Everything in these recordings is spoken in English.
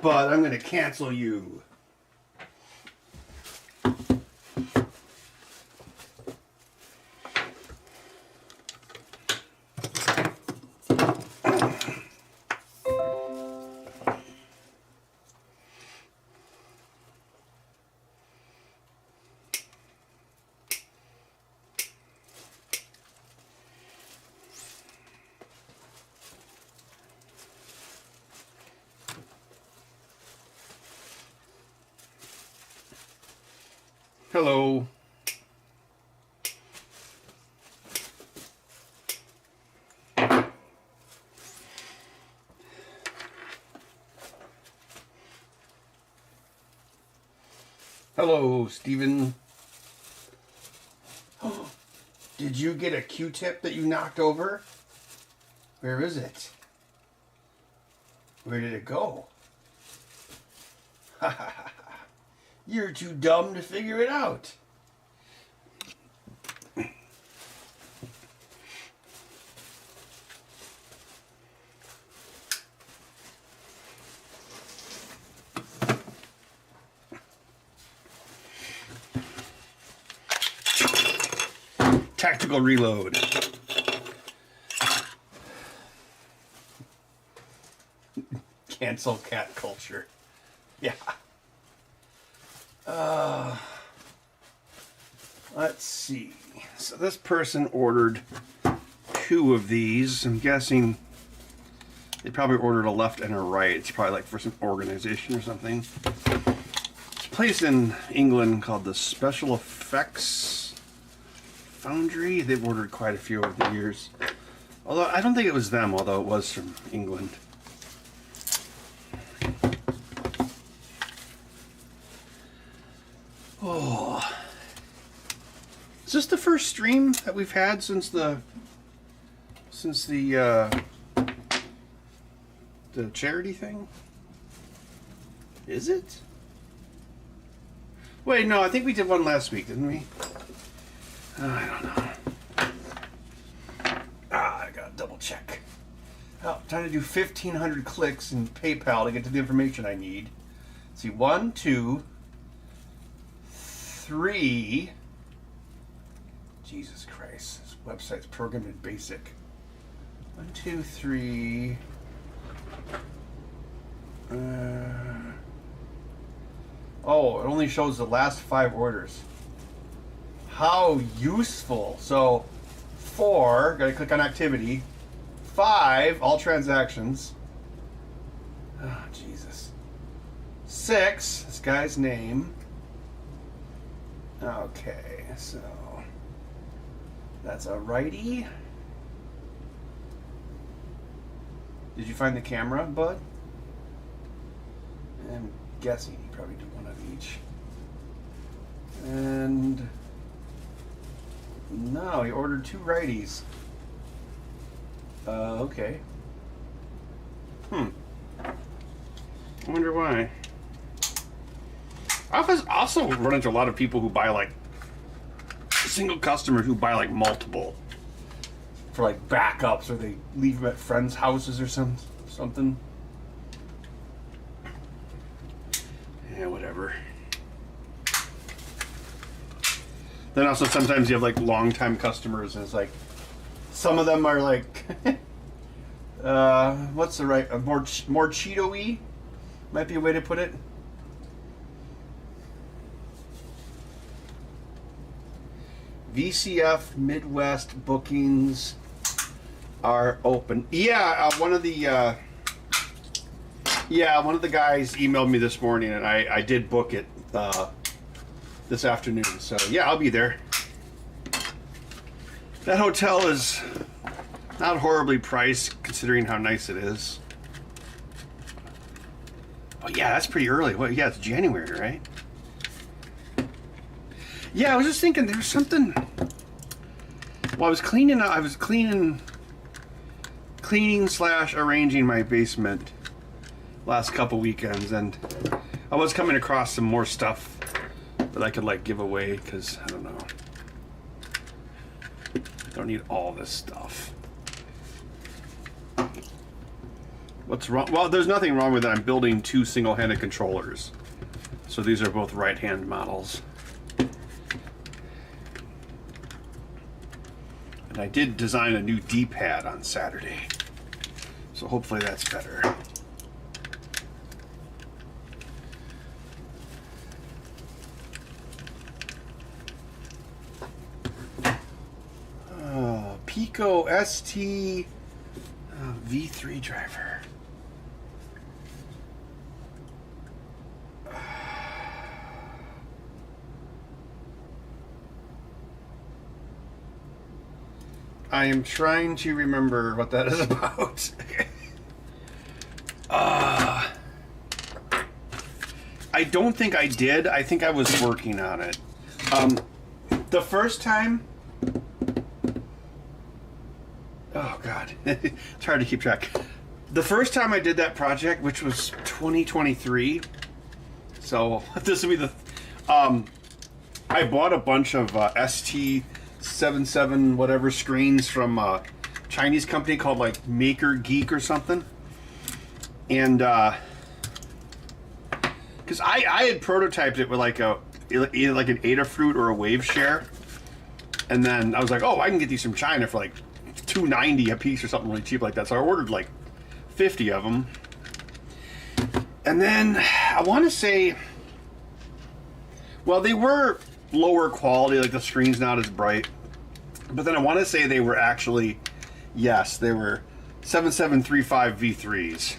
but I'm going to cancel you. Hello. Hello, Steven. Did you get a Q-tip that you knocked over? Where is it? Where did it go? You're too dumb to figure it out. Tactical reload. Cancel cat culture. Yeah. Let's see. So this person ordered 2 of these. I'm guessing they probably ordered a left and a right. It's probably like for some organization or something. It's a place in England called the Special Effects Foundry. They've ordered quite a few over the years. Although I don't think it was them, although it was from England. Oh. Is this the first stream that we've had since the charity thing? Is it? Wait, no, I think we did one last week, didn't we? I don't know. I gotta double check. Oh, I'm trying to do 1,500 clicks in PayPal to get to the information I need. Let's see, 1, 2, 3. Jesus Christ, this website's programmed in BASIC. 1, 2, 3. Oh, it only shows the last 5 orders. How useful. So 4, gotta click on activity. 5, all transactions. Oh, Jesus. 6, this guy's name. Okay, so that's a righty. Did you find the camera, bud? I'm guessing you probably do one of each. And no, he ordered 2 righties. Okay. I wonder why. I also run into a lot of people who buy like single customers who buy like multiple for like backups, or they leave them at friends' houses or something. Yeah, whatever. Then also sometimes you have like long-time customers, and it's like some of them are like what's the right more Cheeto-y might be a way to put it. VCF Midwest bookings are open. Yeah, one of the guys emailed me this morning, and I did book it this afternoon. So yeah, I'll be there. That hotel is not horribly priced considering how nice it is. Oh yeah, that's pretty early. Well, yeah, it's January, right? Yeah, I was just thinking there's something. Well, I was cleaning / arranging my basement last couple weekends, and I was coming across some more stuff that I could like give away, because I don't know. I don't need all this stuff. What's wrong? Well, there's nothing wrong with it. I'm building 2 single-handed controllers. So these are both right-hand models. And I did design a new D-pad on Saturday. So hopefully that's better. Pico ST V3 driver. I am trying to remember what that is about. I don't think I did. I think I was working on it. The first time... Oh, God. It's hard to keep track. The first time I did that project, which was 2023, so this will be the... I bought a bunch of ST77 whatever screens from a Chinese company called, like, Maker Geek or something. And, because I had prototyped it with, like, either like an Adafruit or a Wave Share. And then I was like, oh, I can get these from China for, like, $2.90 a piece or something really cheap like that. So I ordered like 50 of them. And then I want to say, well, they were lower quality, like the screen's not as bright. But then I want to say they were actually, yes, they were 7735 V3s.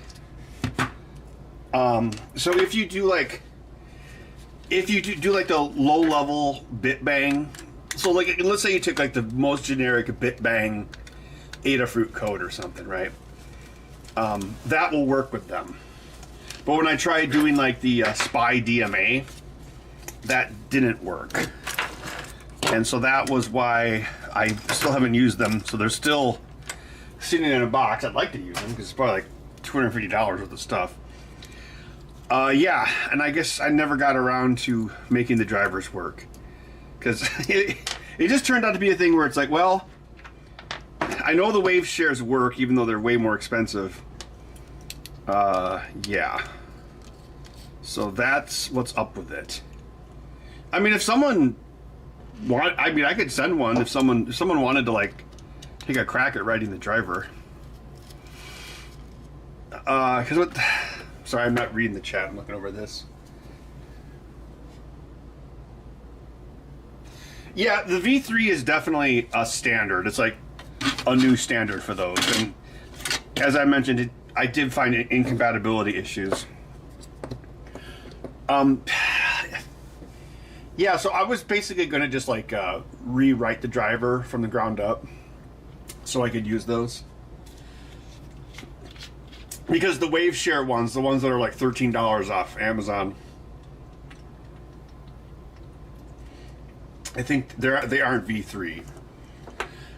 So if you do like, the low level bit bang, so like let's say you took like the most generic bit bang Adafruit code or something, right? That will work with them. But when I tried doing like the SPI DMA, that didn't work. And so that was why I still haven't used them. So they're still sitting in a box. I'd like to use them because it's probably like $250 worth of stuff. Yeah, and I guess I never got around to making the drivers work. Because it just turned out to be a thing where it's like, well, I know the Wave Shares work, even though they're way more expensive. Yeah. So that's what's up with it. I mean, if someone I could send one if someone wanted to like take a crack at writing the driver. Because what? Sorry, I'm not reading the chat. I'm looking over this. Yeah, the V3 is definitely a standard. It's like a new standard for those. And as I mentioned, I did find incompatibility issues. Yeah, so I was basically going to just like rewrite the driver from the ground up so I could use those. Because the Wave Share ones, the ones that are like $13 off Amazon, I think they aren't V3.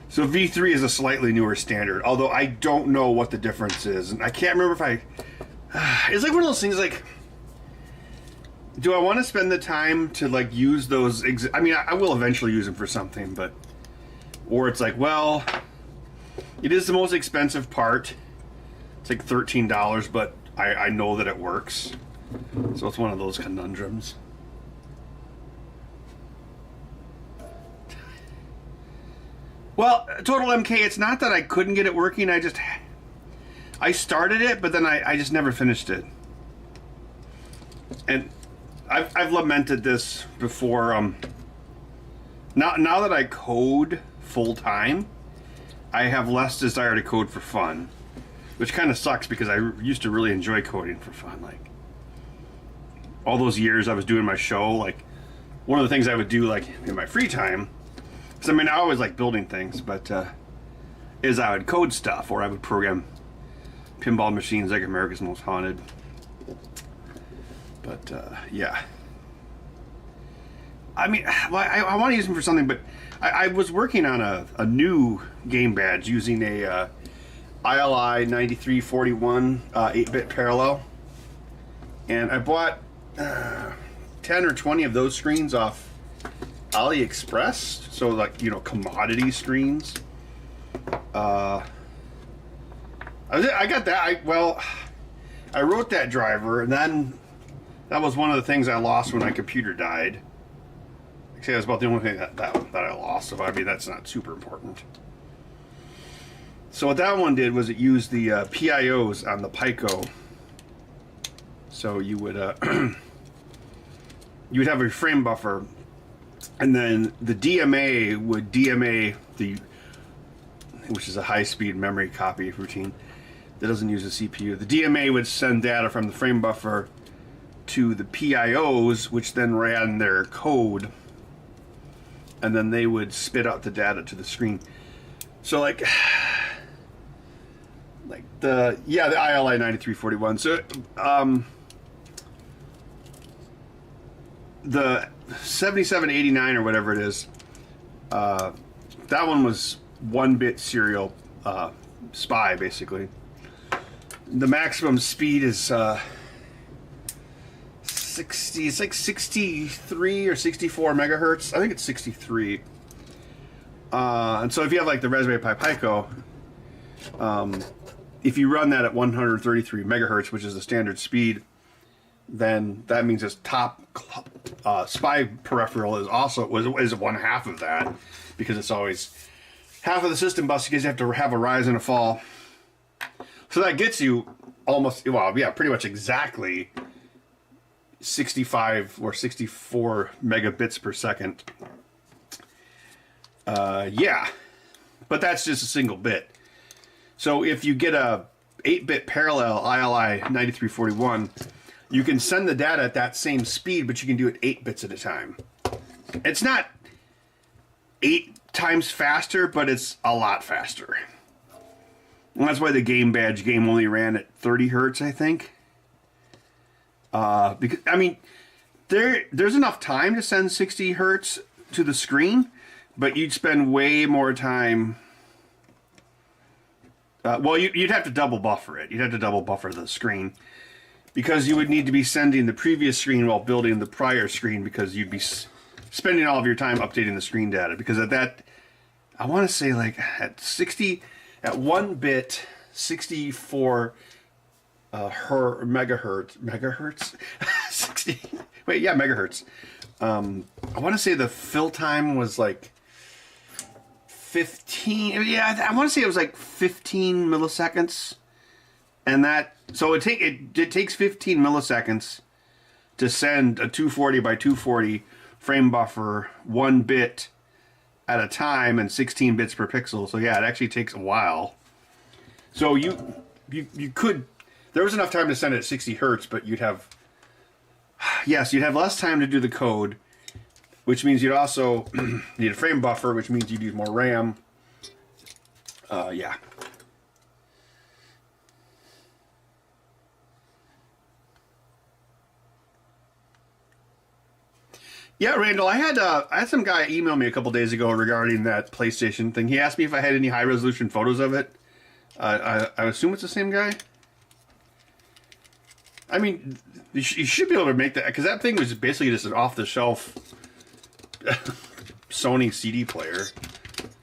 So V3 is a slightly newer standard, although I don't know what the difference is. And I can't remember if it's like one of those things like, do I want to spend the time to like use those? I mean, I will eventually use them for something, but, or it's like, well, it is the most expensive part. It's like $13, but I know that it works. So it's one of those conundrums. Well, Total MK, it's not that I couldn't get it working. I started it, but then I just never finished it. And I've lamented this before. Now that I code full time, I have less desire to code for fun, which kind of sucks because I used to really enjoy coding for fun. Like all those years I was doing my show, like one of the things I would do like in my free time, because I mean I always like building things, but is I would code stuff, or I would program pinball machines like America's Most Haunted. But yeah, I mean, well, I want to use them for something, but I was working on a new game badge using a ILI 9341 8-bit parallel, and I bought 10 or 20 of those screens off AliExpress, so like, you know, commodity screens. I got that. I wrote that driver, and then that was one of the things I lost when my computer died. Actually, that was about the only thing that I lost. So I mean, that's not super important. So what that one did was it used the PIOs on the Pico. So you would you would have a frame buffer, and then the DMA would DMA which is a high-speed memory copy routine that doesn't use a CPU. The DMA would send data from the frame buffer to the PIOs, which then ran their code, and then they would spit out the data to the screen. So like the ILI 9341. So the 7789 or whatever it is, that one was 1-bit serial SPI basically. The maximum speed is 60. It's like 63 or 64 megahertz. I think it's 63. And so if you have like the Raspberry Pi Pico, if you run that at 133 megahertz, which is the standard speed, then that means its top SPI peripheral is also is 1/2 of that, because it's always half of the system bus, because you have to have a rise and a fall. So that gets you almost, well, yeah, pretty much exactly 65 or 64 megabits per second. Yeah, but that's just a single bit. So if you get a 8-bit parallel ILI 9341, you can send the data at that same speed, but you can do it 8 bits at a time. It's not 8 times faster, but it's a lot faster. And that's why the Game Badge game only ran at 30 hertz, I think. Because I mean, there's enough time to send 60 hertz to the screen, but you'd spend way more time. Well, you'd have to double buffer it. You'd have to double buffer the screen, because you would need to be sending the previous screen while building the prior screen, because you'd be spending all of your time updating the screen data. Because at that, I want to say like at 1 bit, 64 megahertz 60, wait, yeah, megahertz. I want to say the fill time was like 15, yeah, I want to say it was like 15 milliseconds. And that, so it takes 15 milliseconds to send a 240 by 240 frame buffer 1 bit at a time and 16 bits per pixel. So yeah, it actually takes a while. So you could, there was enough time to send it at 60 hertz, but you'd have, yes, you'd have less time to do the code, which means you'd also need a frame buffer, which means you'd use more RAM. Yeah. Yeah, Randall, I had some guy email me a couple days ago regarding that PlayStation thing. He asked me if I had any high-resolution photos of it. I assume it's the same guy. I mean, you should be able to make that, because that thing was basically just an off-the-shelf Sony CD player.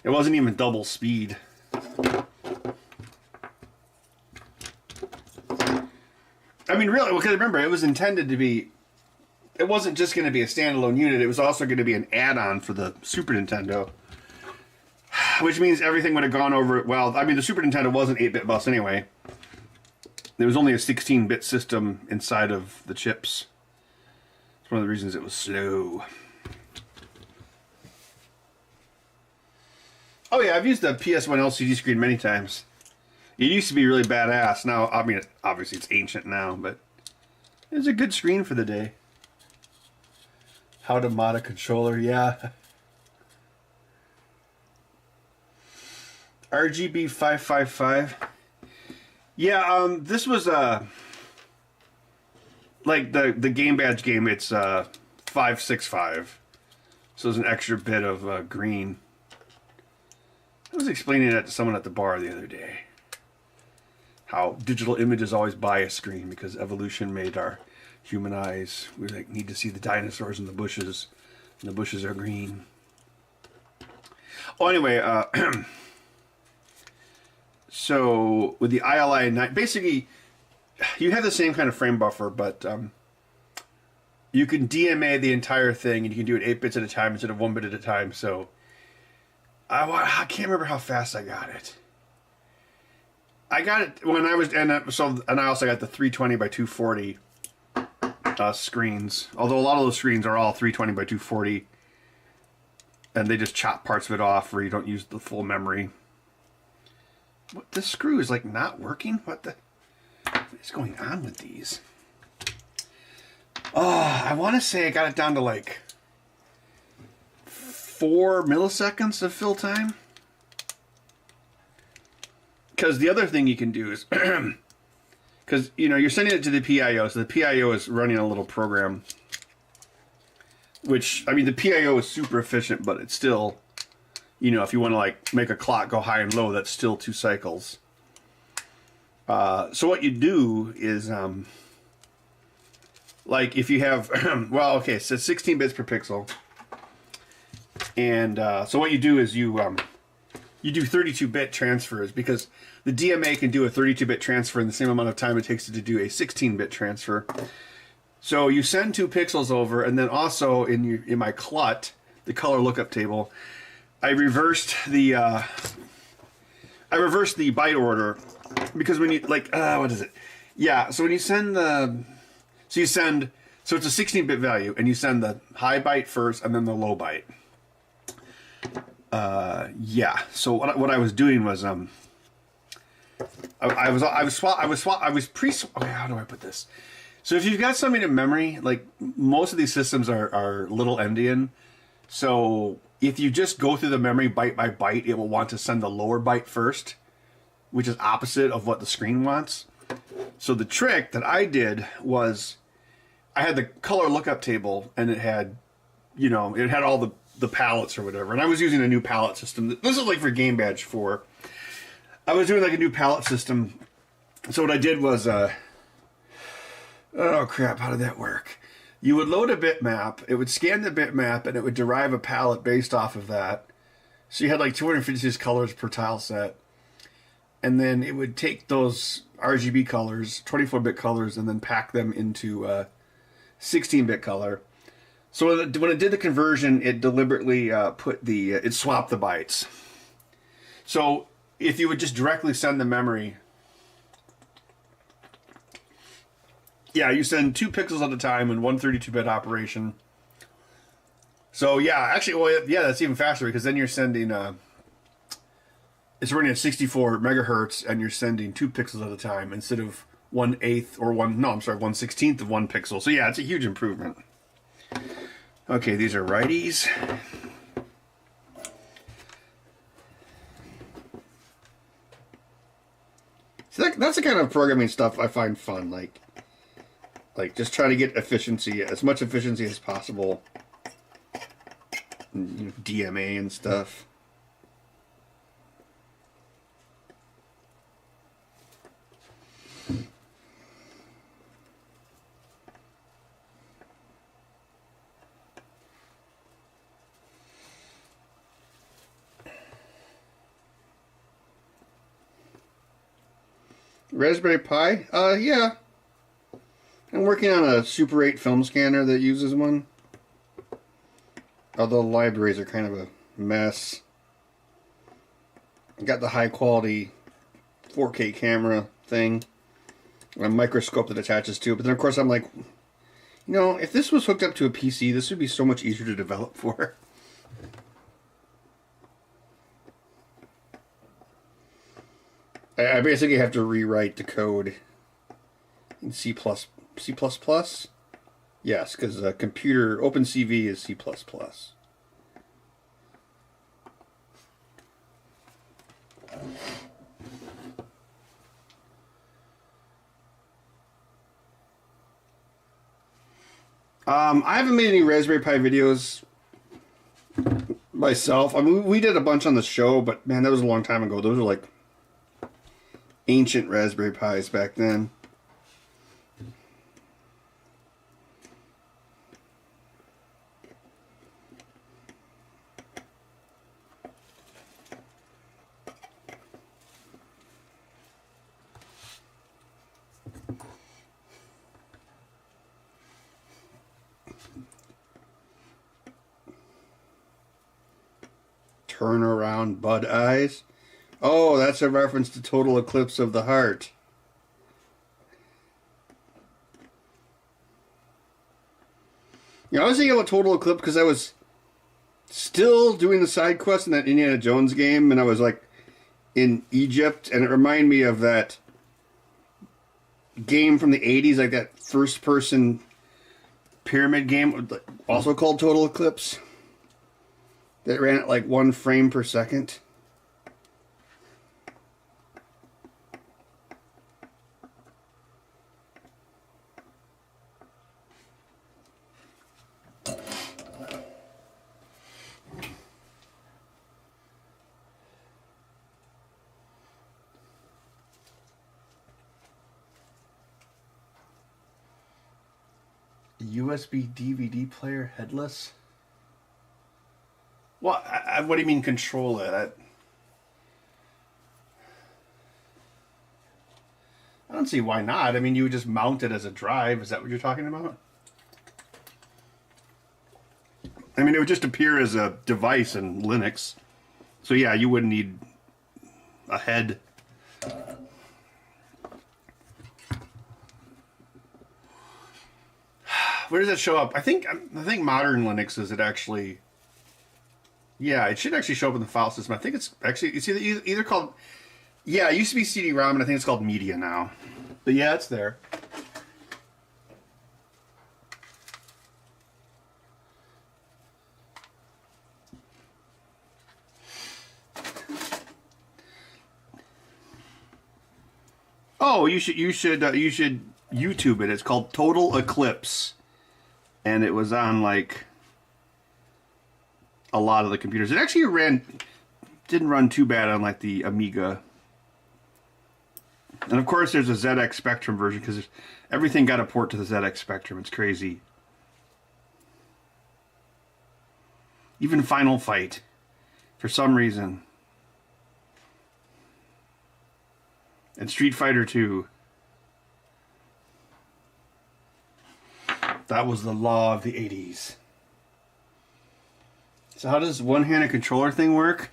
It wasn't even double speed. I mean, really, because remember, it was intended to be, it wasn't just going to be a standalone unit, it was also going to be an add-on for the Super Nintendo. Which means everything would have gone over it well. I mean, the Super Nintendo was an 8-bit bus anyway. There was only a 16-bit system inside of the chips. It's one of the reasons it was slow. Oh yeah, I've used the PS1 LCD screen many times. It used to be really badass. Now, I mean, obviously it's ancient now, but it was a good screen for the day. How to mod a controller, yeah. RGB 555. Yeah, this was like the Game Badge game. It's 565, so there's an extra bit of green. I was explaining that to someone at the bar the other day. How digital images always bias screen, because evolution made our human eyes. We like need to see the dinosaurs in the bushes, and the bushes are green. Oh, anyway, so with the ILI 9, basically, you have the same kind of frame buffer, but you can DMA the entire thing, and you can do it 8 bits at a time instead of 1 bit at a time. So I can't remember how fast I got it. I got it when I was, and I also got the 320 by 240 screens. Although a lot of those screens are all 320 by 240, and they just chop parts of it off, where you don't use the full memory. What, this screw is like not working? What is going on with these? Oh, I want to say I got it down to like 4 milliseconds of fill time. Because the other thing you can do is, because you're sending it to the PIO, so the PIO is running a little program. Which, I mean, the PIO is super efficient, but it's still, if you want to like make a clock go high and low, that's still 2 cycles. So what you do is, like if you have, well, okay, so 16 bits per pixel, and so what you do is you do 32-bit transfers, because the DMA can do a 32-bit transfer in the same amount of time it takes to do a 16-bit transfer. So you send 2 pixels over, and then also in my CLUT, the color lookup table, I reversed the byte order, because when you what is it? Yeah, so when you send so it's a 16-bit value, and you send the high byte first, and then the low byte. Yeah. So what I was doing was how do I put this? So if you've got something in memory, like most of these systems are little endian. So if you just go through the memory byte by byte, it will want to send the lower byte first, which is opposite of what the screen wants. So the trick that I did was I had the color lookup table, and it had all the palettes or whatever. And I was using a new palette system. This is like for Game Badge 4. I was doing like a new palette system. So what I did was, oh crap, how did that work? You would load a bitmap, it would scan the bitmap, and it would derive a palette based off of that. So you had like 256 colors per tile set. And then it would take those RGB colors, 24-bit colors, and then pack them into 16-bit color. So when it did the conversion, it deliberately it swapped the bytes. So if you would just directly send the memory, yeah, you send 2 pixels at a time in one 32-bit operation. So yeah, actually, well, yeah, that's even faster, because then you're sending, it's running at 64 megahertz, and you're sending 2 pixels at a time instead of 1/8 or 1/16 of 1 pixel. So yeah, it's a huge improvement. Okay, these are righties. So that's the kind of programming stuff I find fun. Like just try to get efficiency, as much efficiency as possible. DMA and stuff. Raspberry Pi? Yeah. I'm working on a Super 8 film scanner that uses one. Although the libraries are kind of a mess. I got the high quality 4K camera thing. And a microscope that attaches to it. But then of course I'm like, if this was hooked up to a PC, this would be so much easier to develop for. I basically have to rewrite the code in C++. Yes, because computer OpenCV is C++. I haven't made any Raspberry Pi videos myself. I mean, we did a bunch on the show, but man, that was a long time ago. Those were like ancient Raspberry Pis back then. Turn around Bud Eyes. Oh, that's a reference to Total Eclipse of the Heart. I was thinking about Total Eclipse because I was still doing the side quest in that Indiana Jones game, and I was like in Egypt, and it reminded me of that game from the 80s, like that first-person pyramid game, also called Total Eclipse, that ran at like 1 frame per second. USB DVD player headless? What? What do you mean control it? I don't see why not. I mean, you would just mount it as a drive. Is that what you're talking about? I mean, it would just appear as a device in Linux. So yeah, you wouldn't need a head. Where does it show up? I think modern Linux is it actually. Yeah, it should actually show up in the file system. I think it's actually either called. Yeah, it used to be CD-ROM, and I think it's called Media now. But yeah, it's there. Oh, you should YouTube it. It's called Total Eclipse. And it was on like a lot of the computers. It actually didn't run too bad on like the Amiga. And of course there's a ZX Spectrum version because everything got a port to the ZX Spectrum. It's crazy. Even Final Fight, for some reason. And Street Fighter 2. That was the law of the 80s. So how does one-handed controller thing work?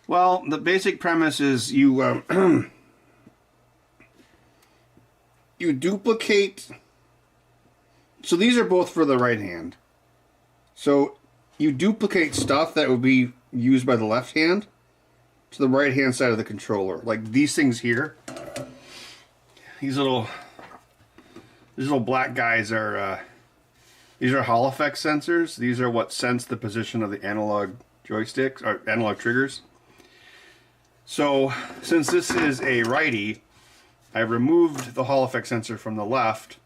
Well, the basic premise is you you duplicate. So these are both for the right hand. So you duplicate stuff that would be used by the left hand to the right hand side of the controller. Like these things here. These little black guys are, these are Hall effect sensors. These are what sense the position of the analog joysticks, or analog triggers. So, since this is a righty, I removed the Hall effect sensor from the left,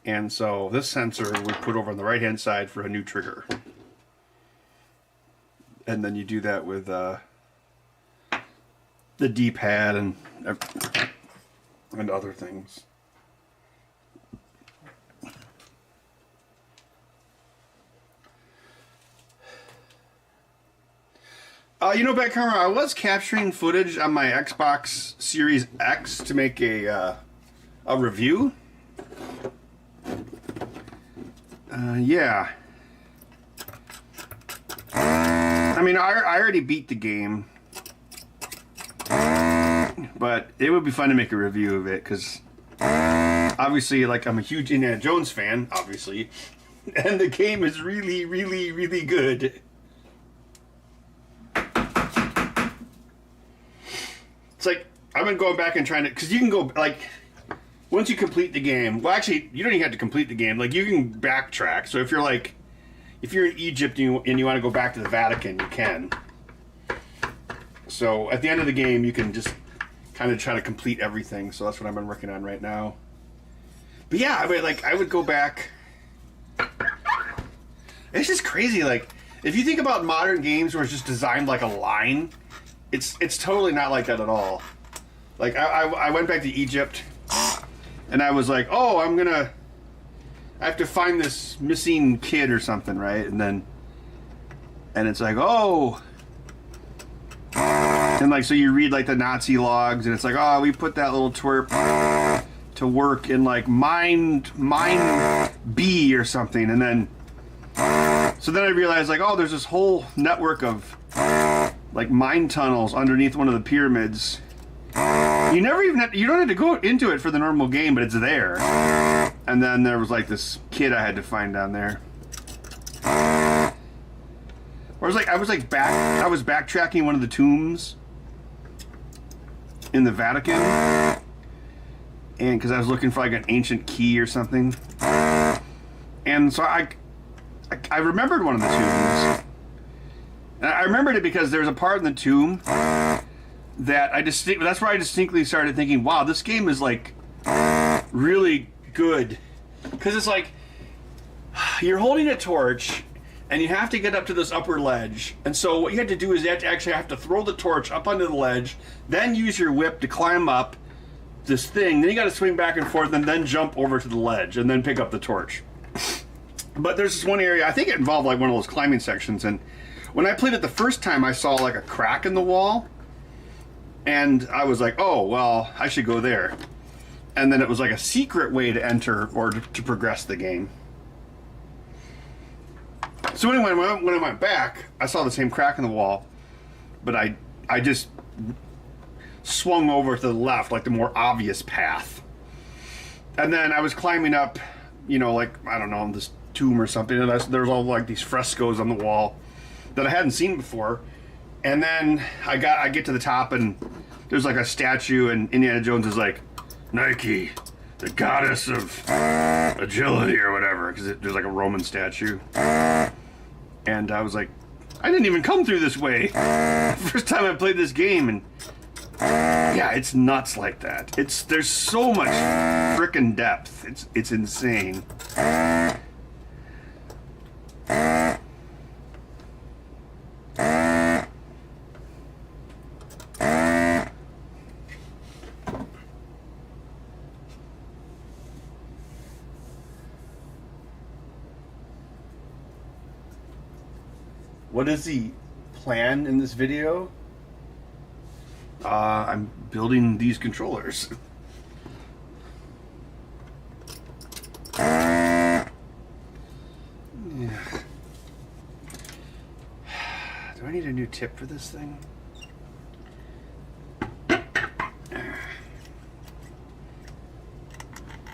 and so this sensor we put over on the right-hand side for a new trigger. And then you do that with the D-pad and other things. Back camera, I was capturing footage on my Xbox Series X to make a review. Yeah. I mean, I already beat the game. But it would be fun to make a review of it, because obviously, like, I'm a huge Indiana Jones fan, obviously. And the game is really, really, really good. It's like, I've been going back and trying to, because you can go, like, once you complete the game, well, actually, you don't even have to complete the game. Like, you can backtrack. So if you're in Egypt and you want to go back to the Vatican, you can. So at the end of the game, you can just kind of try to complete everything. So that's what I've been working on right now. But yeah, I would go back. It's just crazy. Like, if you think about modern games where it's just designed like a line, it's totally not like that at all. Like, I went back to Egypt, and I was like, oh, I have to find this missing kid or something, right? And it's like, oh. And like, so you read like the Nazi logs, and it's like, oh, we put that little twerp to work in like mine B or something. And then, so then I realized like, oh, there's this whole network of like mine tunnels underneath one of the pyramids. You never even you don't have to go into it for the normal game, but it's there. And then there was like this kid I had to find down there. Or I was backtracking one of the tombs in the Vatican, and because I was looking for like an ancient key or something, and so I remembered one of the tombs. And I remembered it because there was a part in the tomb that that's where I distinctly started thinking, wow, this game is like really good. Because it's like, you're holding a torch and you have to get up to this upper ledge. And so what you have to do is you actually have to throw the torch up onto the ledge, then use your whip to climb up this thing. Then you got to swing back and forth and then jump over to the ledge and then pick up the torch. But there's this one area, I think it involved like one of those climbing sections, and when I played it the first time, I saw like a crack in the wall, and I was like, oh, well, I should go there. And then it was like a secret way to enter or to progress the game. So anyway, when I went back, I saw the same crack in the wall, but I just swung over to the left, like the more obvious path. And then I was climbing up, you know, like, I don't know, this tomb or something, and there's all like these frescoes on the wall that I hadn't seen before. And then I get to the top, and there's like a statue, and Indiana Jones is like, Nike, the goddess of agility or whatever, because there's like a Roman statue. And I was like, I didn't even come through this way. First time I played this game, and yeah, it's nuts like that. There's so much frickin' depth. It's insane. What is the plan in this video? I'm building these controllers. Yeah. Do I need a new tip for this thing?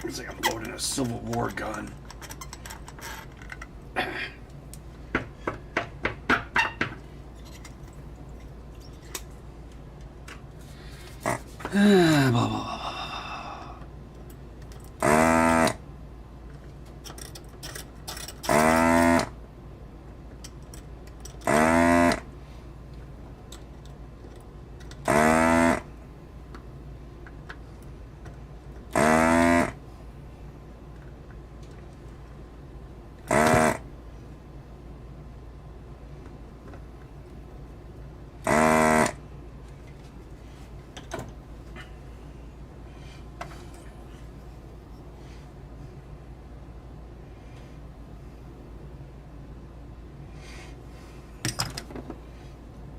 It's like I'm loading a Civil War gun. Blah, blah, blah.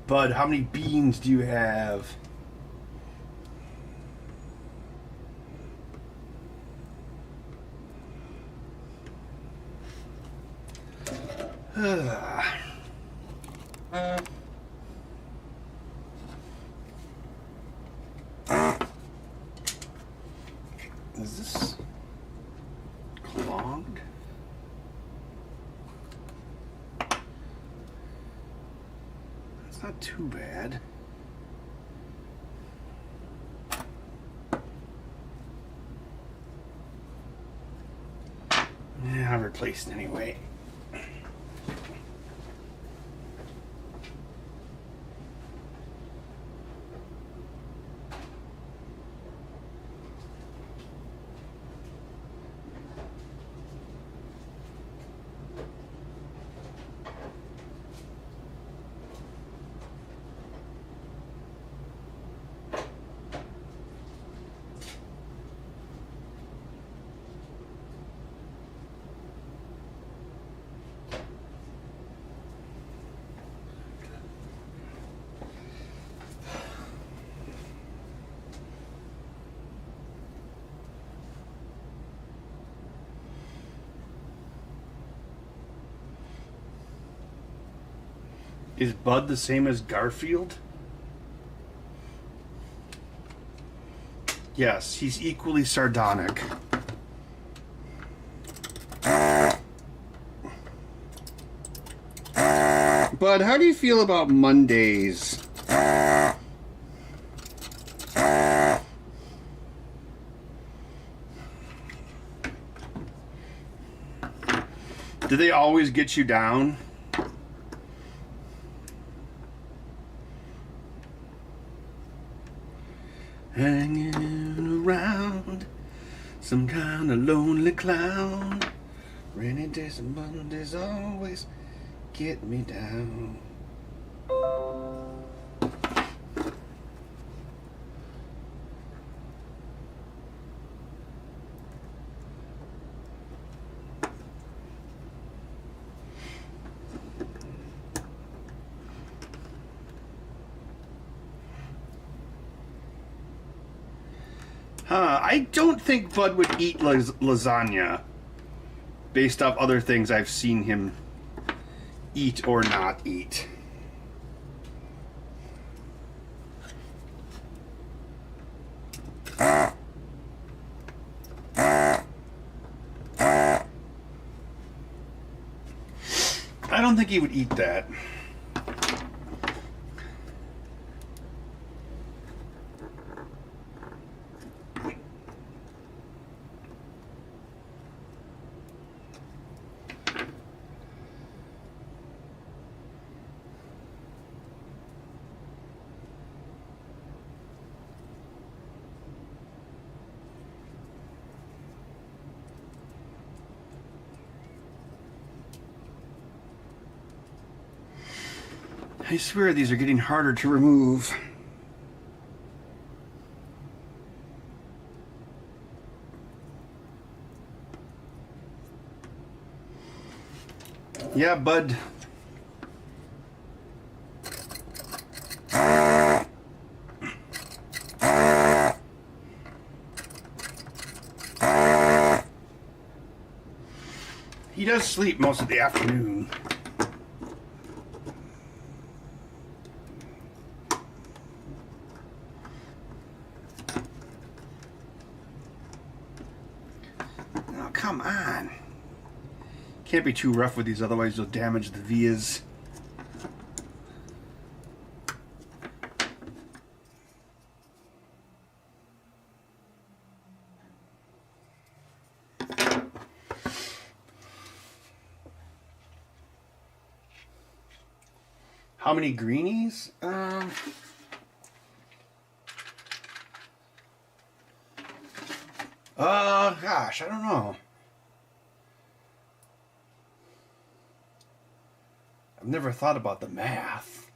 Bud, how many beans do you have? Is this clogged? It's not too bad. Yeah, I'll replace it anyway. Is Bud the same as Garfield? Yes, he's equally sardonic. Bud, how do you feel about Mondays? Do they always get you down? Hanging around some kind of lonely clown. Rainy days and Mondays always get me down. I don't think Bud would eat lasagna based off other things I've seen him eat or not eat. I don't think he would eat that. I swear these are getting harder to remove. Yeah, Bud. He does sleep most of the afternoon. Come on. Can't be too rough with these, otherwise you'll damage the vias. How many greenies? Gosh, I don't know. I've never thought about the math.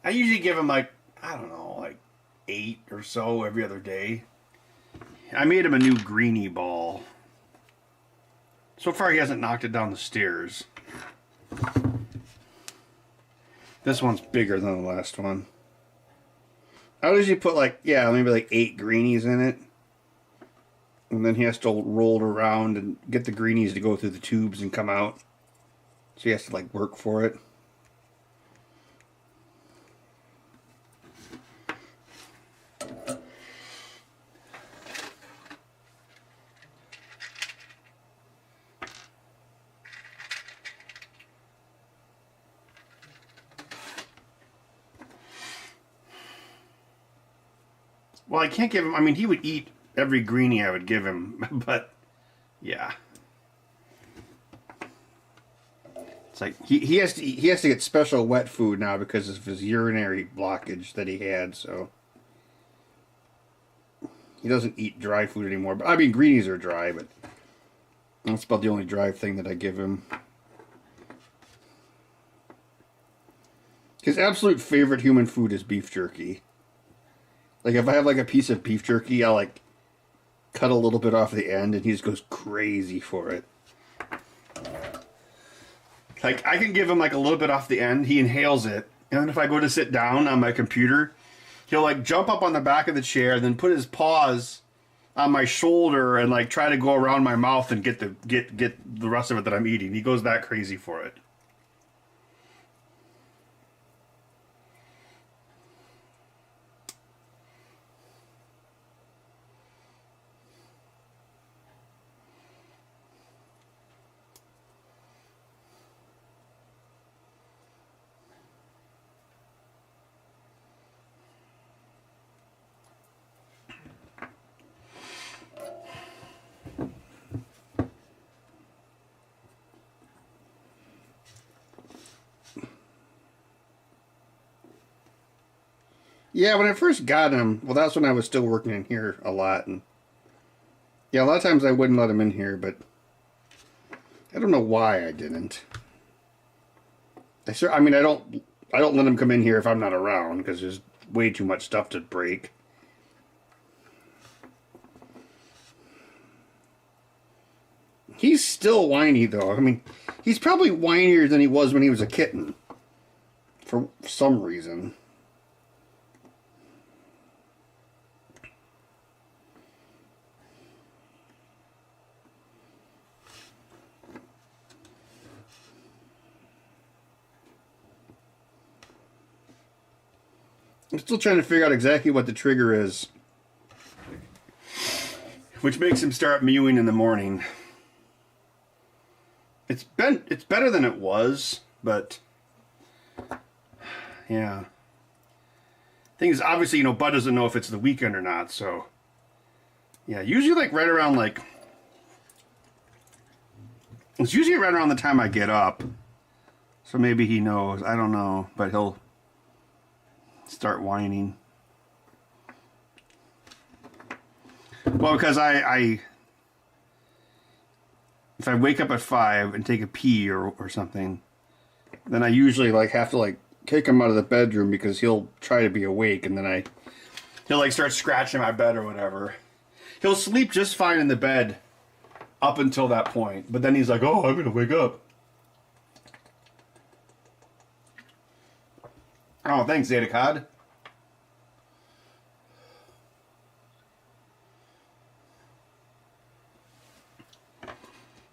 I usually give him like, I don't know, like 8 or so every other day. I made him a new greenie ball. So far he hasn't knocked it down the stairs. This one's bigger than the last one. I usually put like, yeah, maybe like 8 greenies in it. And then he has to roll it around and get the greenies to go through the tubes and come out. So he has to like work for it. Well, I can't give him, I mean, he would eat every greenie I would give him, but yeah. It's like he has to get special wet food now because of his urinary blockage that he had, so he doesn't eat dry food anymore. But I mean, greenies are dry, but that's about the only dry thing that I give him. His absolute favorite human food is beef jerky. Like if I have like a piece of beef jerky, I'll like cut a little bit off the end, and he just goes crazy for it. Like, I can give him, like, a little bit off the end. He inhales it. And then if I go to sit down on my computer, he'll, like, jump up on the back of the chair, then put his paws on my shoulder and, like, try to go around my mouth and get the rest of it that I'm eating. He goes that crazy for it. Yeah, when I first got him, well, that's when I was still working in here a lot, and yeah, a lot of times I wouldn't let him in here, but I don't know why I didn't. I mean, I don't let him come in here if I'm not around because there's way too much stuff to break. He's still whiny though. I mean, he's probably whinier than he was when he was a kitten, for some reason. I'm still trying to figure out exactly what the trigger is, which makes him start mewing in the morning. It's better than it was, but yeah. Thing is, obviously, you know, Bud doesn't know if it's the weekend or not, so yeah. Usually, like right around it's usually right around the time I get up, so maybe he knows. I don't know, but he'll start whining. Well, because if I wake up at 5 and take a pee or something, then I usually like have to like kick him out of the bedroom because he'll try to be awake, and then he'll like start scratching my bed or whatever. He'll sleep just fine in the bed up until that point, but then he's like, "Oh, I'm gonna wake up." Oh, thanks, Zeta Cod.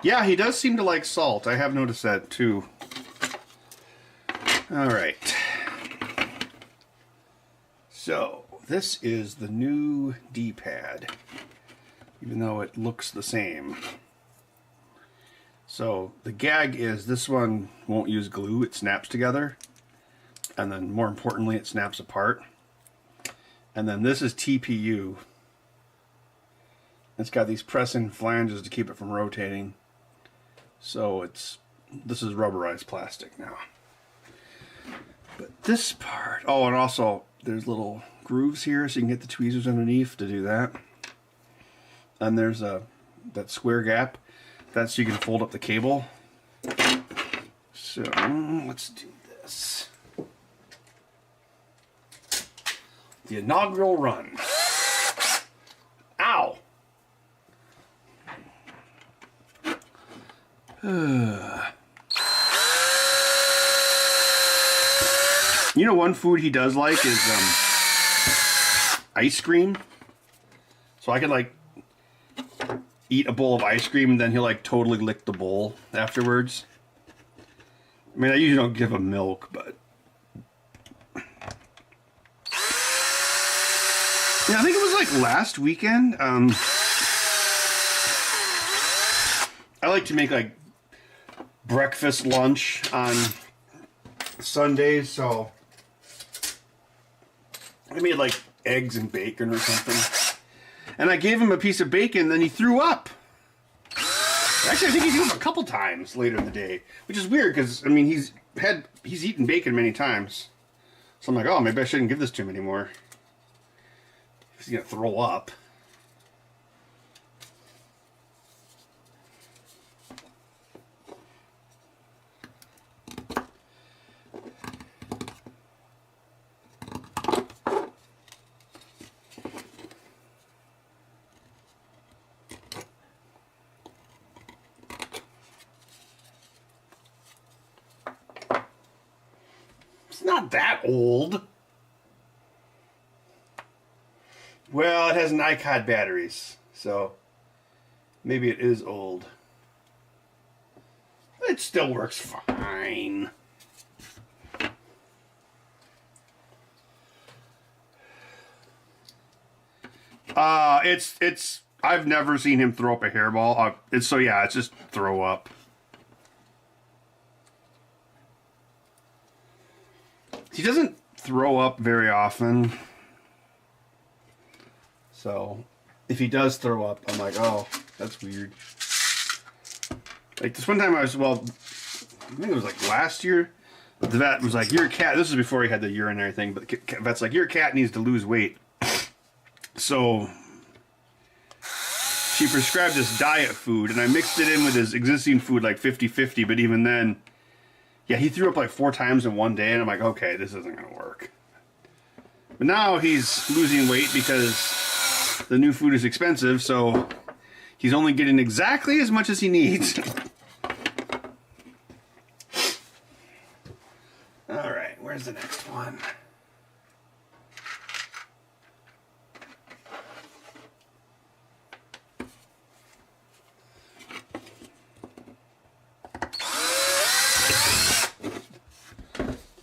Yeah, he does seem to like salt. I have noticed that too. All right. So, this is the new D-pad, even though it looks the same. So, the gag is this one won't use glue. It snaps together. And then, more importantly, it snaps apart. And then this is TPU. It's got these press-in flanges to keep it from rotating. So this is rubberized plastic now. But this part, oh, and also there's little grooves here so you can get the tweezers underneath to do that. And there's that square gap. That's so you can fold up the cable. So let's do this. The inaugural run. Ow! You know, one food he does like is ice cream. So I could like eat a bowl of ice cream and then he'll like totally lick the bowl afterwards. I mean, I usually don't give him milk, but yeah, I think it was like last weekend. I like to make like breakfast, lunch on Sundays, so I made like eggs and bacon or something. And I gave him a piece of bacon, then he threw up. Actually, I think he threw up a couple times later in the day, which is weird because I mean he's eaten bacon many times. So I'm like, oh, maybe I shouldn't give this to him anymore. He's gonna throw up. It's not that old. Well, it has Nikon batteries, so maybe it is old. It still works fine. I've never seen him throw up a hairball. It's just throw up. He doesn't throw up very often. So, if he does throw up, I'm like, oh, that's weird. Like this one time I think it was like last year, The vet was like, your cat, this is before he had the urinary thing, but the vet's like, your cat needs to lose weight. So she prescribed this diet food, and I mixed it in with his existing food like 50-50, but even then, yeah, he threw up like 4 times in one day, and I'm like, okay, this isn't going to work. But now he's losing weight because the new food is expensive, so he's only getting exactly as much as he needs. All right, where's the next one?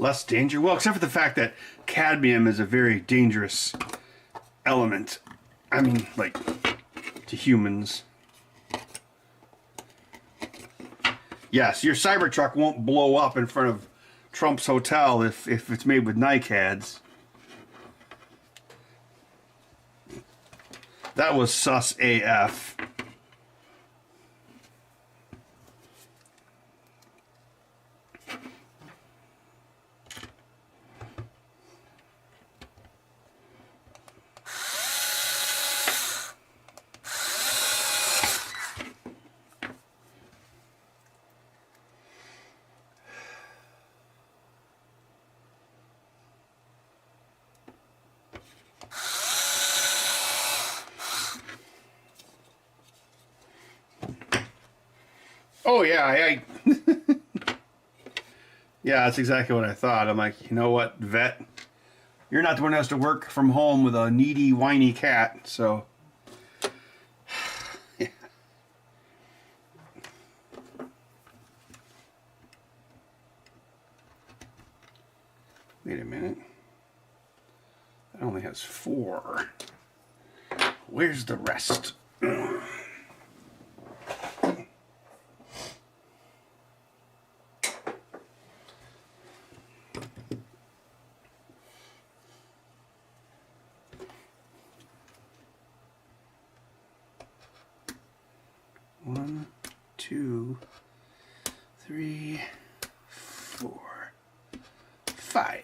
Less danger? Well, except for the fact that cadmium is a very dangerous element. I mean, like, to humans. Yes, your Cybertruck won't blow up in front of Trump's hotel if it's made with NiCads. That was sus AF. Oh, yeah, yeah, that's exactly what I thought. I'm like, you know what, vet? You're not the one who has to work from home with a needy, whiny cat, so... Yeah. Wait a minute. That only has 4. Where's the rest? 1, 2, 3, 4, 5.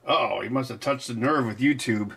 Uh-oh, he must have touched the nerve with YouTube.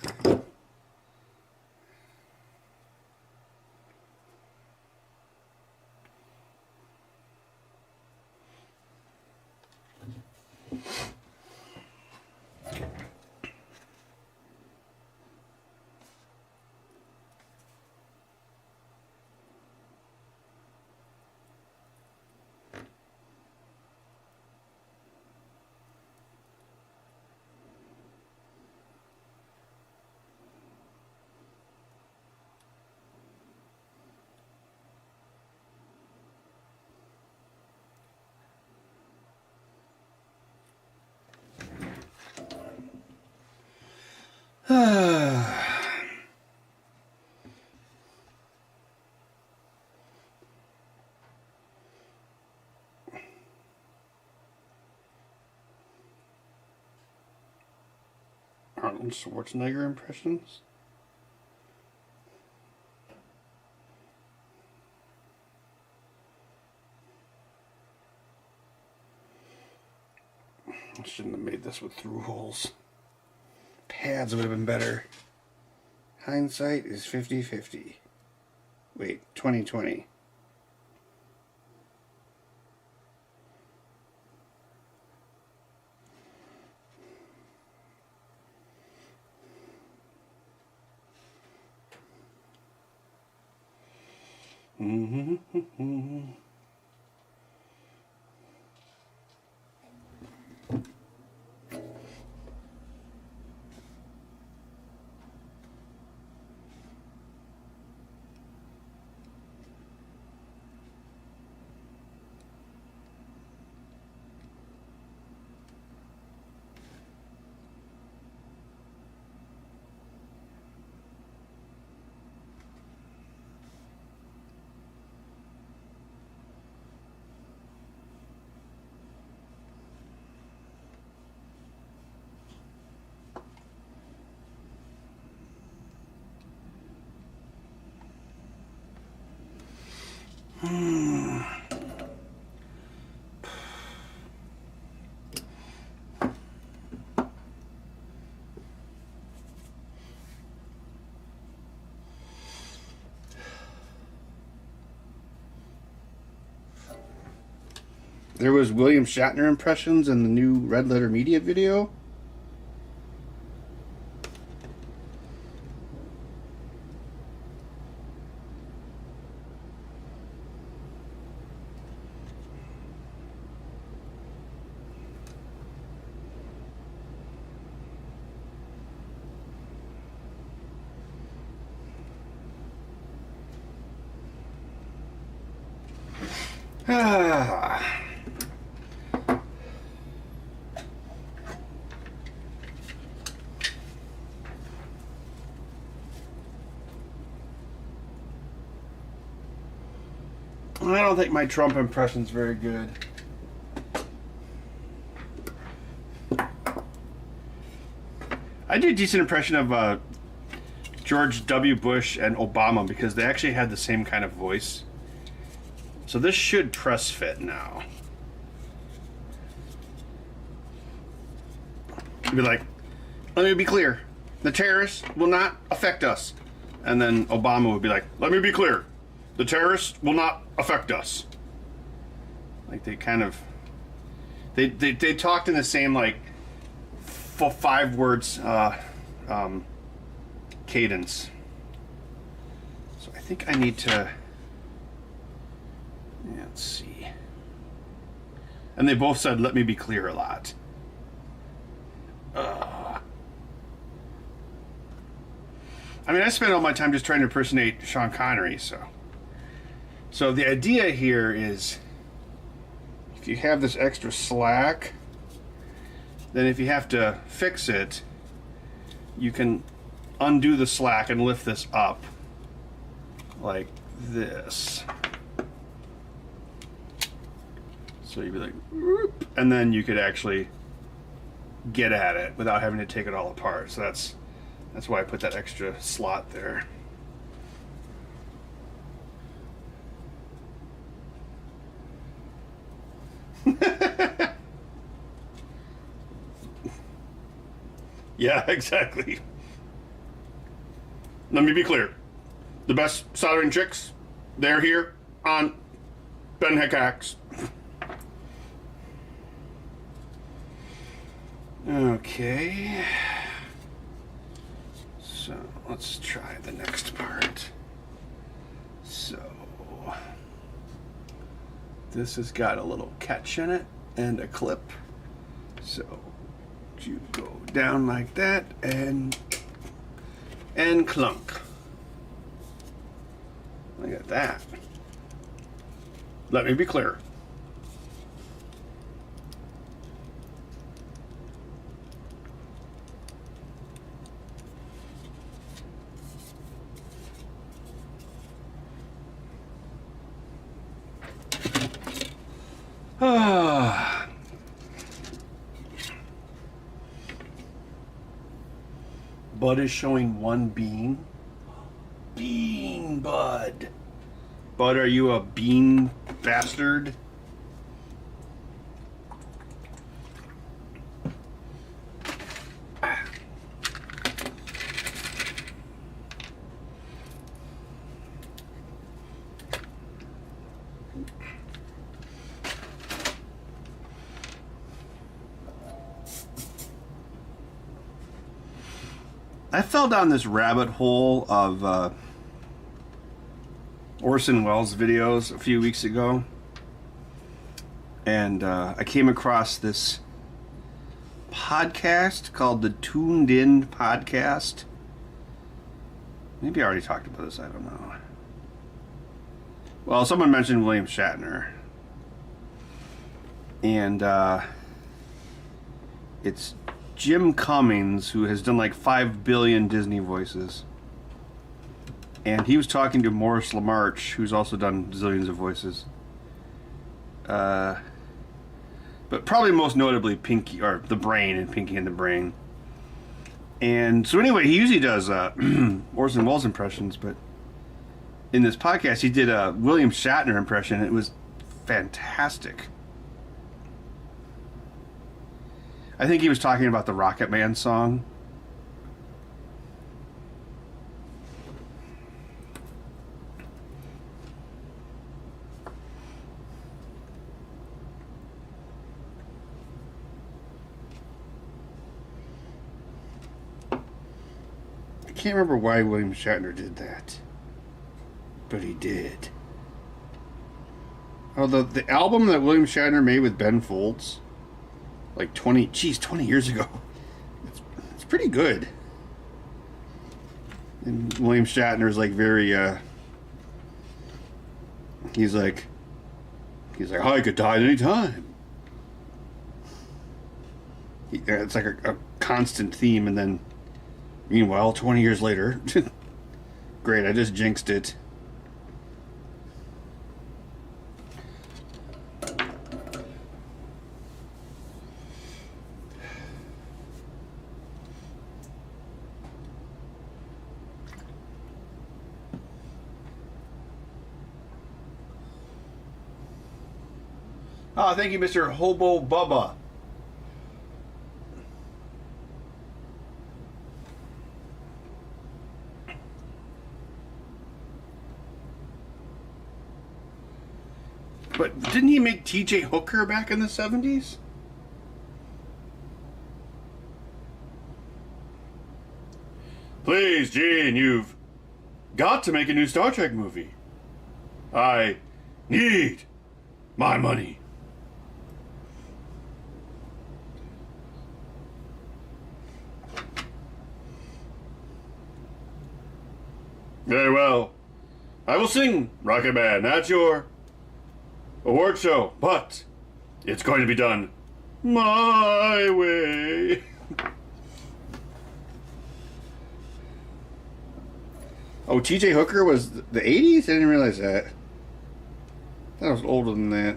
Arnold Schwarzenegger impressions? I shouldn't have made this with through holes. Pads would have been better. Hindsight is 50-50. Wait, 2020. There was William Shatner impressions in the new Red Letter Media video. I don't think my Trump impression's very good. I did a decent impression of George W. Bush and Obama because they actually had the same kind of voice. So this should press fit now. You'd be like, let me be clear. The terrorists will not affect us. And then Obama would be like, let me be clear. The terrorists will not affect us. Like they kind of... They talked in the same, like, 5 words cadence. So I think I need to... Yeah, let's see. And they both said, let me be clear a lot. I mean, I spent all my time just trying to impersonate Sean Connery, so... So the idea here is, if you have this extra slack, then if you have to fix it, you can undo the slack and lift this up like this. So you'd be like, whoop, and then you could actually get at it without having to take it all apart. So that's why I put that extra slot there. Yeah, exactly. Let me be clear. The best soldering chicks, they're here on Ben Hickaxe. Okay. So let's try the next part. So this has got a little catch in it and a clip. So you go down like that and clunk. Look at that. Let me be clear. Bud is showing one bean. Bean, Bud. Bud, are you a bean bastard? I fell down this rabbit hole of Orson Welles videos a few weeks ago, and I came across this podcast called the Tuned In Podcast. Maybe I already talked about this, I don't know. Well, someone mentioned William Shatner. And it's Jim Cummings, who has done like 5 billion Disney voices. And he was talking to Maurice LaMarche, who's also done zillions of voices. But probably most notably Pinky, or the Brain in Pinky and the Brain. And so anyway, he usually does Orson Welles impressions, but in this podcast he did a William Shatner impression, and it was fantastic. I think he was talking about the Rocket Man song. I can't remember why William Shatner did that, but he did. Oh, the album that William Shatner made with Ben Folds, like 20 years ago. It's pretty good. And William Shatner is like very, he's like, I could die at any time. It's like a constant theme, and then, meanwhile, 20 years later, great, I just jinxed it. Oh, thank you, Mr. Hobo Bubba. But didn't he make T.J. Hooker back in the 70s? Please, Gene, you've got to make a new Star Trek movie. I need my money. Very well. I will sing Rocket Man at your award show, but it's going to be done my way. Oh, T.J. Hooker was the 80s? I didn't realize that. I thought it was older than that.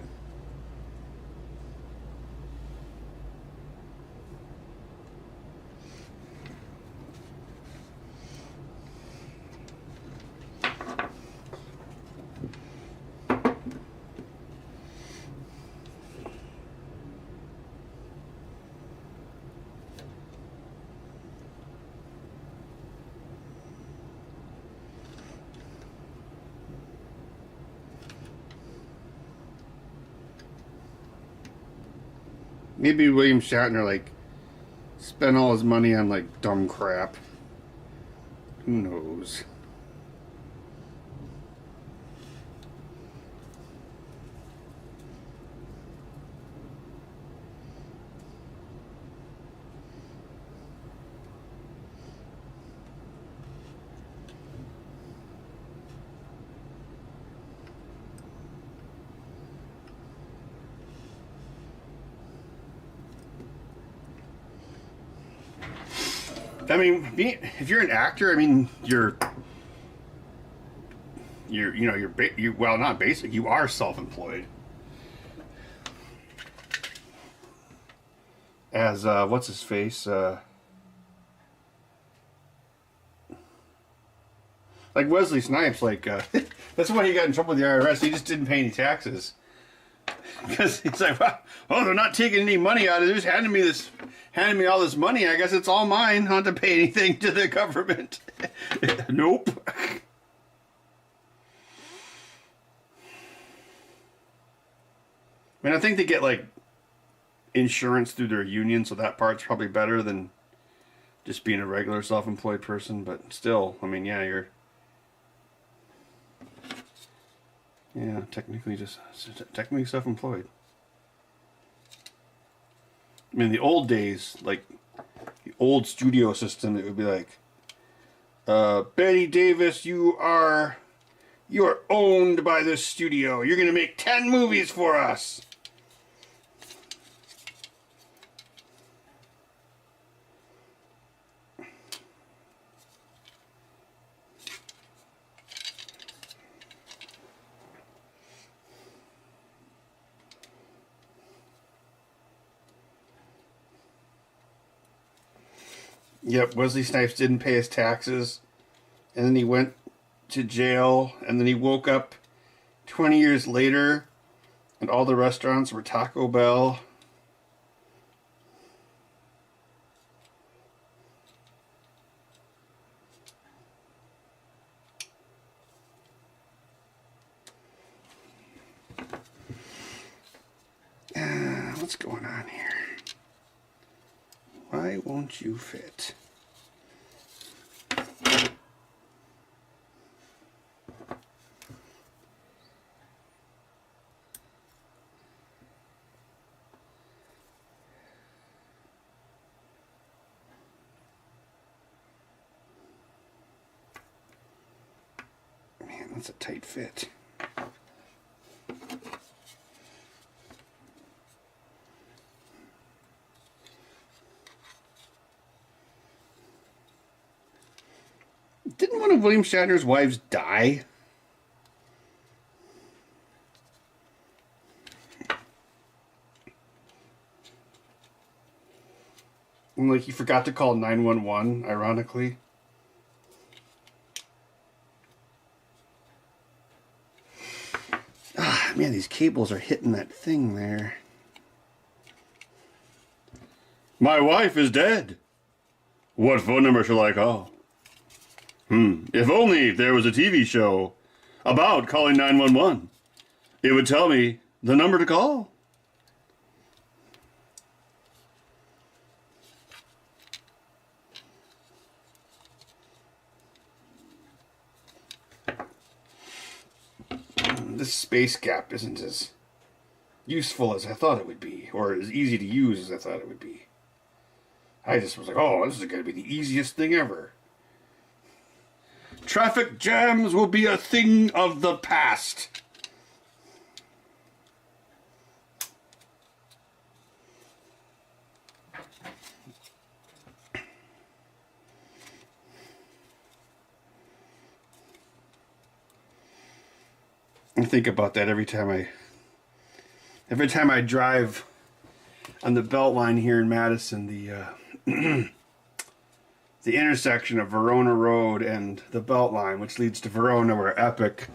Maybe William Shatner, like, spent all his money on, like, dumb crap. Who knows? I mean, if you're an actor, I mean, you're well, not basic. You are self-employed. As what's his face? Like Wesley Snipes. Like that's why he got in trouble with the IRS. He just didn't pay any taxes. Because he's like, oh, they're not taking any money out of it. They're just handing me all this money. I guess it's all mine. I don't have to pay anything to the government. Nope. I mean, I think they get, like, insurance through their union, so that part's probably better than just being a regular self-employed person, but still, I mean, yeah, you're technically self-employed. I mean, in the old days, like the old studio system, it would be like, Betty Davis, you are owned by this studio. You're gonna make 10 movies for us. Yep, Wesley Snipes didn't pay his taxes, and then he went to jail, and then he woke up 20 years later, and all the restaurants were Taco Bell. What's going on here? Why won't you fit? Man, that's a tight fit. Didn't one of William Shatner's wives die? And like he forgot to call 911, ironically. Ah, man, these cables are hitting that thing there. My wife is dead. What phone number shall I call? If only there was a TV show about calling 911. It would tell me the number to call. This space gap isn't as useful as I thought it would be, or as easy to use as I thought it would be. I just was like, oh, this is going to be the easiest thing ever. Traffic jams will be a thing of the past. I think about that every time I drive on the Beltline here in Madison, the intersection of Verona Road and the Beltline, which leads to Verona, where Epic,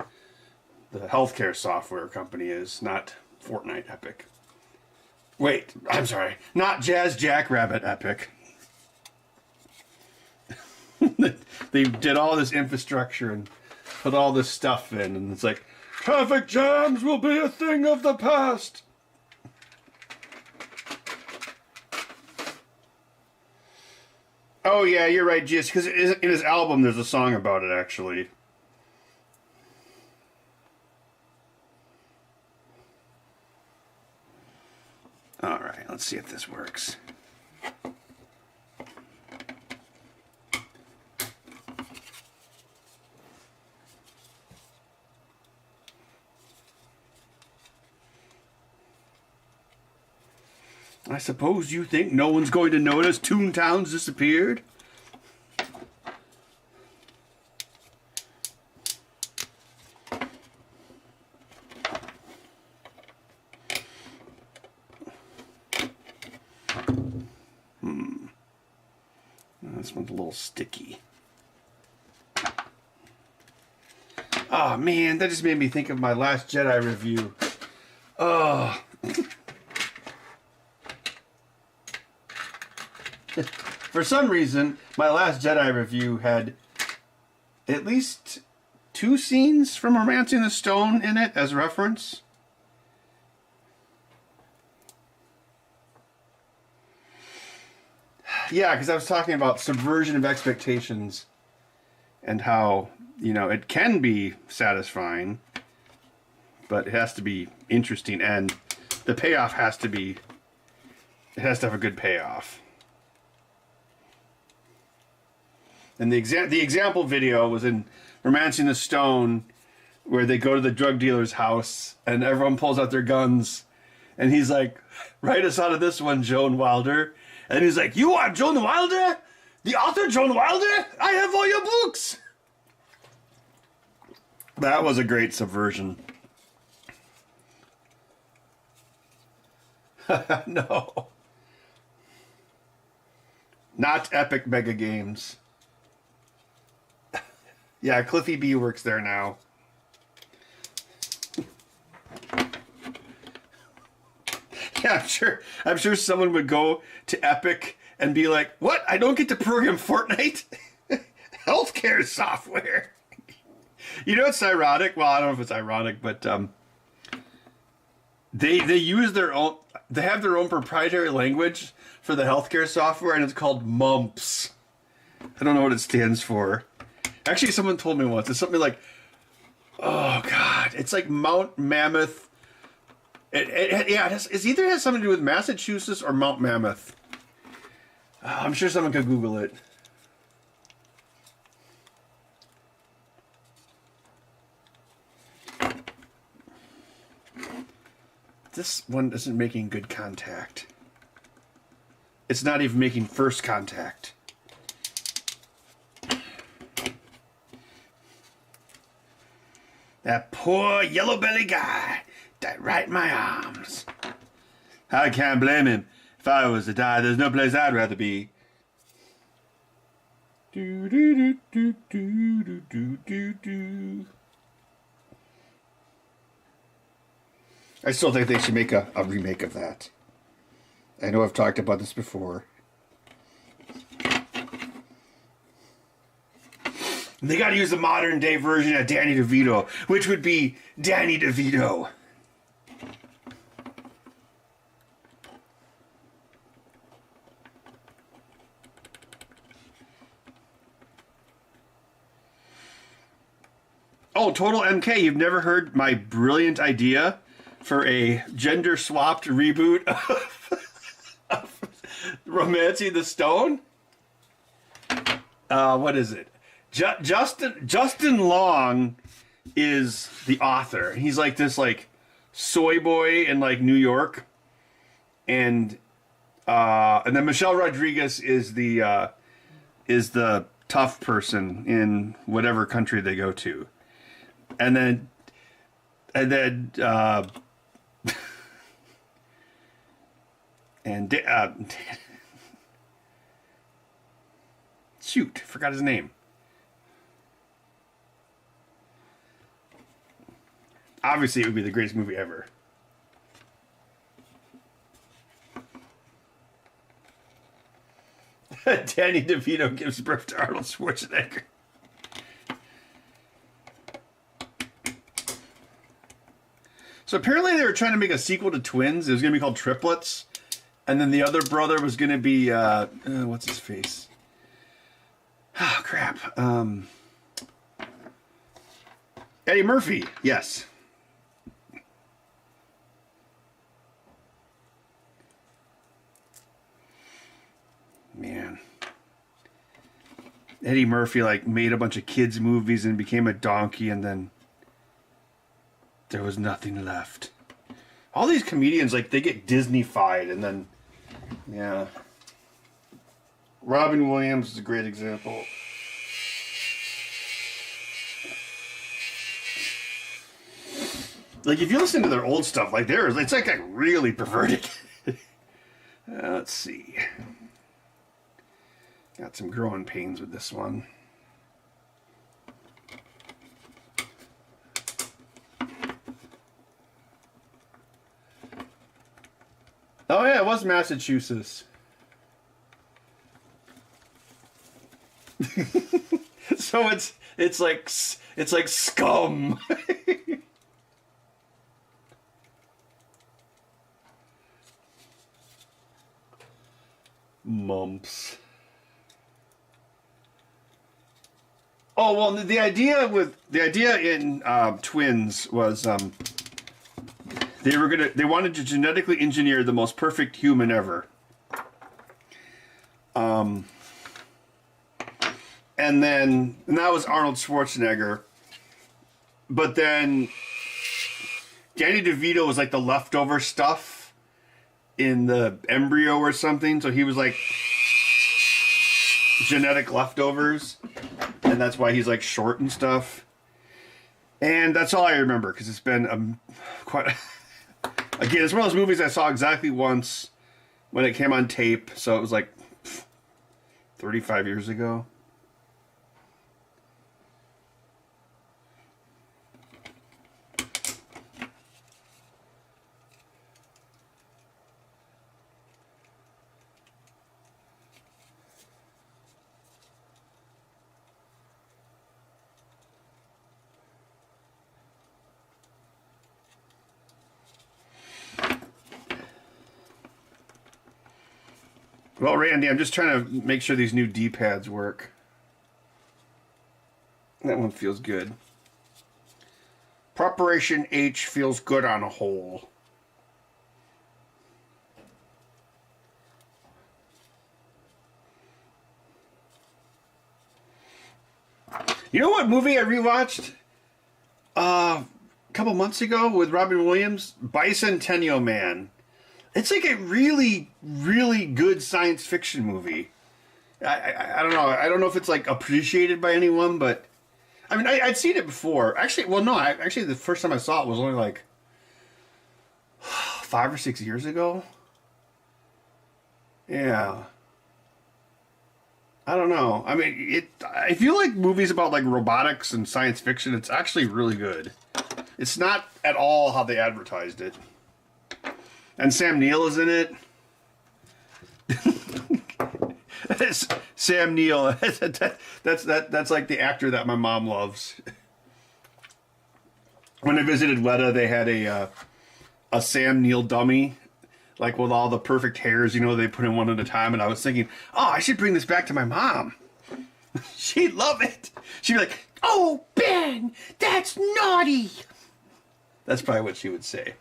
the healthcare software company, is, not Fortnite Epic. Wait, I'm sorry, not Jazz Jackrabbit Epic. They did all this infrastructure and put all this stuff in, and it's like, traffic jams will be a thing of the past. Oh yeah, you're right, Gis, because in his album there's a song about it, actually. Alright, let's see if this works. I suppose you think no one's going to notice Toontown's disappeared? This one's a little sticky. Oh man, that just made me think of my Last Jedi review. Oh. For some reason, my Last Jedi review had at least 2 scenes from Romancing the Stone in it as reference. Yeah, because I was talking about subversion of expectations and how, you know, it can be satisfying, but it has to be interesting, and the payoff has to be, it has to have a good payoff. And the example video was in Romancing the Stone, where they go to the drug dealer's house and everyone pulls out their guns, and he's like, write us out of this one, Joan Wilder. And he's like, you are Joan Wilder? The author Joan Wilder? I have all your books. That was a great subversion. No. Not Epic Mega Games. Yeah, Cliffy B works there now. Yeah, I'm sure someone would go to Epic and be like, what? I don't get to program Fortnite? Healthcare software. You know, it's ironic. Well, I don't know if it's ironic, but they use their own, they have their own proprietary language for the healthcare software, and it's called MUMPS. I don't know what it stands for. Actually, someone told me once. It's something like, oh God, it's like Mount Mammoth. It either has something to do with Massachusetts or Mount Mammoth. I'm sure someone could Google it. This one isn't making good contact. It's not even making first contact. That poor yellow belly guy died right in my arms. I can't blame him. If I was to die, there's no place I'd rather be. Do do do do do do do do. I still think they should make a remake of that. I know I've talked about this before. They got to use the modern day version of Danny DeVito, which would be Danny DeVito. Oh, Total MK, you've never heard my brilliant idea for a gender-swapped reboot of Romancing the Stone? What is it? Justin Long is the author. He's like this like soy boy in like New York, and then Michelle Rodriguez is the tough person in whatever country they go to, and then shoot, forgot his name. Obviously, it would be the greatest movie ever. Danny DeVito gives birth to Arnold Schwarzenegger. So apparently they were trying to make a sequel to Twins. It was going to be called Triplets. And then the other brother was going to be, what's his face? Oh, crap. Eddie Murphy, yes. Man. Eddie Murphy, like, made a bunch of kids' movies and became a donkey, and then there was nothing left. All these comedians, like, they get Disney-fied, and then, yeah. Robin Williams is a great example. Like, if you listen to their old stuff, like, it's like really perverted. Let's see. Got some growing pains with this one. Oh yeah, it was Massachusetts. So it's like scum. Mumps. Oh well, the idea in Twins was they wanted to genetically engineer the most perfect human ever. And that was Arnold Schwarzenegger. But then Danny DeVito was like the leftover stuff in the embryo or something, so he was like genetic leftovers, and that's why he's like short and stuff. And that's all I remember, because it's been quite again, it's one of those movies I saw exactly once when it came on tape, so it was like 35 years ago. Well, Randy, I'm just trying to make sure these new D-pads work. That one feels good. Preparation H feels good on a whole. You know what movie I rewatched a couple months ago with Robin Williams? Bicentennial Man. It's like a really, really good science fiction movie. I don't know. I don't know if it's like appreciated by anyone, but I mean, I'd seen it before. Actually, well, no. Actually, the first time I saw it was only like 5 or 6 years ago. Yeah. I don't know. I mean, if you like movies about like robotics and science fiction, it's actually really good. It's not at all how they advertised it. And Sam Neill is in it. Sam Neill. That's like the actor that my mom loves. When I visited Weta, they had a Sam Neill dummy, like with all the perfect hairs, you know, they put in one at a time. And I was thinking, oh, I should bring this back to my mom. She'd love it. She'd be like, oh, Ben, that's naughty. That's probably what she would say.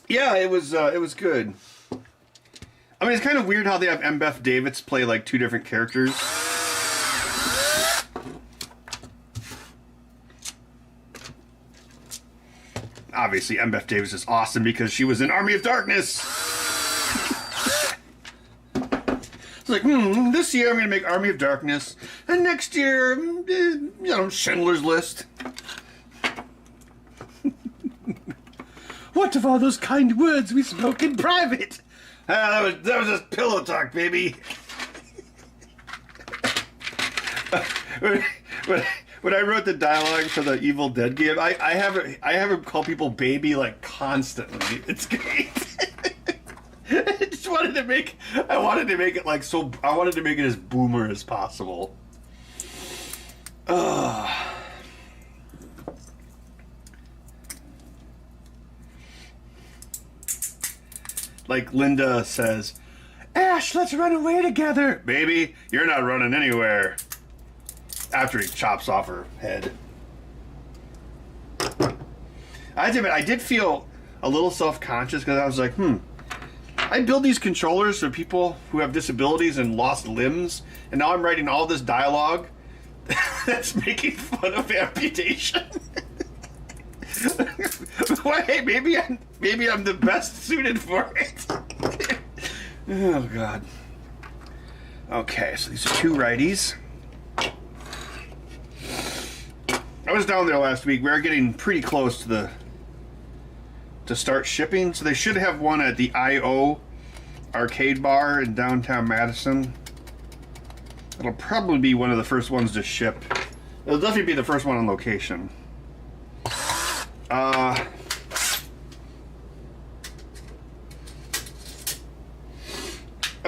Yeah, it was good. I mean, it's kind of weird how they have M. Beth Davids play like two different characters. Obviously, M. Beth Davids is awesome because she was in Army of Darkness. It's like, this year I'm going to make Army of Darkness, and next year, Schindler's List. What of all those kind words we spoke in private? That was just pillow talk, baby. When I wrote the dialogue for the Evil Dead game, I have him call people baby like constantly. It's great. I wanted to make it like so. I wanted to make it as boomer as possible. Like Linda says, Ash, let's run away together. Baby, you're not running anywhere. After he chops off her head. I have to admit, I did feel a little self-conscious because I was like, I build these controllers for people who have disabilities and lost limbs, and now I'm writing all this dialogue that's making fun of amputation. Well, hey, maybe I'm the best suited for it. Oh God. Okay, so these are two righties. I was down there last week. We are getting pretty close to start shipping, so they should have one at the I.O. arcade bar in downtown Madison. It'll probably be one of the first ones to ship. It'll definitely be the first one on location. I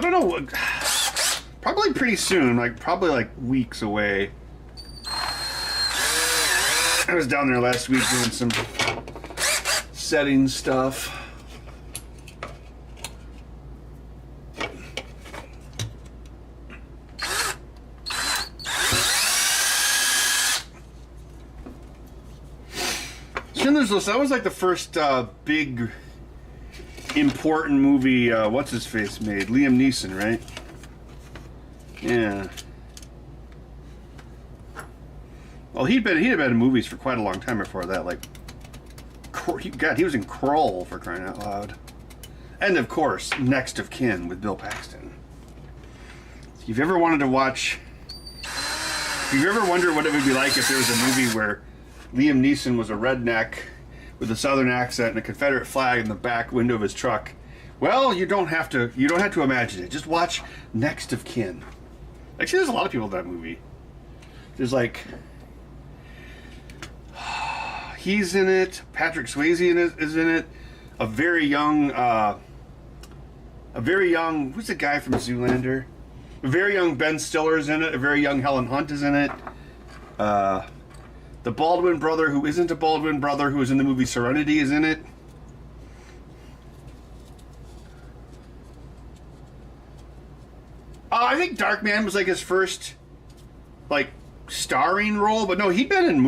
don't know. Probably pretty soon. Probably like weeks away. I was down there last week doing some setting stuff. Schindler's List, that was like the first big important movie, what's his face made? Liam Neeson, right? Yeah. Well, he'd been in movies for quite a long time before that. Like, God, he was in Kroll, for crying out loud. And of course, Next of Kin with Bill Paxton. If you've ever wanted to watch, if you've ever wondered what it would be like if there was a movie where Liam Neeson was a redneck with a southern accent and a Confederate flag in the back window of his truck, well, you don't have to imagine it. Just watch Next of Kin. Actually, there's a lot of people in that movie. There's like, he's in it. Patrick Swayze is in it. A very young, who's the guy from Zoolander? A very young Ben Stiller is in it. A very young Helen Hunt is in it. The Baldwin brother, who isn't a Baldwin brother, who was in the movie Serenity, is in it. I think Darkman was like his first, like, starring role, but no, he'd been in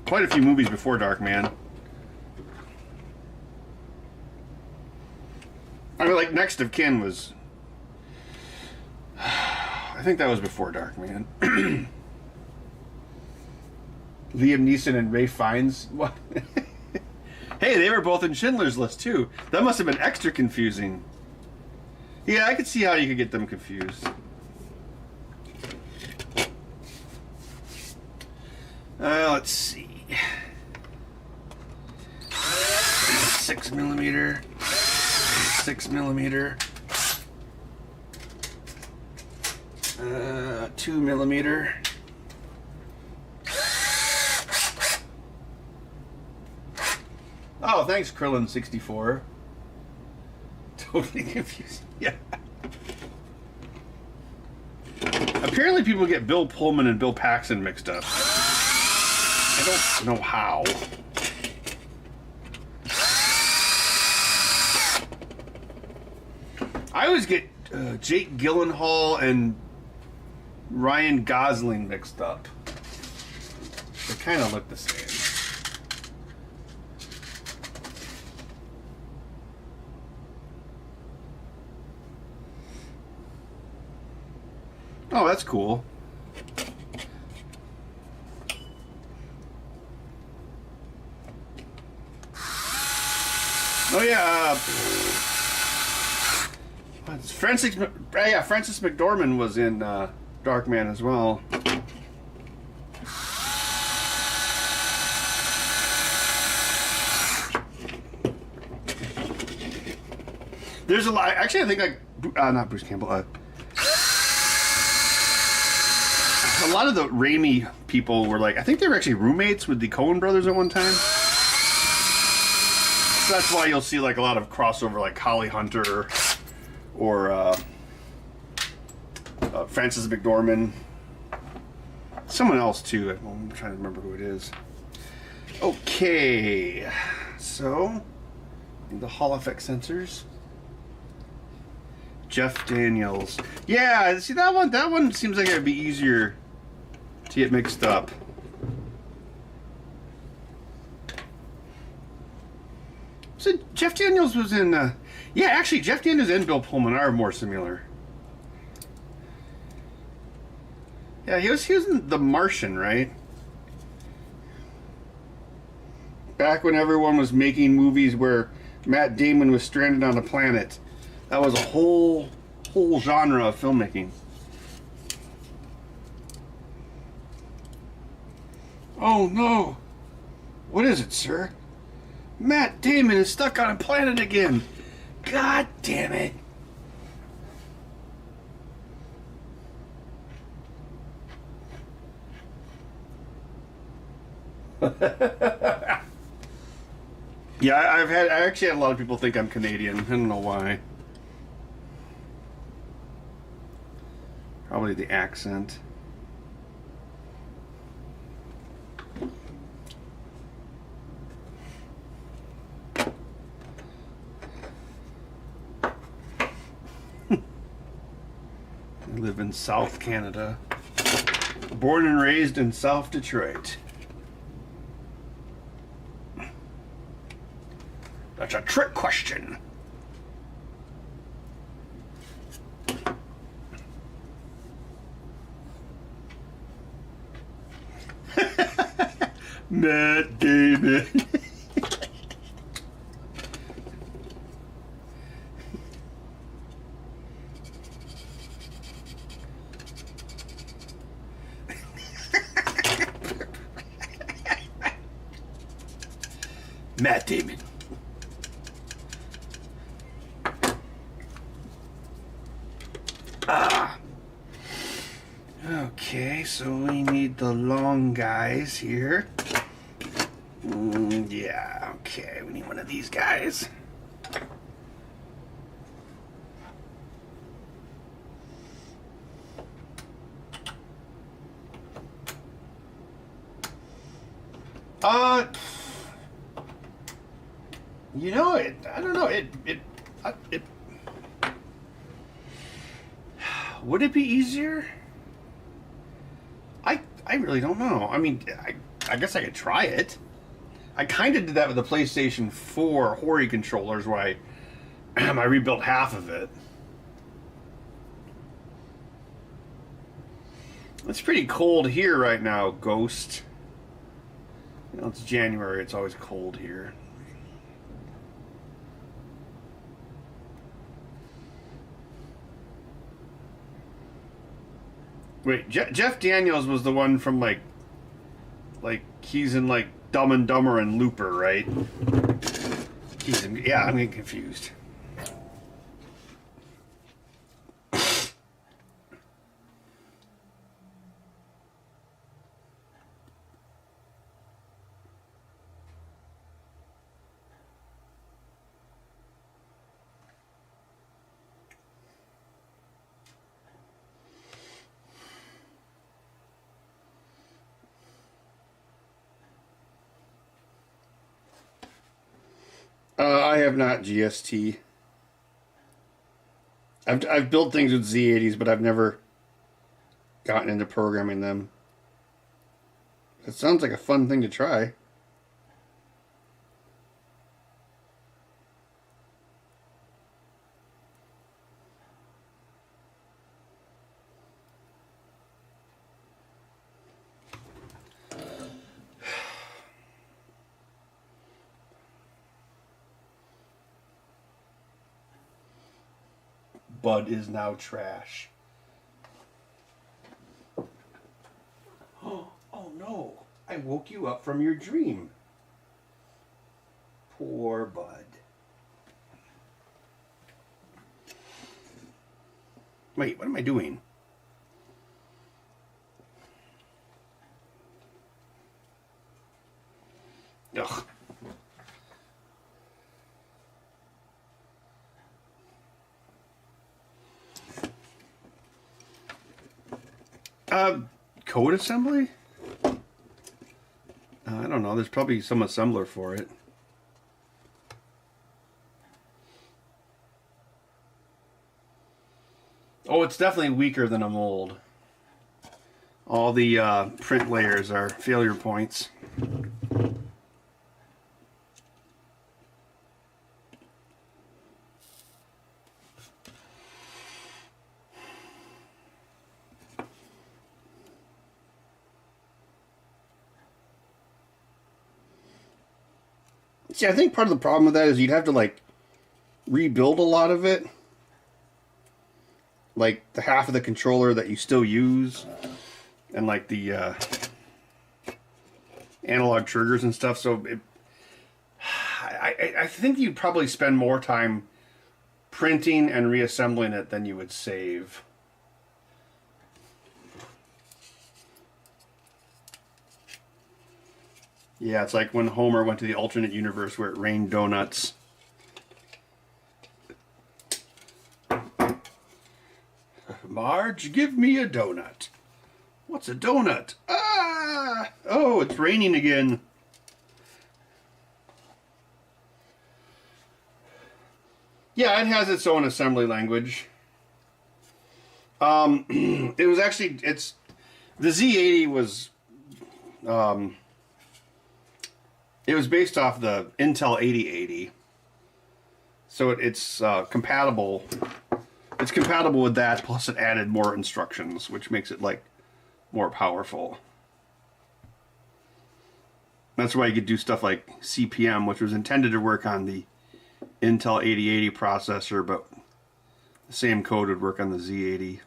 quite a few movies before Darkman. I mean, like, Next of Kin was, I think that was before Darkman. Liam Neeson and Ralph Fiennes. What? Hey, they were both in Schindler's List too. That must have been extra confusing. Yeah, I could see how you could get them confused. Let's see. 6mm. 6mm. 2mm. Oh, thanks, Krillin64. Totally confusing. Yeah. Apparently people get Bill Pullman and Bill Paxton mixed up. I don't know how. I always get Jake Gyllenhaal and Ryan Gosling mixed up. They kind of look the same. Oh, that's cool. Oh yeah, Francis McDormand was in Darkman as well. There's a lot. Actually, I think like not Bruce Campbell. A lot of the Raimi people were like, I think they were actually roommates with the Coen brothers at one time. So that's why you'll see like a lot of crossover, like Holly Hunter or Francis McDormand. Someone else too. I'm trying to remember who it is. Okay, so the Hall effect sensors. Jeff Daniels. Yeah, see that one. That one seems like it'd be easier to get mixed up. So Jeff Daniels was in, yeah, actually Jeff Daniels and Bill Pullman are more similar. Yeah, he was in The Martian, right? Back when everyone was making movies where Matt Damon was stranded on a planet. That was a whole genre of filmmaking. Oh no! What is it, sir? Matt Damon is stuck on a planet again! God damn it! Yeah, I actually had a lot of people think I'm Canadian. I don't know why. Probably the accent. live in South Canada. Born and raised in South Detroit. That's a trick question. Matt Damon. Matt Damon. Okay, so we need the long guys here. Yeah, okay, we need one of these guys. You know, I don't know, would it be easier? I really don't know. I mean, I guess I could try it. I kind of did that with the PlayStation 4 Hori controllers where I rebuilt half of it. It's pretty cold here right now, Ghost. You know, it's January, it's always cold here. Wait, Jeff Daniels was the one from like he's in like Dumb and Dumber and Looper, right? Yeah, I'm getting confused. I have not GST. I've built things with Z80s, but I've never gotten into programming them. It sounds like a fun thing to try. Bud is now trash. Oh no, I woke you up from your dream. Poor Bud. Wait, what am I doing? Ugh. Code assembly? I don't know. There's probably some assembler for it. Oh, it's definitely weaker than a mold. All the print layers are failure points. See, I think part of the problem with that is you'd have to, like, rebuild a lot of it. Like, the half of the controller that you still use. And, like, the analog triggers and stuff. So, I think you'd probably spend more time printing and reassembling it than you would save. Yeah, it's like when Homer went to the alternate universe where it rained donuts. Marge, give me a donut. What's a donut? Ah! Oh, it's raining again. Yeah, it has its own assembly language. It was actually, the Z80 was, it was based off the Intel 8080. So it's compatible. It's compatible with that, plus it added more instructions, which makes it like more powerful. That's why you could do stuff like CPM, which was intended to work on the Intel 8080 processor, but the same code would work on the Z80.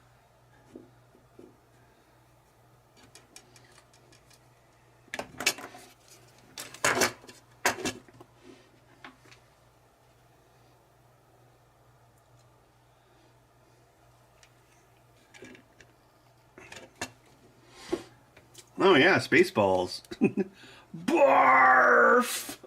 Oh yeah, Spaceballs. Barf!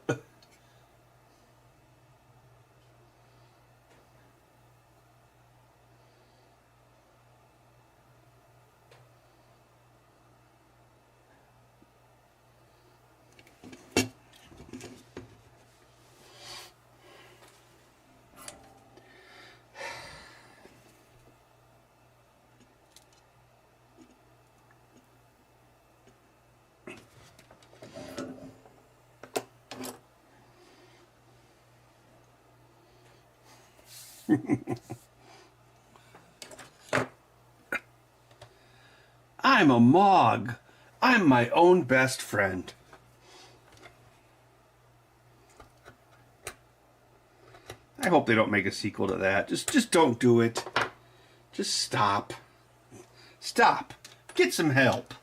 I'm a Mog. I'm my own best friend. I hope they don't make a sequel to that. Just don't do it. Just stop. Stop. Get some help.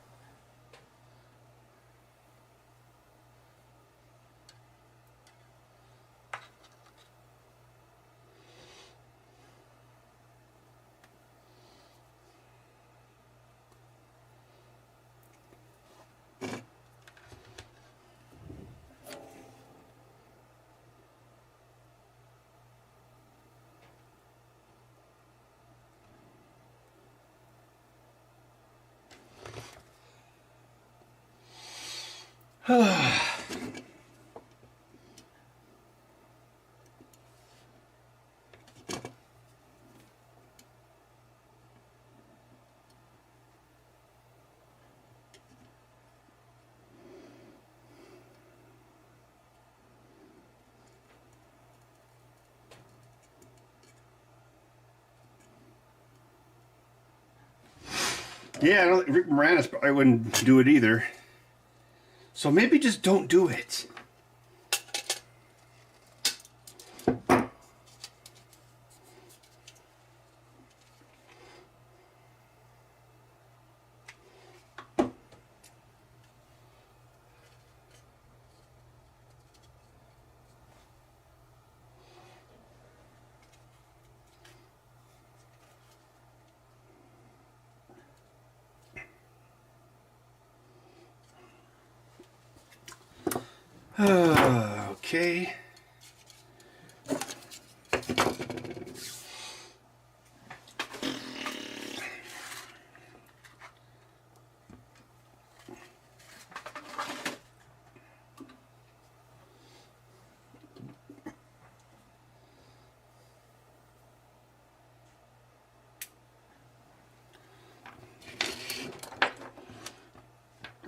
Yeah, I don't think Rick Moranis probably wouldn't do it either. So maybe just don't do it. Okay.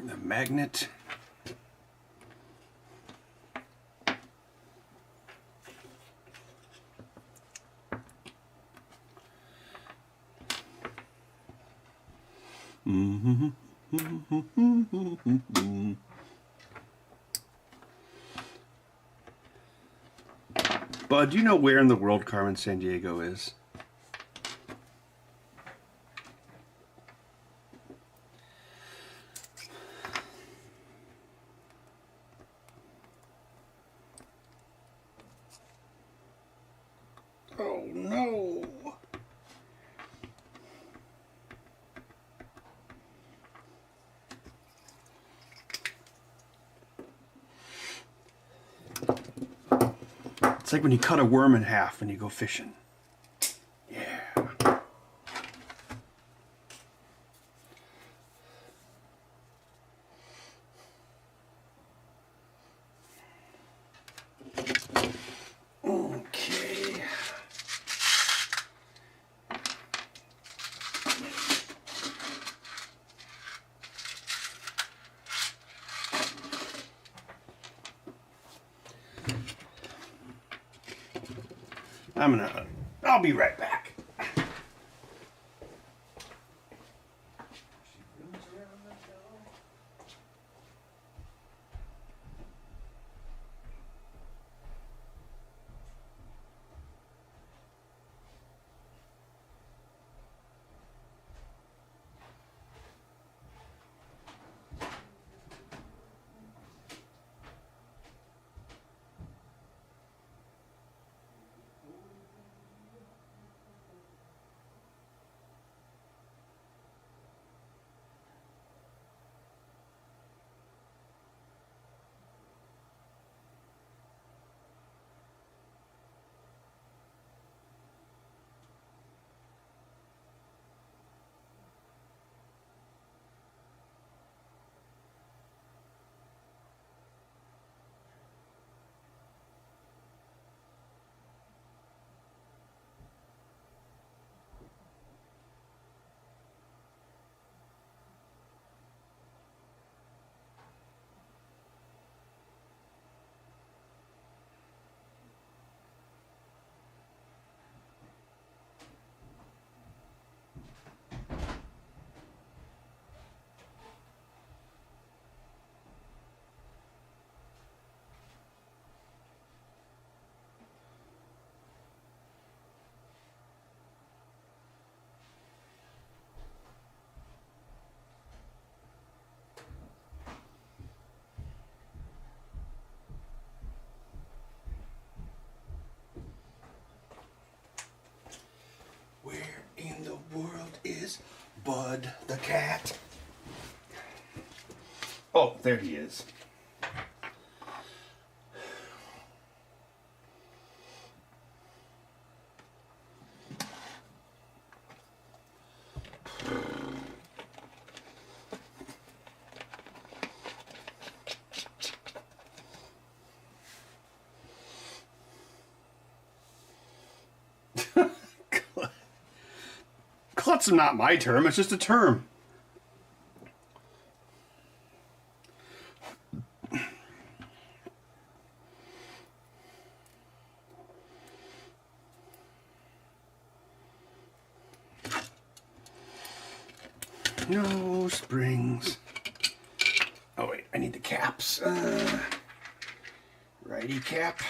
The magnet. Bud, do you know where in the world Carmen Sandiego is? Oh no! It's like when you cut a worm in half when you go fishing. Yeah. Okay. I'll be right back. Where in the world is Bud the cat? Oh, there he is. Klutz is not my term, it's just a term. No springs. Oh wait, I need the caps. Righty cap.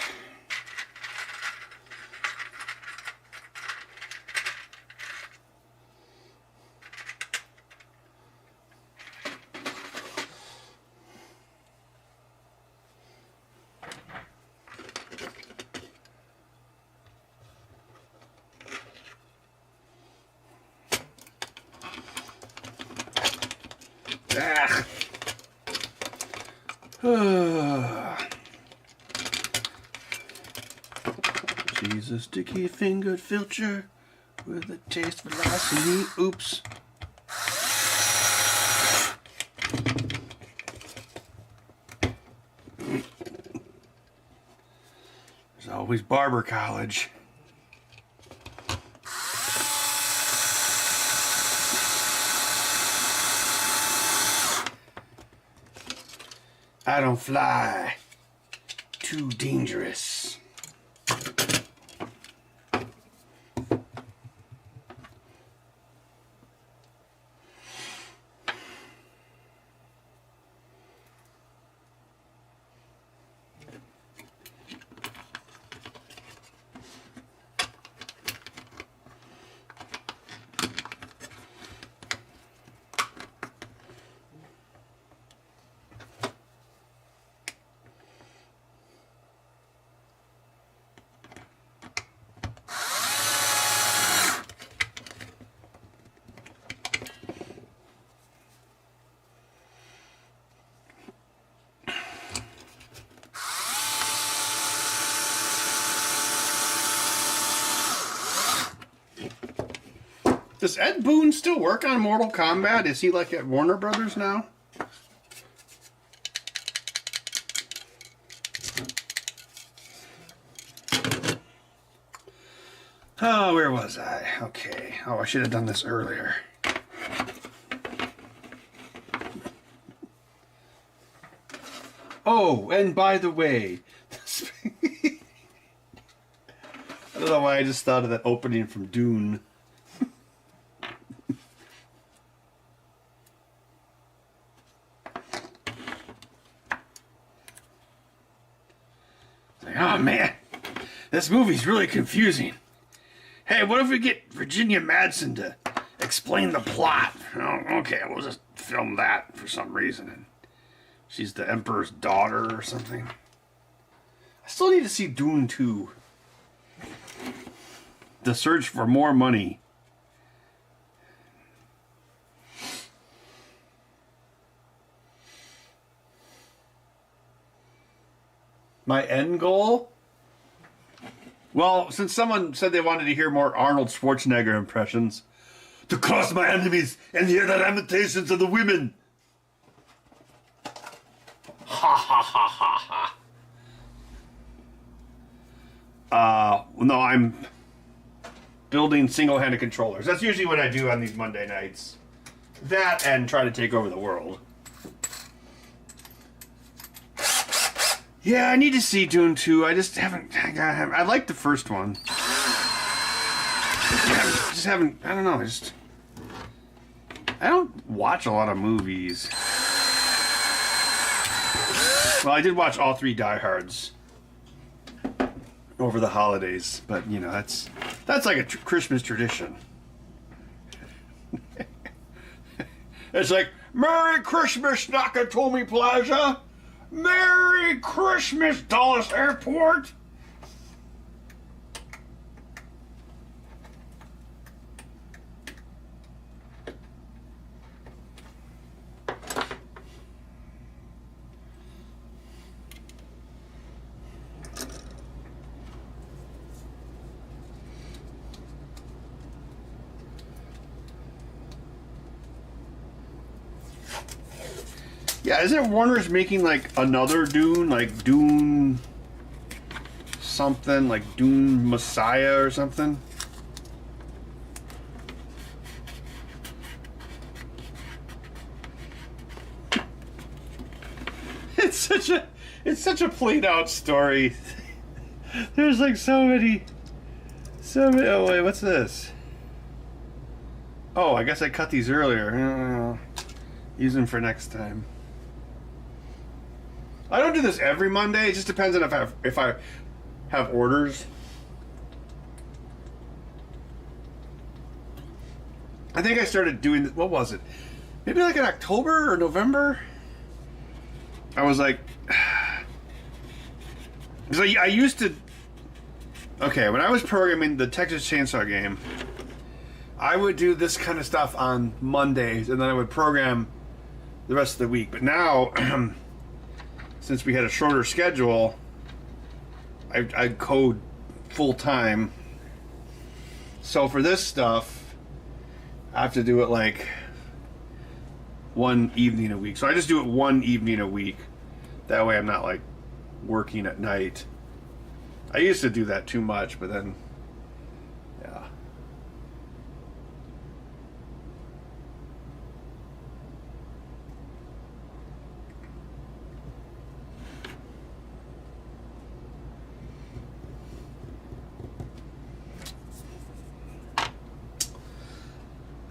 She's a sticky-fingered filcher with a taste for larceny. Oops. There's always Barber College. I don't fly. Too dangerous. Does Ed Boon still work on Mortal Kombat? Is he like at Warner Brothers now? Oh, where was I? Okay. Oh, I should have done this earlier. Oh, and by the way, don't know why I just thought of that opening from Dune. Like, oh man, this movie's really confusing. Hey, what if we get Virginia Madsen to explain the plot? Oh, okay, we'll just film that for some reason. And she's the Emperor's daughter or something. I still need to see Dune 2. The search for more money. My end goal? Well, since someone said they wanted to hear more Arnold Schwarzenegger impressions, to cross my enemies and hear the lamentations of the women. Ha ha ha ha ha. No, I'm building single-handed controllers. That's usually what I do on these Monday nights. That and try to take over the world. Yeah, I need to see Dune 2. I just haven't. I like the first one. Just haven't. I don't know. I don't watch a lot of movies. Well, I did watch all 3 Die Hards over the holidays, but you know that's like a Christmas tradition. It's like Merry Christmas, Nakatomi Plaza. Merry Christmas, Dulles Airport! Yeah, isn't Warner's making like another Dune, like Dune something, like Dune Messiah or something? It's such a played out story. There's like so many. Oh wait, what's this? Oh, I guess I cut these earlier. Use them for next time. I don't do this every Monday. It just depends on if I have orders. I think I started doing, what was it? Maybe like in October or November? I was like, because I used to, okay, when I was programming the Texas Chainsaw game, I would do this kind of stuff on Mondays, and then I would program the rest of the week. But now, since we had a shorter schedule, I code full time. So for this stuff, I have to do it like one evening a week. So I just do it one evening a week. That way I'm not like working at night. I used to do that too much, but then, yeah.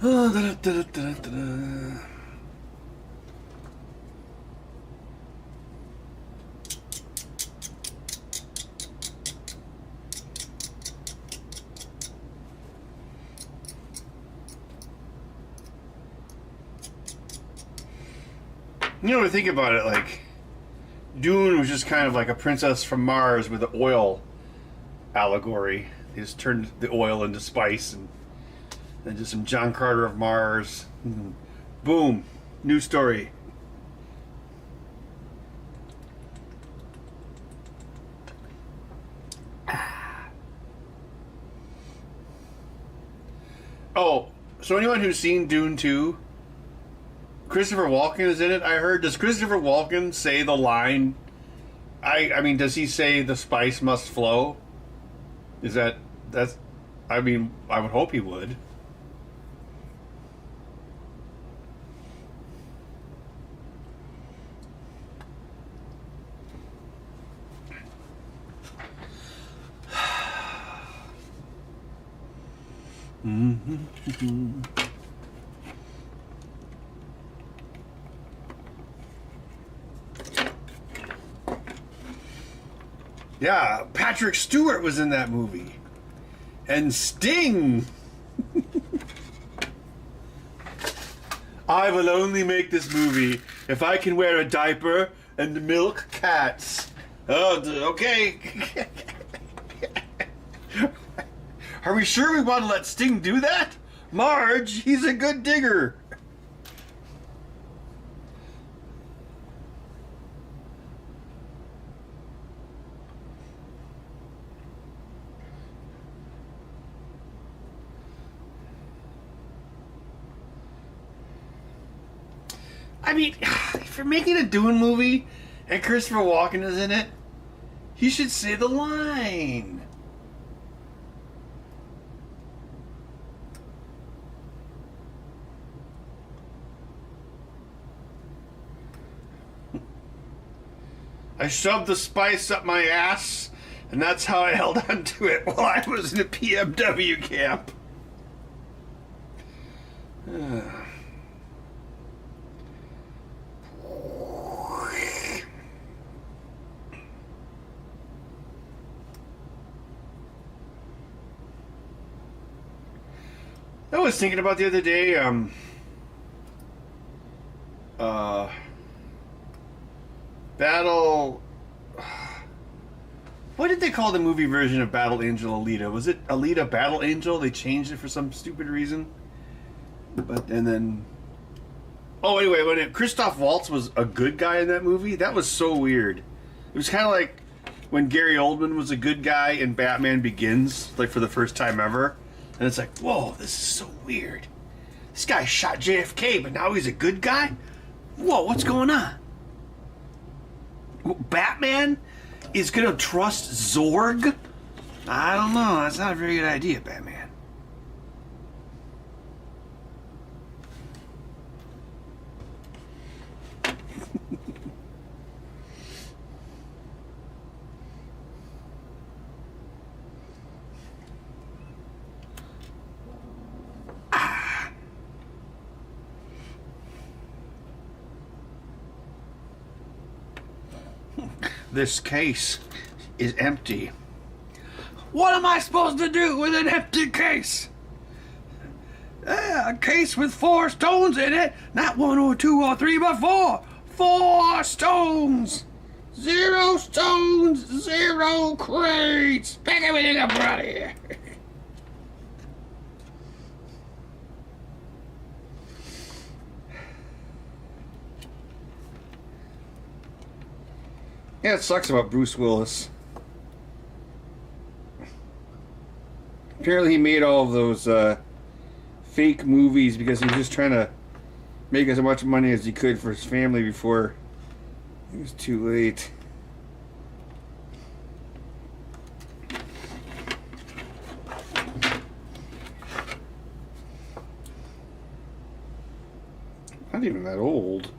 Oh, da-da-da-da-da-da. You know, when I think about it, like, Dune was just kind of like a princess from Mars with an oil allegory. They just turned the oil into spice, and then just some John Carter of Mars. And boom, new story. Oh, so anyone who's seen Dune 2, Christopher Walken is in it, I heard. Does Christopher Walken say the line? I mean, does he say the spice must flow? That's, I mean, I would hope he would. Yeah, Patrick Stewart was in that movie. And Sting. I will only make this movie if I can wear a diaper and milk cats. Oh, okay. Are we sure we want to let Sting do that? Marge, he's a good digger. I mean, if you're making a Dune movie and Christopher Walken is in it, he should say the line. I shoved the spice up my ass, and that's how I held on to it while I was in a PMW camp. I was thinking about the other day, Battle... What did they call the movie version of Battle Angel Alita? Was it Alita Battle Angel? They changed it for some stupid reason. And then... Oh, anyway, when Christoph Waltz was a good guy in that movie, that was so weird. It was kind of like when Gary Oldman was a good guy in Batman Begins, like for the first time ever. And it's like, whoa, this is so weird. This guy shot JFK, but now he's a good guy? Whoa, what's going on? Batman is going to trust Zorg? I don't know. That's not a very good idea, Batman. This case is empty. What am I supposed to do with an empty case? A case with 4 stones in it. Not 1 or 2 or 3, but 4. 4 stones. 0 stones, 0 crates. Pack everything up out of here. Yeah, it sucks about Bruce Willis. Apparently he made all of those fake movies because he was just trying to make as much money as he could for his family before it was too late. Not even that old.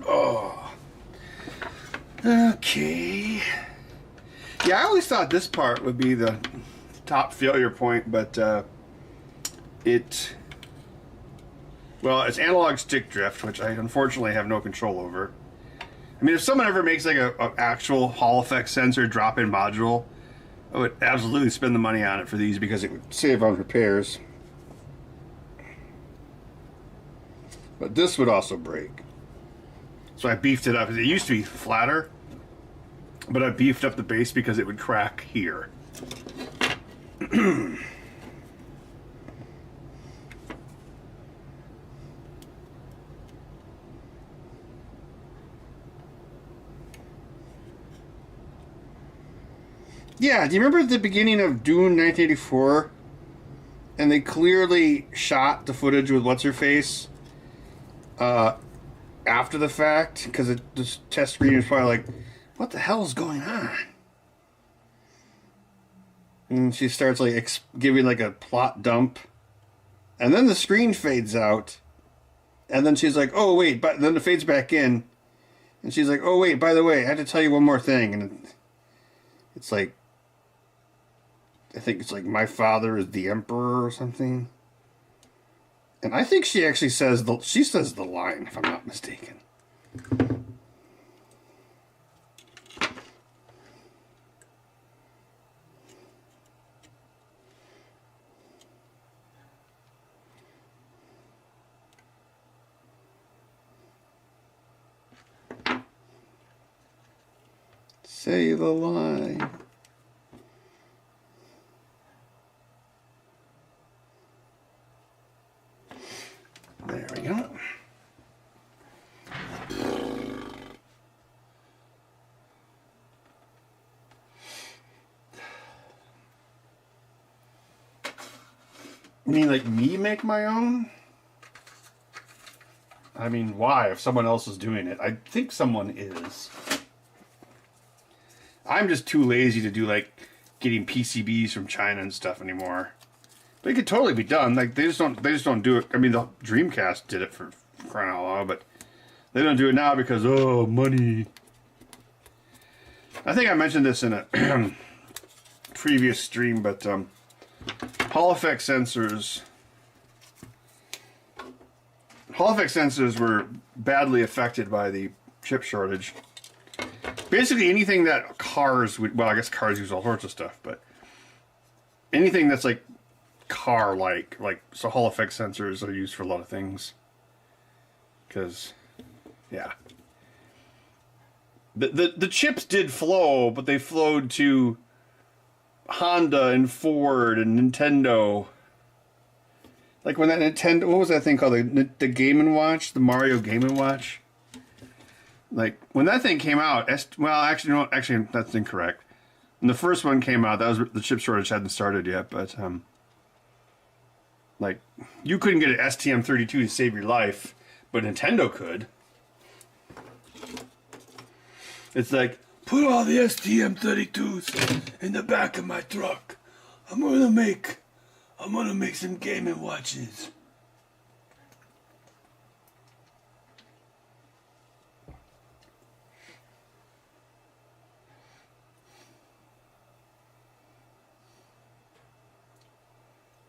Oh. Okay. Yeah, I always thought this part would be the top failure point, but it's analog stick drift, which I unfortunately have no control over. I mean, if someone ever makes like a actual Hall effect sensor drop-in module, I would absolutely spend the money on it for these because it would save on repairs. But this would also break. So I beefed it up. It used to be flatter, but I beefed up the base because it would crack here. Yeah, do you remember at the beginning of Dune 1984? And they clearly shot the footage with what's-her-face after the fact? Because the test screen was probably like, what the hell is going on? And she starts like giving like a plot dump. And then the screen fades out. And then she's like, oh wait, but then it fades back in. And she's like, oh, wait, by the way, I had to tell you one more thing. And it's like, I think it's like, my father is the emperor or something. And I think she actually says the line, if I'm not mistaken. Say the line. There we go. You mean like me make my own? I mean, why? If someone else is doing it. I think someone is. I'm just too lazy to do like getting PCBs from China and stuff anymore. But it could totally be done. Like they just don't do it. I mean, the Dreamcast did it for crying out loud, but they don't do it now because money. I think I mentioned this in a previous stream, but Hall effect sensors were badly affected by the chip shortage. Basically anything that cars would, well, I guess cars use all sorts of stuff, but anything that's like car-like, so Hall effect sensors are used for a lot of things. Because, yeah. The chips did flow, but they flowed to Honda and Ford and Nintendo. Like when that Nintendo, what was that thing called? The Game & Watch? The Mario Game & Watch? Like, when that thing came out, well, actually, no, actually, that's incorrect. When the first one came out, that was the chip shortage hadn't started yet, but, like, you couldn't get an STM32 to save your life, but Nintendo could. It's like, put all the STM32s in the back of my truck. I'm gonna make some Game & Watches.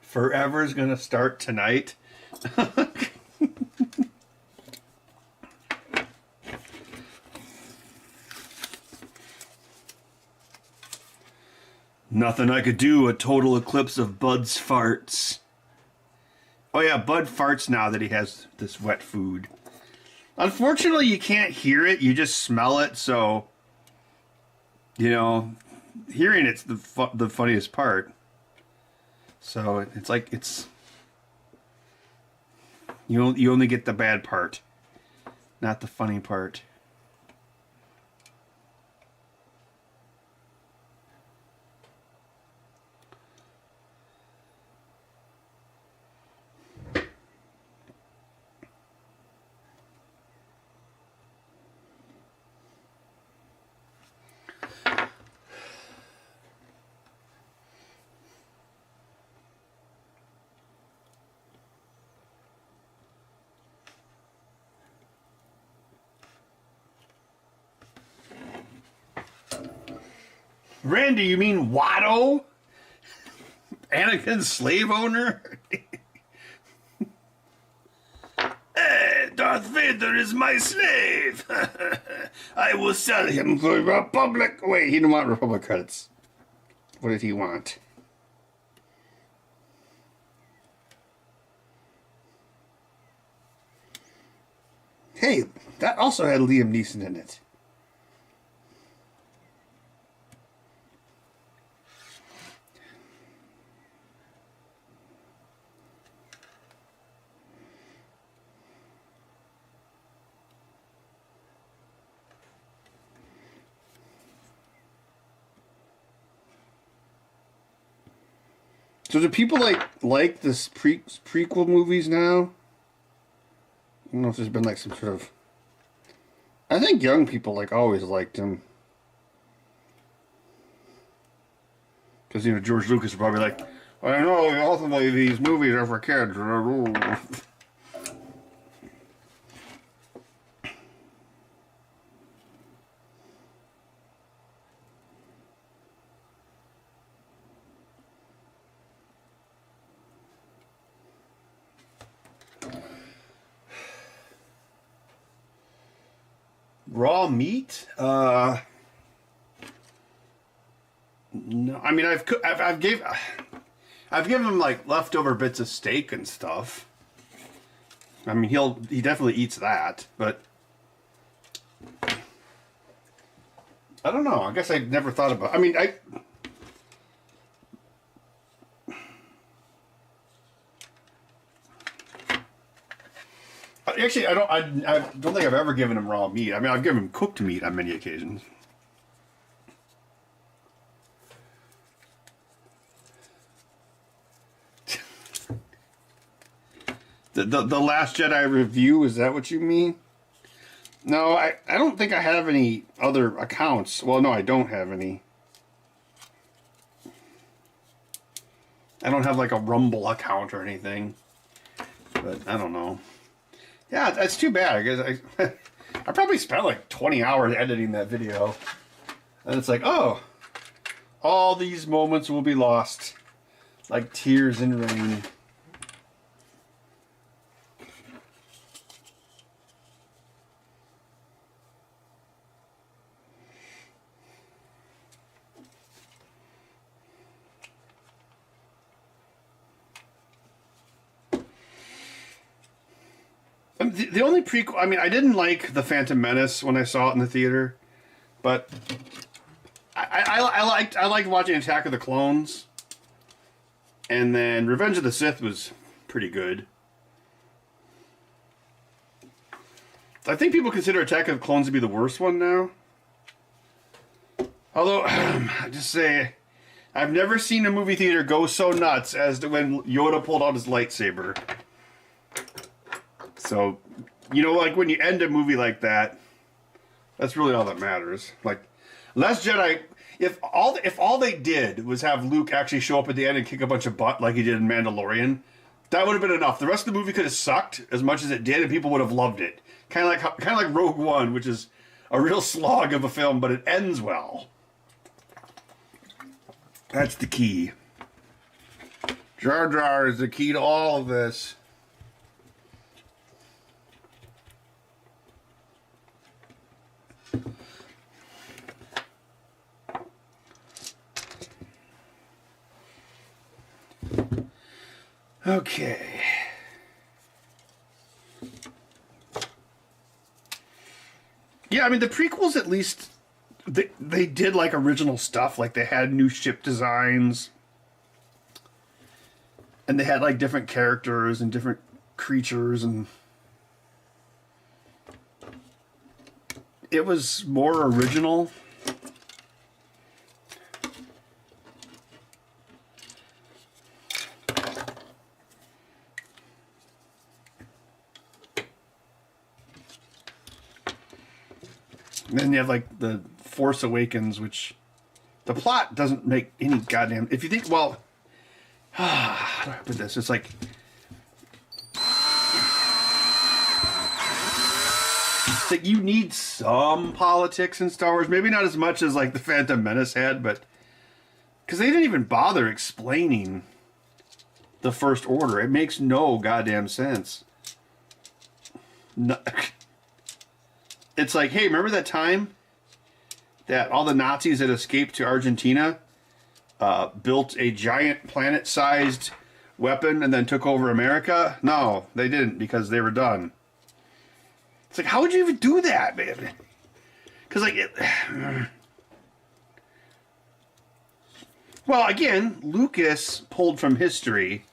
Forever's gonna start tonight. Nothing I could do, a total eclipse of Bud's farts. Oh yeah, Bud farts now that he has this wet food. Unfortunately, you can't hear it, you just smell it, so, you know, hearing it's the funniest part. So it's like you only get the bad part, not the funny part. Randy, you mean Watto? Anakin's slave owner? Darth Vader is my slave. I will sell him for Republic. Wait, he didn't want Republic credits. What did he want? Hey, that also had Liam Neeson in it. So do people like this prequel movies now? I don't know if there's been like some sort of... I think young people always liked them. Because, you know, George Lucas is probably like, I know ultimately these movies are for kids. Raw meat? No, I mean I've given him like leftover bits of steak and stuff. I mean he definitely eats that, but I don't know. I guess I never thought about. I mean actually, I don't think I've ever given him raw meat. I mean, I've given him cooked meat on many occasions. The Last Jedi review, is that what you mean? No, I don't think I have any other accounts. Well, no, I don't have any. I don't have like a Rumble account or anything. But I don't know. Yeah, that's too bad. I guess I probably spent like 20 hours editing that video. And it's like, oh, all these moments will be lost. Like tears in rain. The only prequel, I mean, I didn't like The Phantom Menace when I saw it in the theater, but I liked watching Attack of the Clones, and then Revenge of the Sith was pretty good. I think people consider Attack of the Clones to be the worst one now. Although, I just say, I've never seen a movie theater go so nuts as to when Yoda pulled out his lightsaber. So, you know, like when you end a movie like that, that's really all that matters. Like, Last Jedi, if all they did was have Luke actually show up at the end and kick a bunch of butt like he did in Mandalorian, that would have been enough. The rest of the movie could have sucked as much as it did, and people would have loved it. Kind of like Rogue One, which is a real slog of a film, but it ends well. That's the key. Jar Jar is the key to all of this. Okay. Yeah, I mean, the prequels, at least, they did, like, original stuff. Like, they had new ship designs. And they had, like, different characters and different creatures. And it was more original. And then you have, like, the Force Awakens, which the plot doesn't make any goddamn... If you think, well... How do I put this? It's like... It's like you need some politics in Star Wars. Maybe not as much as, like, the Phantom Menace had, but... Because they didn't even bother explaining the First Order. It makes no goddamn sense. No... It's like, hey, remember that time that all the Nazis that escaped to Argentina built a giant planet-sized weapon and then took over America? No, they didn't, because they were done. It's like, how would you even do that, man? Because, like, well, again, Lucas pulled from history.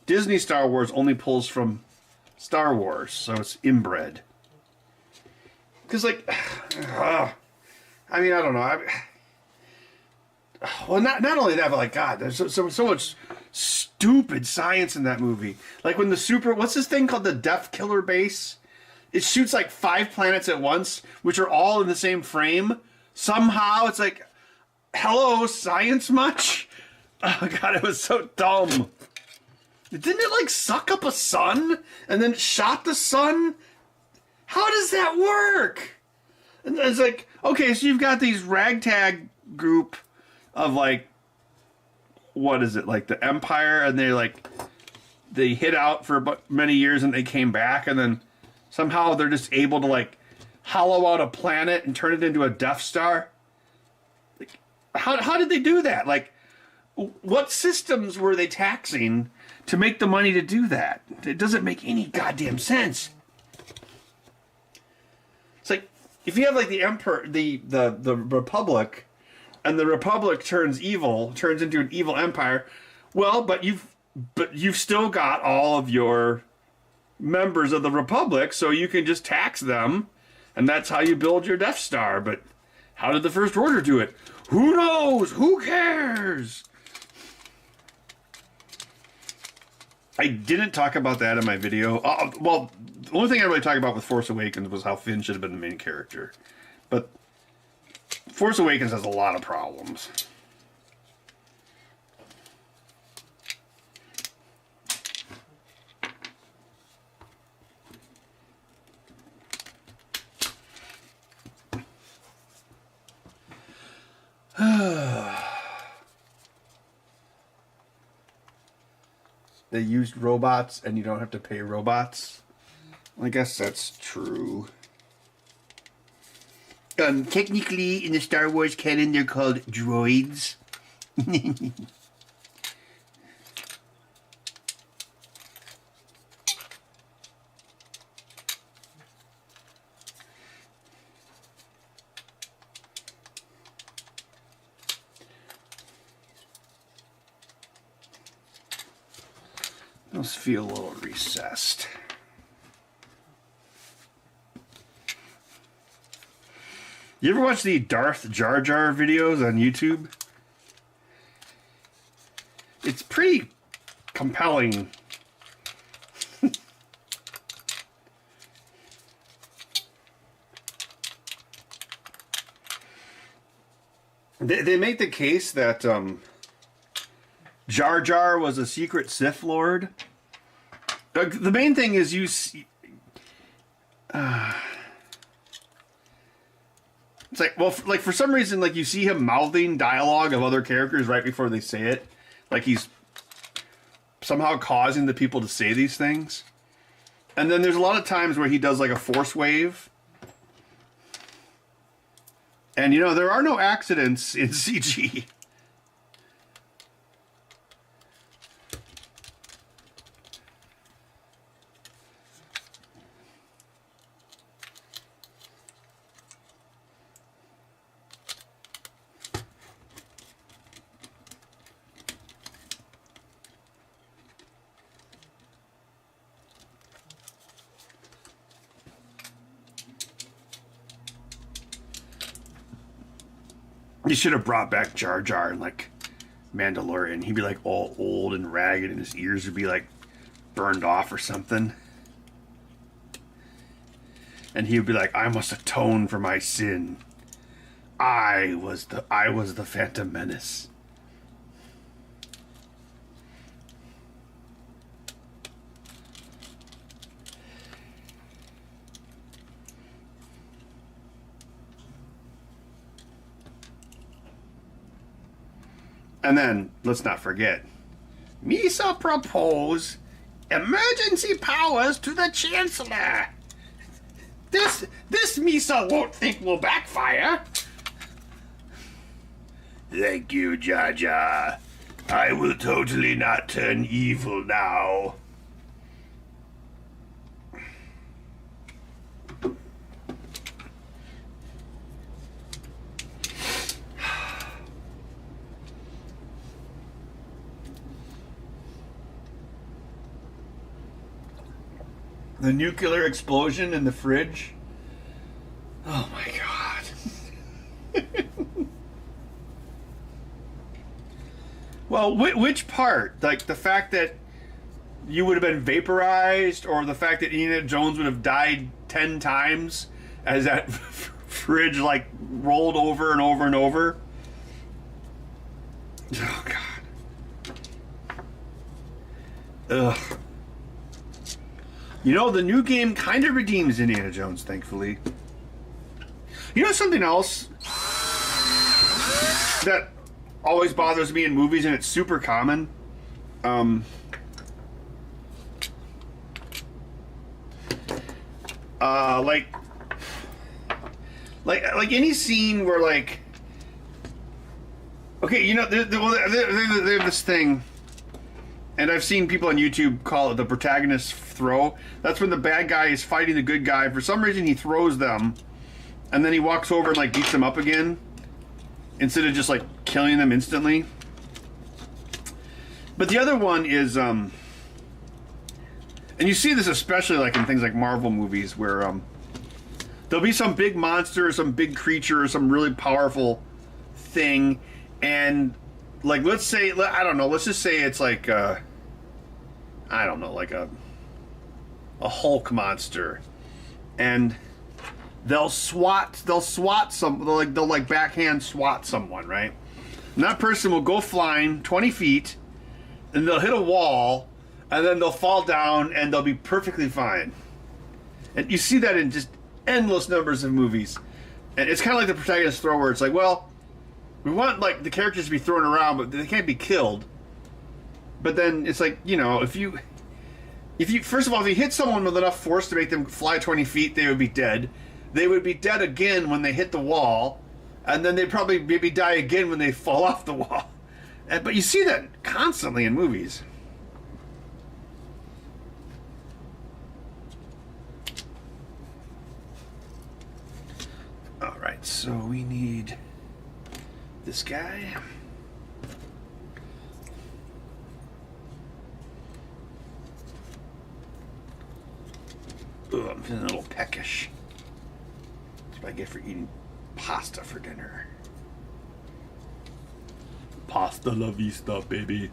Disney Star Wars only pulls from Star Wars, so it's inbred. Because, like, I mean, I don't know. Well, not only that, but, like, God, there's so much stupid science in that movie. Like, when what's this thing called the Death Killer base? It shoots, like, 5 planets at once, which are all in the same frame. Somehow, it's like, hello, science much? Oh, God, it was so dumb. Didn't it, like, suck up a sun and then shot the sun? How does that work? And it's like, okay, so you've got these ragtag group of, like, what is it, like the Empire, and they hid out for many years and they came back, and then somehow they're just able to, like, hollow out a planet and turn it into a Death Star? Like, how did they do that? Like, what systems were they taxing to make the money to do that? It doesn't make any goddamn sense. It's like, if you have like the Emperor, the Republic, and the Republic turns into an evil empire, well, but you've still got all of your members of the Republic, so you can just tax them, and that's how you build your Death Star. But how did the First Order do it? Who knows? Who cares? I didn't talk about that in my video. Well, the only thing I really talked about with Force Awakens was how Finn should have been the main character. But Force Awakens has a lot of problems. They used robots and you don't have to pay robots. Well, I guess that's true. Technically, in the Star Wars canon, they're called droids. Those feel a little recessed. You ever watch the Darth Jar Jar videos on YouTube? It's pretty compelling. They make the case that Jar Jar was a secret Sith Lord. The main thing is you see... it's like, well, like for some reason, like you see him mouthing dialogue of other characters right before they say it. Like he's somehow causing the people to say these things. And then there's a lot of times where he does like a force wave. And, you know, there are no accidents in CG. You should have brought back Jar Jar and like Mandalorian. He'd be like all old and ragged and his ears would be like burned off or something. And he would be like, I must atone for my sin. I was the Phantom Menace. And then, let's not forget, Misa propose emergency powers to the Chancellor. This Misa won't think will backfire. Thank you, Jar Jar. I will totally not turn evil now. The nuclear explosion in the fridge. Oh my god. Well, which part? Like the fact that you would have been vaporized, or the fact that Indiana Jones would have died 10 times as that fridge like rolled over and over and over? Oh god. Ugh. You know, the new game kind of redeems Indiana Jones, thankfully. You know something else that always bothers me in movies, and it's super common? Like, Like any scene where like, okay, you know, they have this thing, and I've seen people on YouTube call it the protagonist throw. That's when the bad guy is fighting the good guy. For some reason, he throws them, and then he walks over and like beats them up again, instead of just like killing them instantly. But the other one is, and you see this especially like in things like Marvel movies where there'll be some big monster, some big creature, some really powerful thing, and like let's say, I don't know, let's just say it's like I don't know, like a Hulk monster, and they'll backhand swat someone, right? And that person will go flying 20 feet, and they'll hit a wall, and then they'll fall down, and they'll be perfectly fine. And you see that in just endless numbers of movies. And it's kind of like the protagonist throw, where it's like, well, we want like the characters to be thrown around, but they can't be killed. But then it's like, you know, if you first of all, if you hit someone with enough force to make them fly 20 feet, they would be dead. They would be dead again when they hit the wall, and then they'd probably maybe die again when they fall off the wall. But you see that constantly in movies. All right, so we need this guy. Ugh, I'm feeling a little peckish. That's what I get for eating pasta for dinner. Pasta la vista, baby.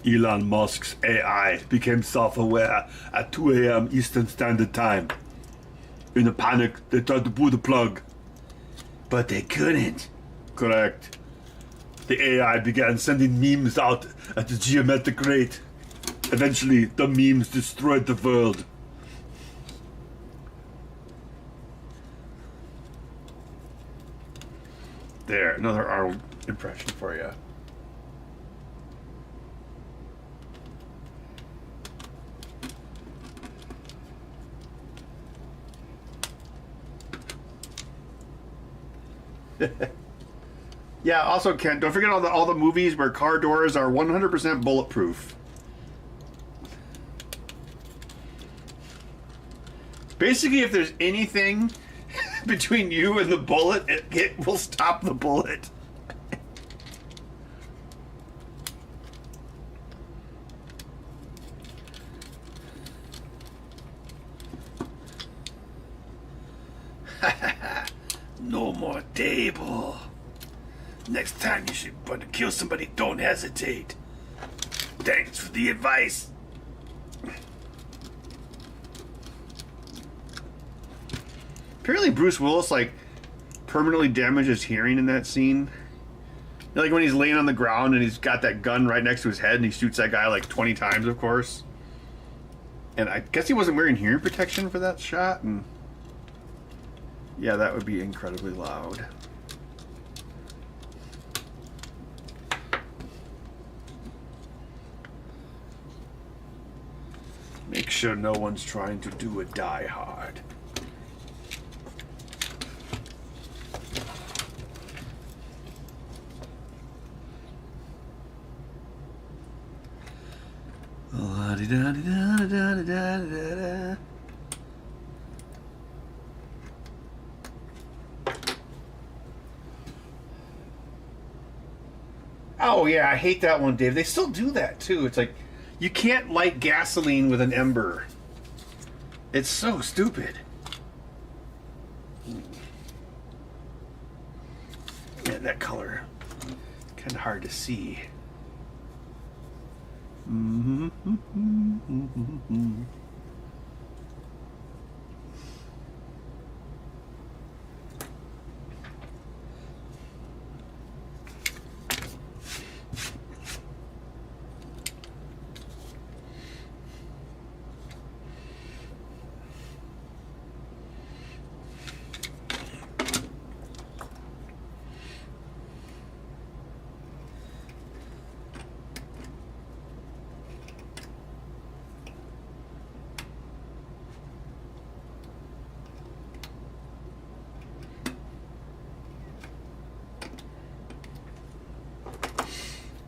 Elon Musk's AI became self-aware at 2 a.m. Eastern Standard Time. In a panic, they tried to pull the plug, but they couldn't. Correct. The AI began sending memes out at the geometric rate. Eventually, the memes destroyed the world. There, another Arnold impression for you. Yeah, also, Kent, don't forget all the movies where car doors are 100% bulletproof. Basically, if there's anything between you and the bullet, it will stop the bullet. No more table. Next time you should want to kill somebody, don't hesitate. Thanks for the advice. Apparently Bruce Willis like permanently damaged his hearing in that scene. Like when he's laying on the ground and he's got that gun right next to his head and he shoots that guy like 20 times, of course. And I guess he wasn't wearing hearing protection for that shot, and yeah, that would be incredibly loud. Make sure no one's trying to do a Die Hard. Oh yeah, I hate that one, Dave. They still do that too. It's like you can't light gasoline with an ember. It's so stupid. Yeah, that color kind of hard to see.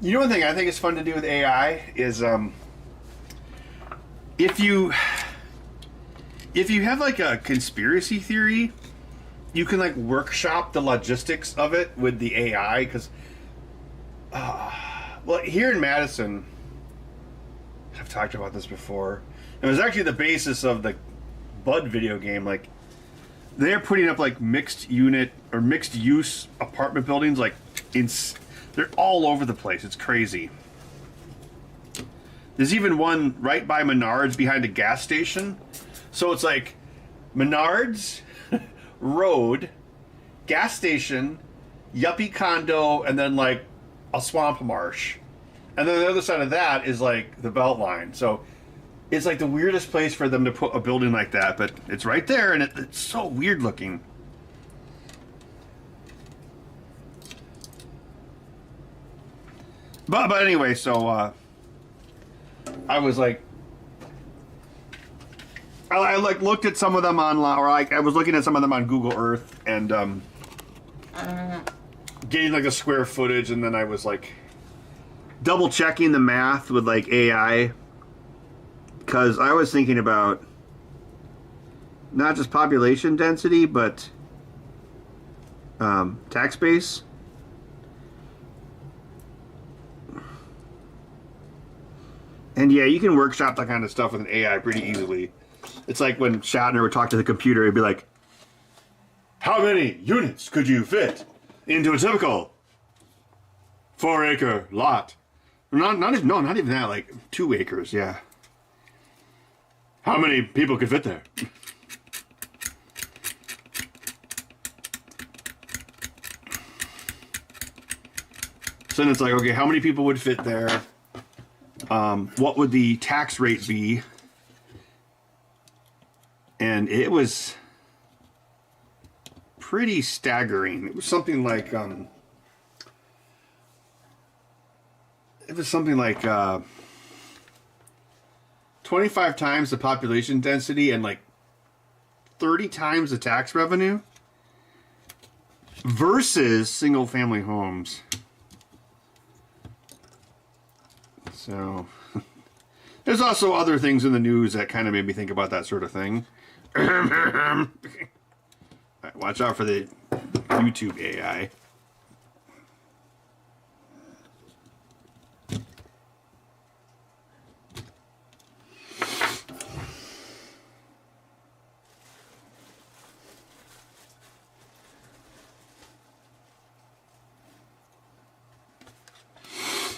You know, one thing I think is fun to do with AI is if you have like a conspiracy theory, you can like workshop the logistics of it with the AI. Because well, here in Madison, I've talked about this before. It was actually the basis of the Bud video game. Like, they're putting up like mixed unit or mixed use apartment buildings. Like, they're all over the place. It's crazy. There's even one right by Menards behind a gas station. So it's like Menards, road, gas station, yuppie condo, and then like a swamp marsh. And then the other side of that is like the Beltline. So it's like the weirdest place for them to put a building like that, but it's right there, and it's so weird looking. But anyway, so I was like, I like looked at some of them online, or like I was looking at some of them on Google Earth and getting like the square footage, and then I was like double checking the math with like AI, because I was thinking about not just population density but tax base. And yeah, you can workshop that kind of stuff with an AI pretty easily. It's like when Shatner would talk to the computer, he'd be like, how many units could you fit into a typical 4-acre lot? Not even that, like 2 acres, yeah. How many people could fit there? So then it's like, okay, how many people would fit there? What would the tax rate be? And it was pretty staggering. It was something like 25 times the population density and like 30 times the tax revenue versus single family homes. So there's also other things in the news that kind of made me think about that sort of thing. Right, watch out for the YouTube AI.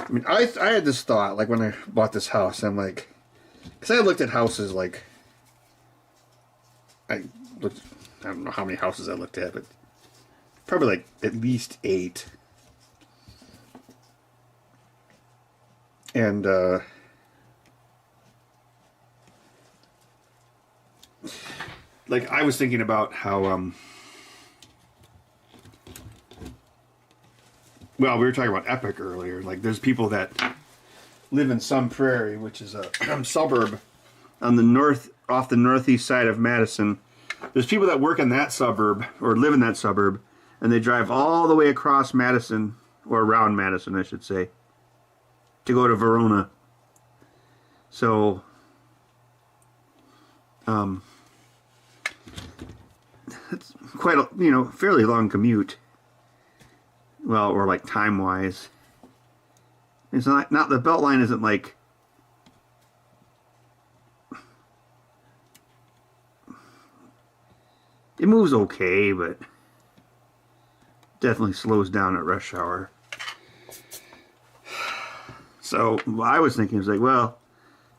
I mean, I had this thought, like, when I bought this house, I'm like, because I looked at houses, like, I don't know how many houses I looked at, but probably, like, at least 8. And, like, I was thinking about how, well, we were talking about Epic earlier. Like, there's people that live in Sun Prairie, which is a suburb on the off the northeast side of Madison. There's people that work in that suburb, or live in that suburb, and they drive all the way across Madison, or around Madison, I should say, to go to Verona. So, it's quite a, fairly long commute. Well, or like time-wise. It's not the Beltline isn't like it moves okay, but definitely slows down at rush hour. So what I was thinking was like, well,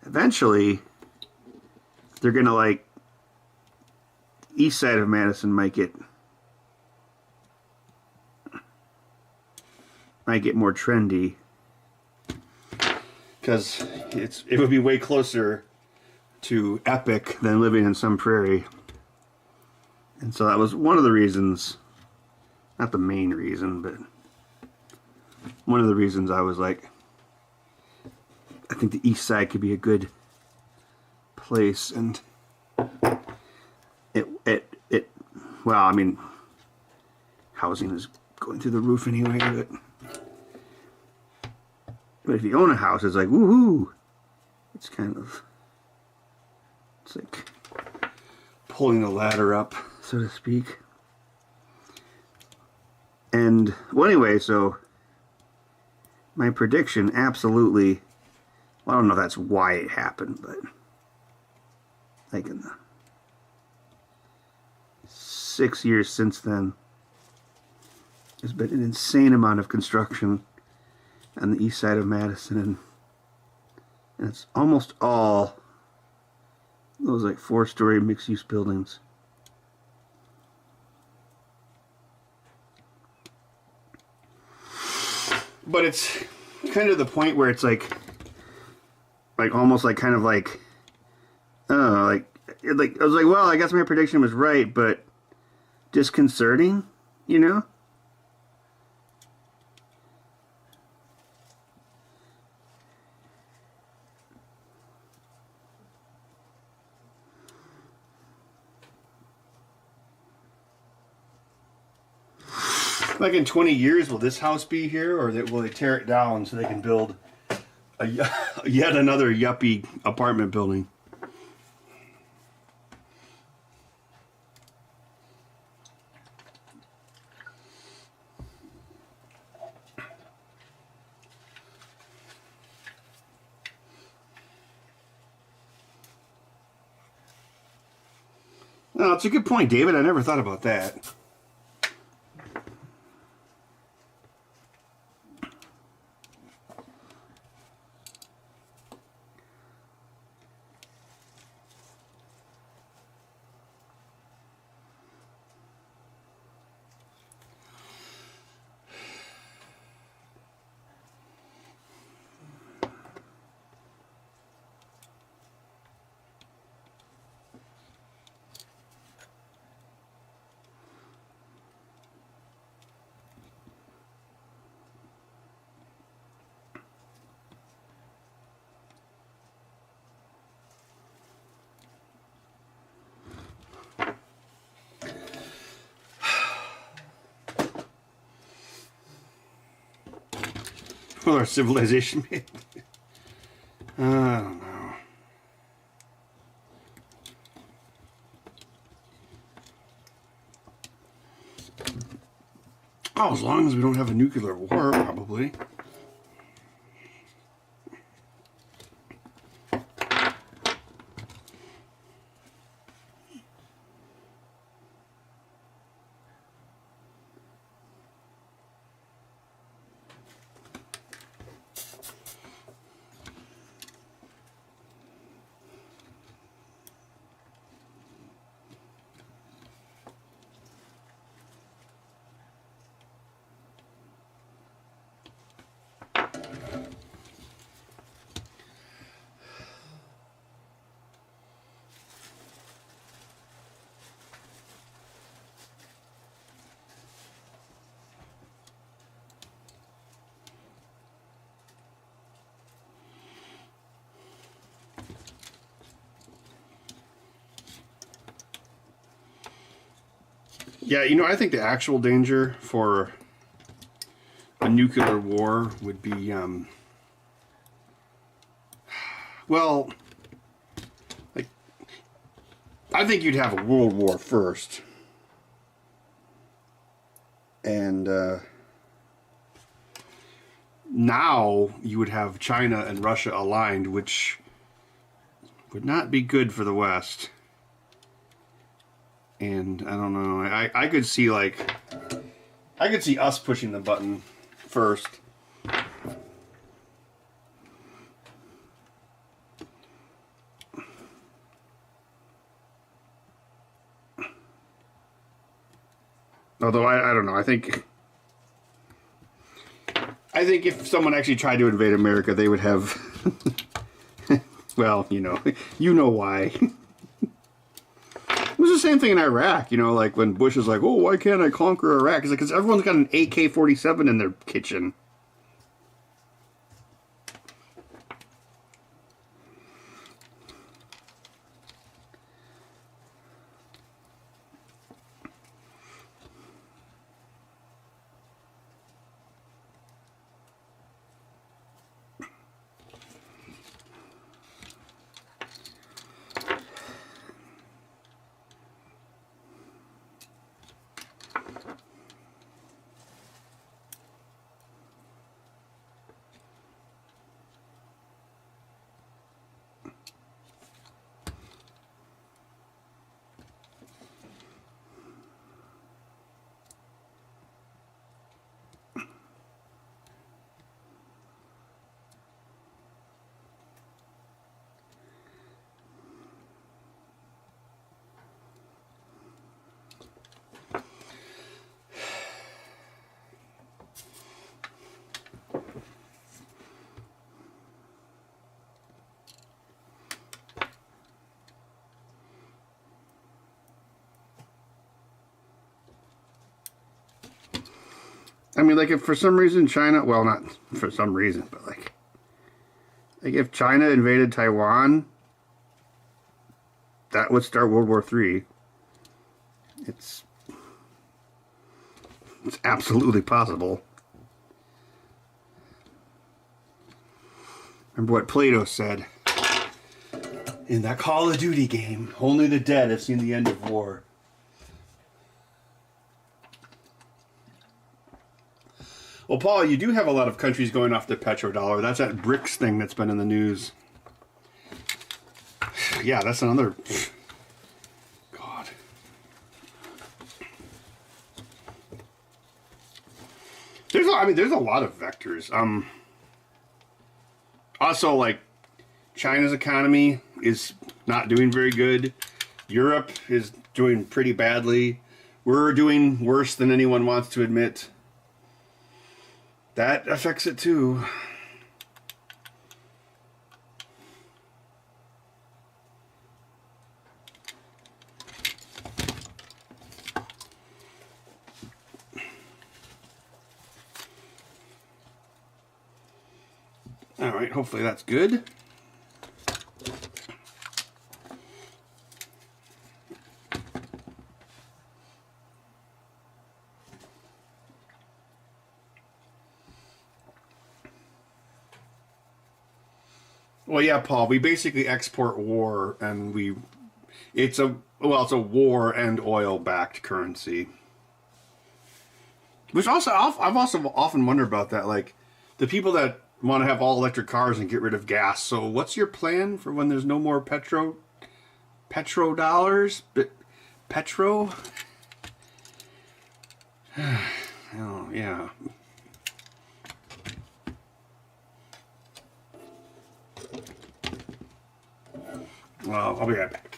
eventually they're gonna like east side of Madison might get more trendy, because it would be way closer to Epic than living in Sun Prairie. And so that was one of the reasons, not the main reason, but one of the reasons I was like, I think the east side could be a good place. And well, I mean, housing is going through the roof anyway, but But if you own a house, it's like, woohoo! It's kind of, it's like pulling the ladder up, so to speak. And, well, anyway, so my prediction, absolutely, well, I don't know if that's why it happened, but like in the 6 years since then, there's been an insane amount of construction on the east side of Madison, and it's almost all those like 4-story mixed-use buildings. But it's kind of the point where it's like almost like kind of like, I don't know, like I was like, well, I guess my prediction was right, but disconcerting, you know? Like in 20 years, will this house be here, or will they tear it down so they can build yet another yuppie apartment building? No, it's a good point, David. I never thought about that. Will our civilization be? I don't know. Oh, as long as we don't have a nuclear war, probably. Yeah, you know, I think the actual danger for a nuclear war would be, well, like, I think you'd have a world war first. And now you would have China and Russia aligned, which would not be good for the West. And I don't know. I could see I could see us pushing the button first. Although I don't know. I think if someone actually tried to invade America, they would have. Well, you know why. It was the same thing in Iraq, like when Bush is like, oh, why can't I conquer Iraq? It's like, because everyone's got an AK-47 in their kitchen. I mean, like, if for some reason China, well, not for some reason, but like if China invaded Taiwan, that would start World War III. It's absolutely possible. Remember what Plato said in that Call of Duty game: only the dead have seen the end of war. Well, Paul, you do have a lot of countries going off the petrodollar. That's that BRICS thing that's been in the news. Yeah, that's another... God. There's a lot of vectors. Also, like, China's economy is not doing very good. Europe is doing pretty badly. We're doing worse than anyone wants to admit. That affects it too. All right, hopefully that's good. Well, yeah, Paul, we basically export war, and it's a war and oil-backed currency. Which also, I've also often wondered about that, like, the people that want to have all electric cars and get rid of gas. So what's your plan for when there's no more petro dollars? Petro? Oh, yeah. Well, I'll be right back.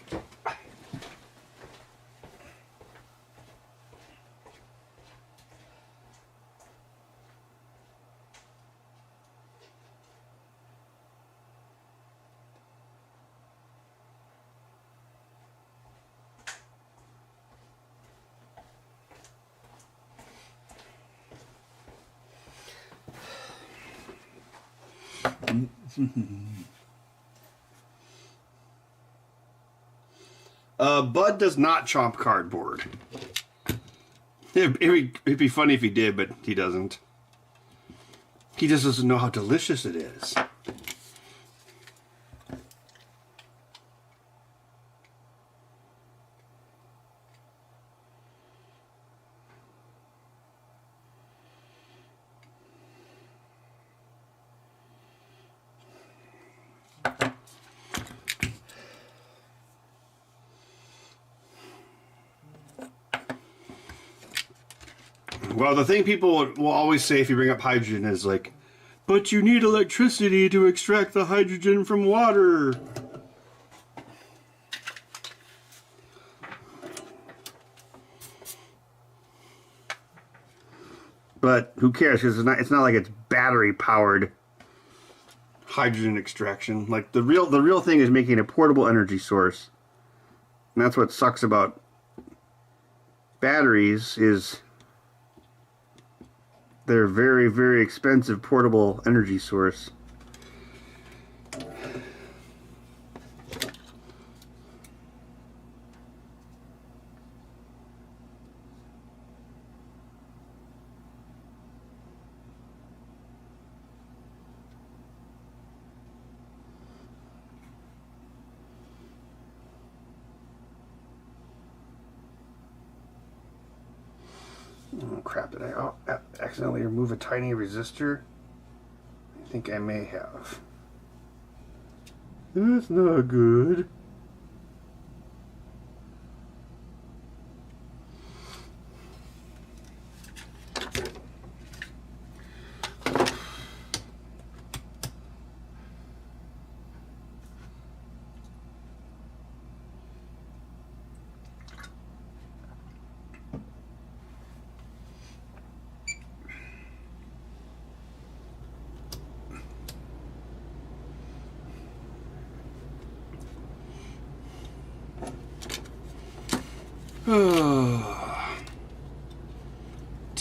Bud does not chomp cardboard. It'd be funny if he did, but he doesn't. He just doesn't know how delicious it is. Well, the thing people will always say if you bring up hydrogen is like, but you need electricity to extract the hydrogen from water. But who cares? Because it's not like it's battery powered hydrogen extraction. Like the real thing is making a portable energy source. And that's what sucks about batteries is they're very, very expensive portable energy source. Oh crap, did I accidentally remove a tiny resistor? I think I may have. That's not good.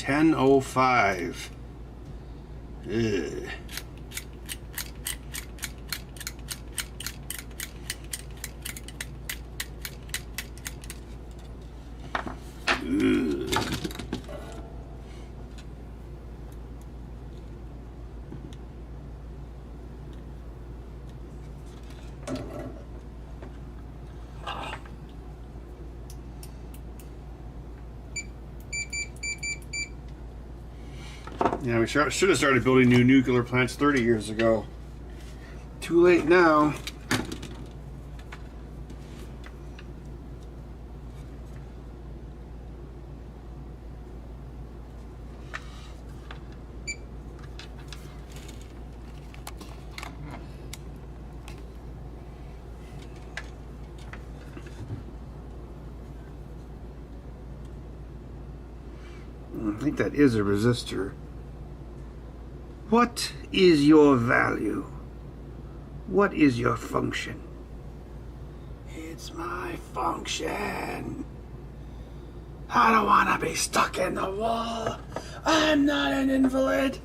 10:05. Ugh. Yeah, we should have started building new nuclear plants 30 years ago. Too late now. I think that is a resistor. What is your value? What is your function? It's my function. I don't want to be stuck in the wall. I'm not an invalid.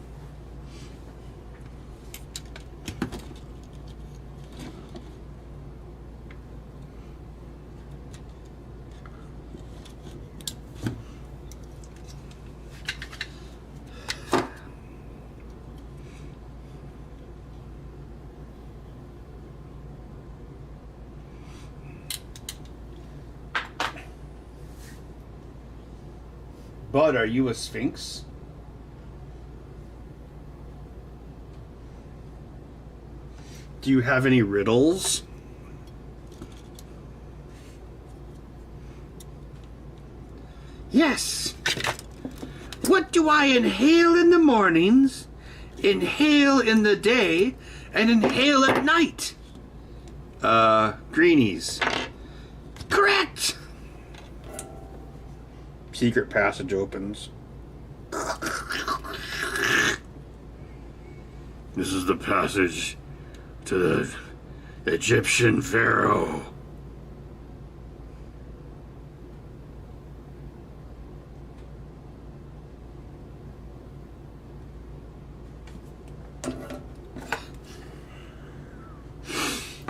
Bud, are you a sphinx? Do you have any riddles? Yes. What do I inhale in the mornings, inhale in the day, and inhale at night? Greenies. Correct! Secret passage opens. This is the passage to the Egyptian pharaoh.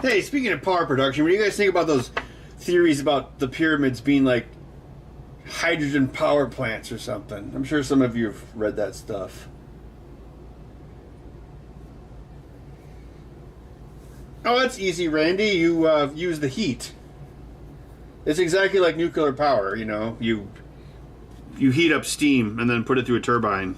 Hey, speaking of power production, what do you guys think about those theories about the pyramids being like hydrogen power plants or something? I'm sure some of you have read that stuff. Oh, that's easy, Randy. You use the heat. It's exactly like nuclear power, you know. You heat up steam and then put it through a turbine.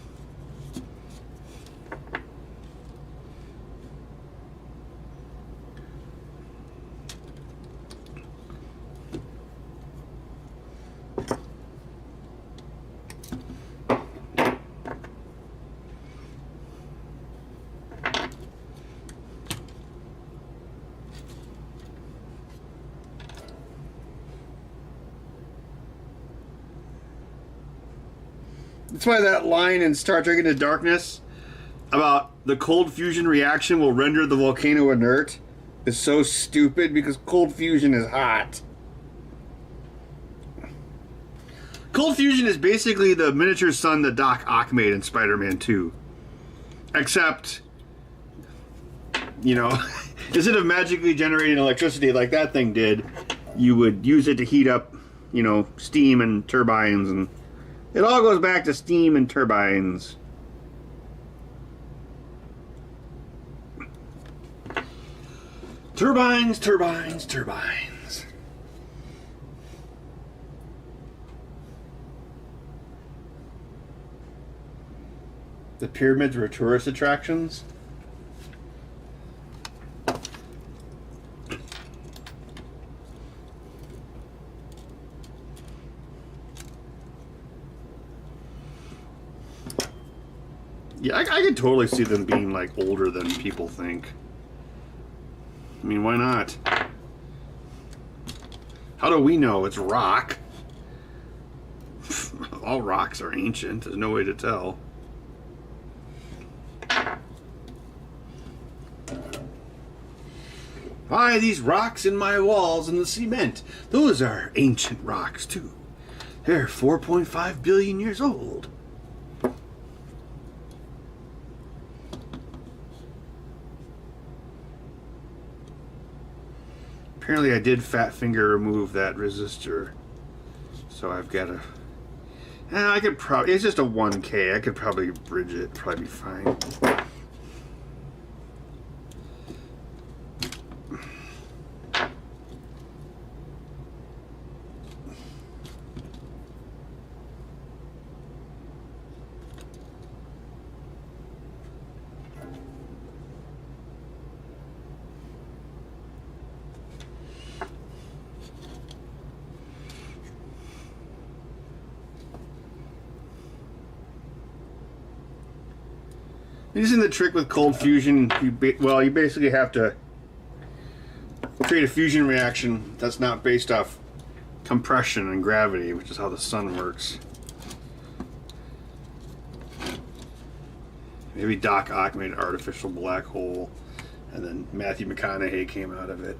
That's why that line in Star Trek Into Darkness about the cold fusion reaction will render the volcano inert is so stupid, because cold fusion is hot. Cold fusion is basically the miniature sun that Doc Ock made in Spider-Man 2. Except, you know, instead of magically generating electricity like that thing did, you would use it to heat up, you know, steam and turbines, and it all goes back to steam and turbines. Turbines, turbines, turbines. The pyramids were tourist attractions? Yeah, I could totally see them being like older than people think. I mean, why not? How do we know? It's rock. All rocks are ancient. There's no way to tell. Why, these rocks in my walls and the cement. Those are ancient rocks, too. They're 4.5 billion years old. Apparently I did fat finger remove that resistor. So I've got a... I could probably... It's just a 1K. I could probably bridge it. Probably be fine. Using the trick with cold fusion, you basically have to create a fusion reaction that's not based off compression and gravity, which is how the sun works. Maybe Doc Ock made an artificial black hole, and then Matthew McConaughey came out of it.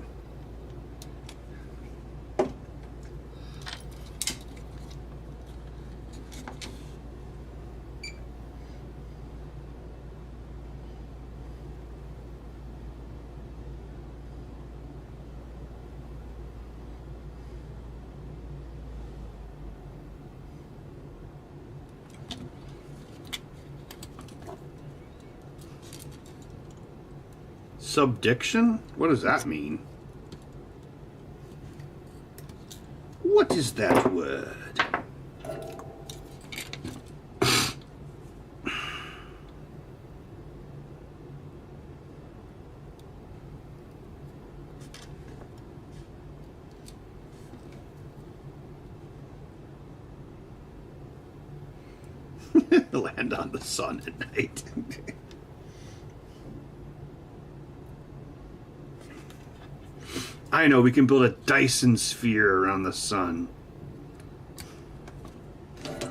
Subdiction? What does that mean? What is that word? Land on the sun at night. I know, we can build a Dyson sphere around the sun.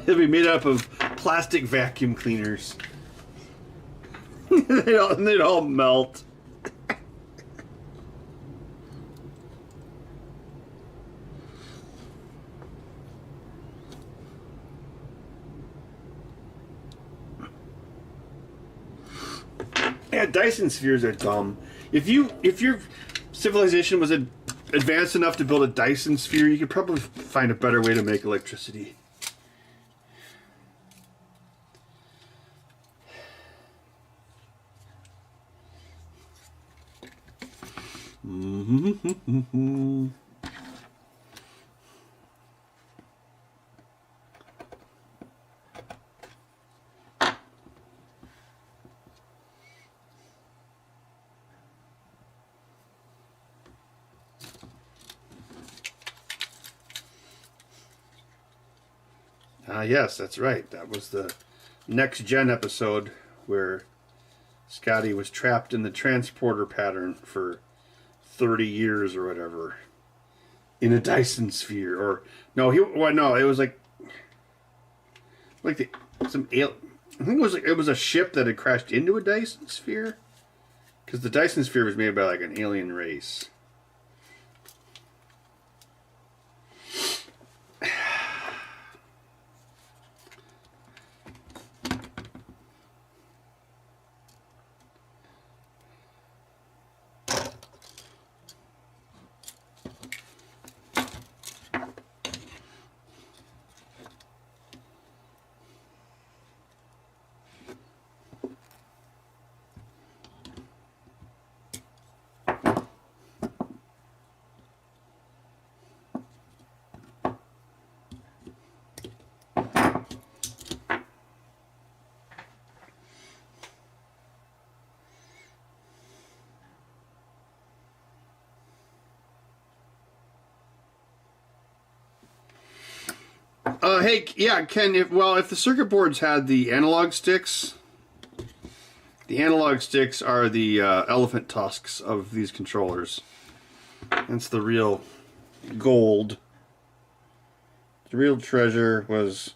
It'll be made up of plastic vacuum cleaners. They'd all melt. Yeah, Dyson spheres are dumb. If your civilization was advanced enough to build a Dyson sphere, you could probably find a better way to make electricity. Yes, that's right. That was the Next Gen episode where Scotty was trapped in the transporter pattern for 30 years or whatever in a Dyson sphere. Or no, it was like some alien. I think it was a ship that had crashed into a Dyson sphere, because the Dyson sphere was made by like an alien race. Hey, yeah, Ken, if the circuit boards had the analog sticks are the elephant tusks of these controllers. That's the real gold. The real treasure was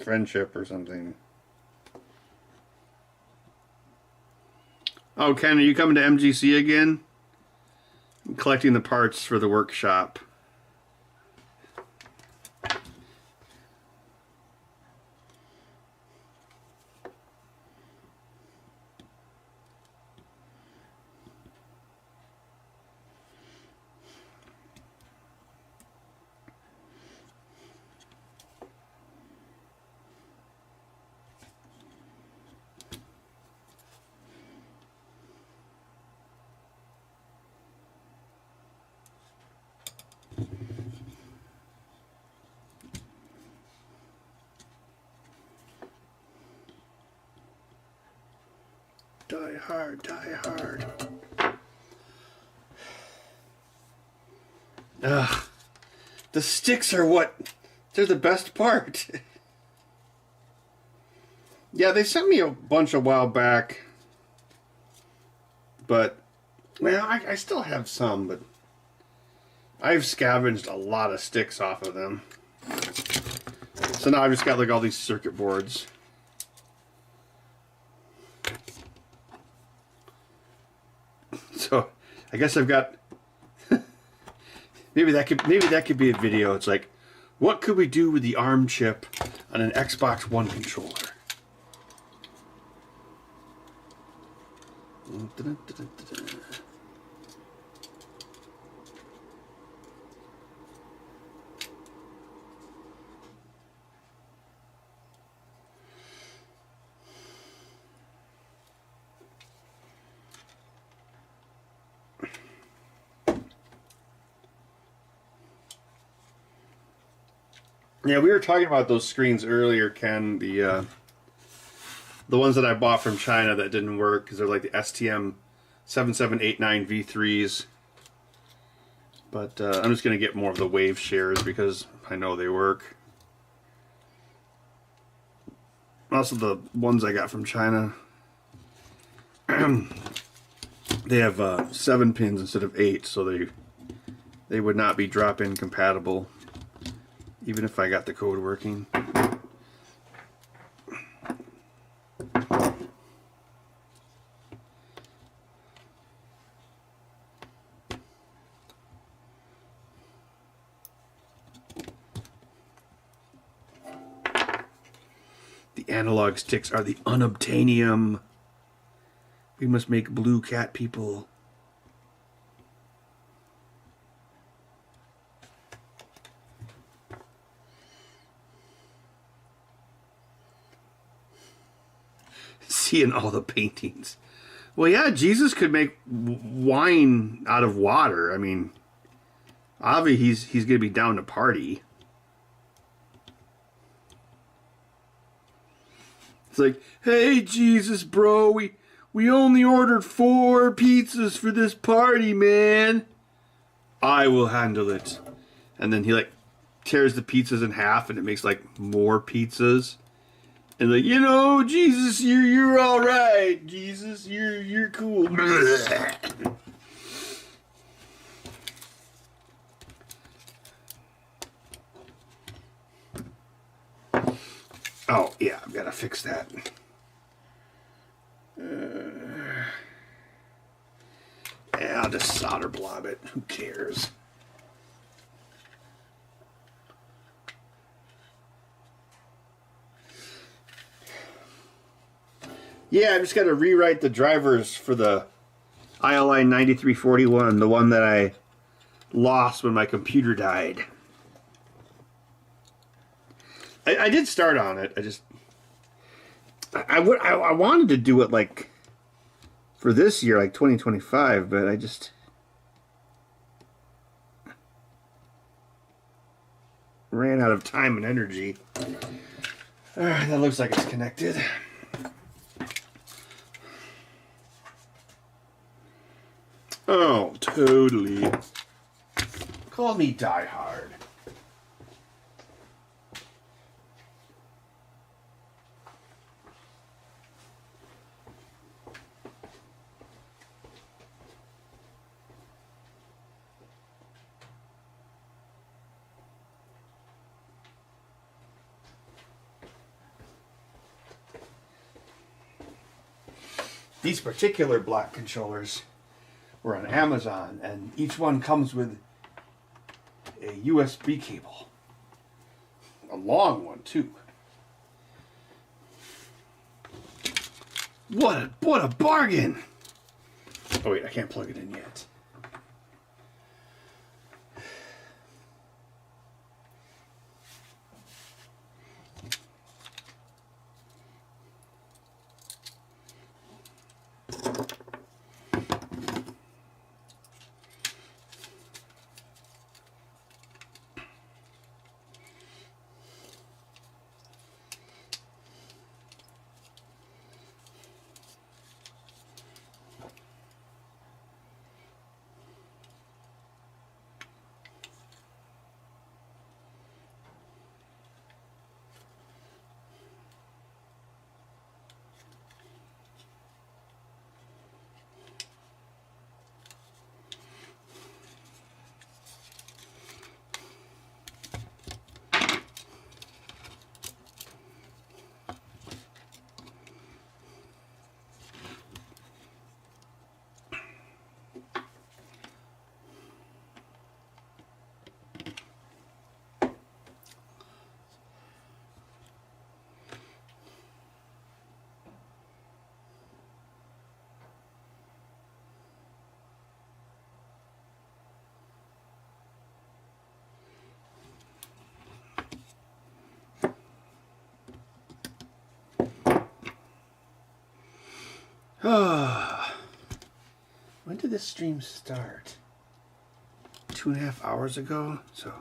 friendship or something. Oh, Ken, are you coming to MGC again? I'm collecting the parts for the workshop. Die hard, die hard. Ugh. The sticks are they're the best part. Yeah, they sent me a bunch a while back. But, well, I still have some, but I've scavenged a lot of sticks off of them. So now I've just got like all these circuit boards. So I guess I've got maybe that could be a video. It's like, what could we do with the ARM chip on an Xbox One controller? Yeah, we were talking about those screens earlier, Ken. The ones that I bought from China that didn't work because they're like the STM 7789 V3s. But I'm just going to get more of the wave shares because I know they work. Also, the ones I got from China, they have 7 pins instead of 8, so they would not be drop-in compatible, even if I got the code working. The analog sticks are the unobtainium. We must make blue cat people. Seeing all the paintings. Well, yeah, Jesus could make wine out of water. I mean, obviously he's going to be down to party. It's like, hey, Jesus, bro, we only ordered 4 pizzas for this party, man. I will handle it. And then he, like, tears the pizzas in half, and it makes, like, more pizzas. And, like, you know, Jesus, you're all right. Jesus, you're cool. Oh, yeah, I've got to fix that. Yeah, I'll just solder blob it. Who cares? Yeah, I just got to rewrite the drivers for the ILI 9341, the one that I lost when my computer died. I did start on it. I wanted to do it like for this year, like 2025, but I just ran out of time and energy. Alright, that looks like it's connected. Oh, totally. Call me Die Hard. These particular black controllers were on Amazon, and each one comes with a USB cable. A long one, too. What a bargain! Oh wait, I can't plug it in yet. When did this stream start? 2.5 hours ago, so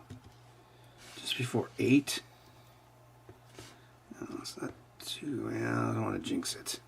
just before 8. No, it's not too. Well, I don't want to jinx it.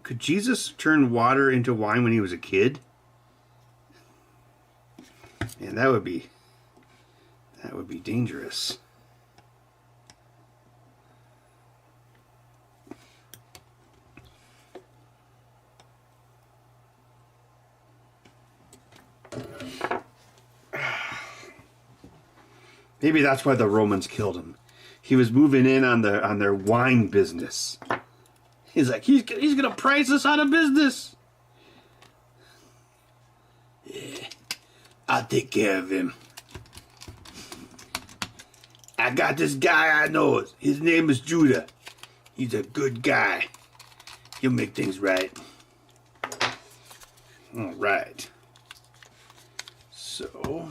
Could Jesus turn water into wine when he was a kid? Man, that would be dangerous. Maybe that's why the Romans killed him. He was moving in on their wine business. He's like, he's gonna price us out of business. Yeah, I'll take care of him. I got this guy I know. His name is Judah. He's a good guy. He'll make things right. All right. So.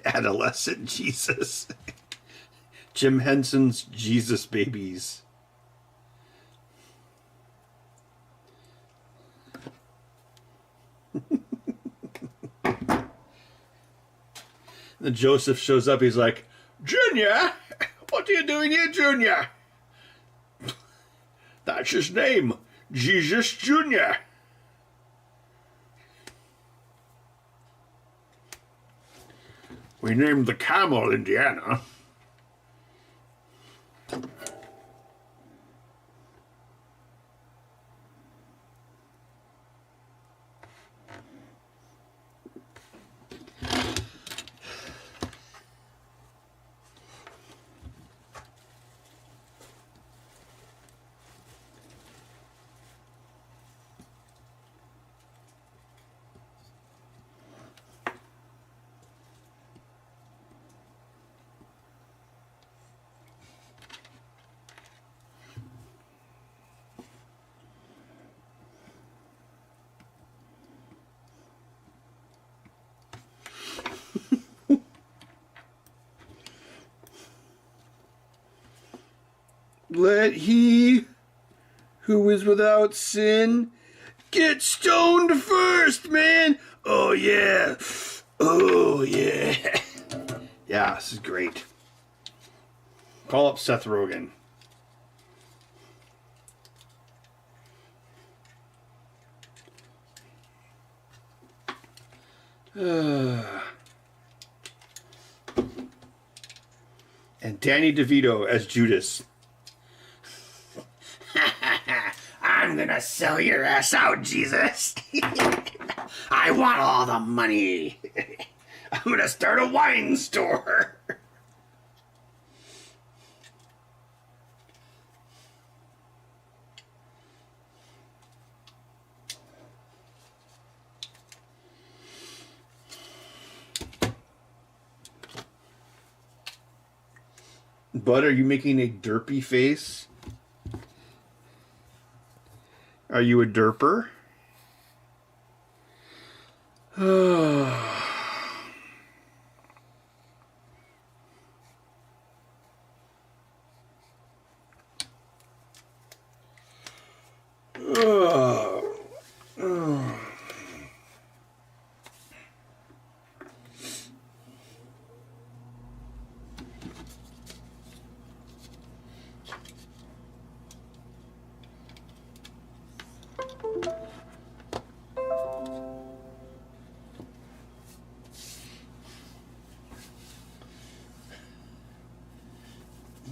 Adolescent Jesus. Jim Henson's Jesus Babies. Then Joseph shows up. He's like, Junior, what are you doing here, Junior? That's his name, Jesus Junior. We named the camel Indiana. Let he who is without sin get stoned first, man. Oh, yeah. Oh, yeah. Yeah, this is great. Call up Seth Rogen. And Danny DeVito as Judas. I'm gonna sell your ass out, Jesus. I want all the money. I'm gonna start a wine store. Bud, are you making a derpy face? Are you a derper?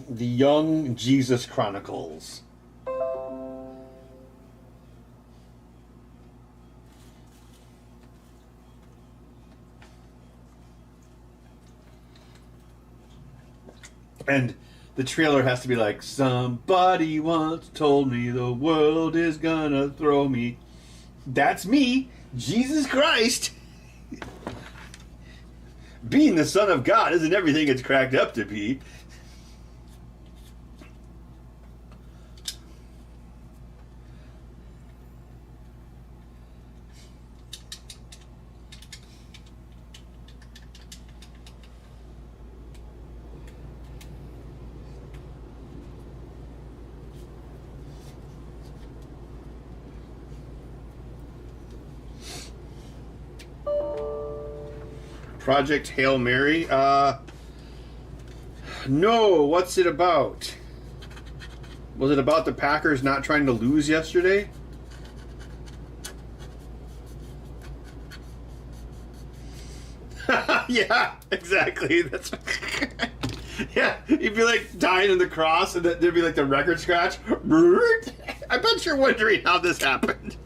The Young Jesus Chronicles. And the trailer has to be like, somebody once told me the world is gonna throw me. That's me, Jesus Christ. Being the Son of God isn't everything it's cracked up to be. Project Hail Mary? No, what's it about? Was it about the Packers not trying to lose yesterday? Yeah, exactly. That's yeah, you'd be like dying in the cross and there'd be like the record scratch. I bet you're wondering how this happened.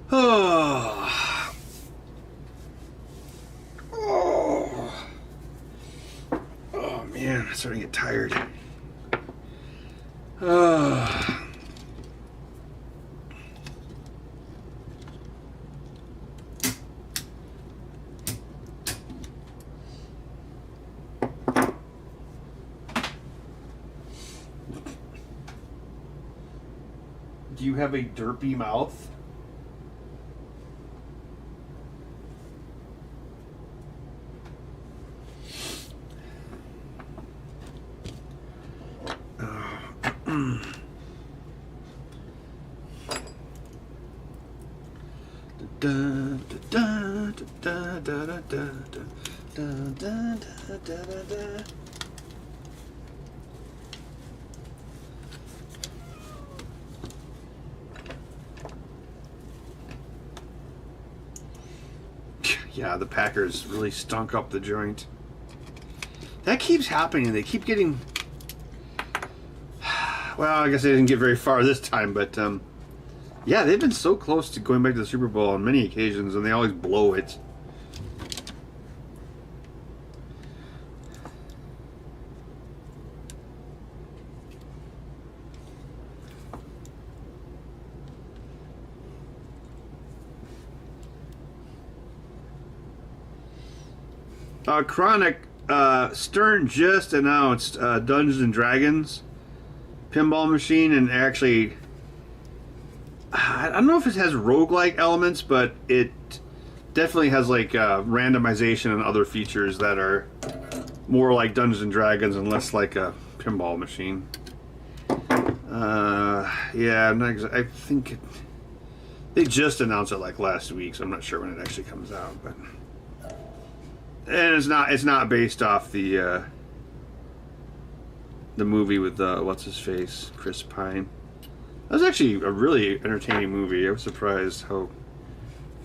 Oh. Oh. Oh man, I'm starting to get tired. Oh. Do you have a derpy mouth? Yeah, the Packers really stunk up the joint. That keeps happening. They keep getting... Well, I guess they didn't get very far this time, but yeah, they've been so close to going back to the Super Bowl on many occasions, and they always blow it. Chronic, Stern just announced Dungeons and Dragons pinball machine, and actually, I don't know if it has roguelike elements, but it definitely has like randomization and other features that are more like Dungeons and Dragons and less like a pinball machine. Yeah, I think they just announced it like last week, so I'm not sure when it actually comes out, but. And it's not based off the movie with what's his face, Chris Pine. That was actually a really entertaining movie. I was surprised how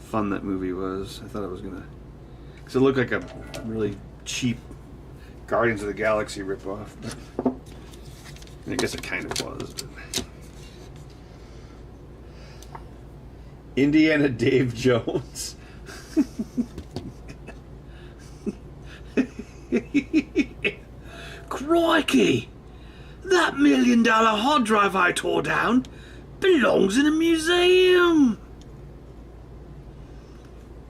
fun that movie was. I thought it was gonna, because it looked like a really cheap Guardians of the Galaxy ripoff. But I guess it kind of was. But. Indiana Dave Jones. Crikey! That $1 million hard drive I tore down belongs in a museum.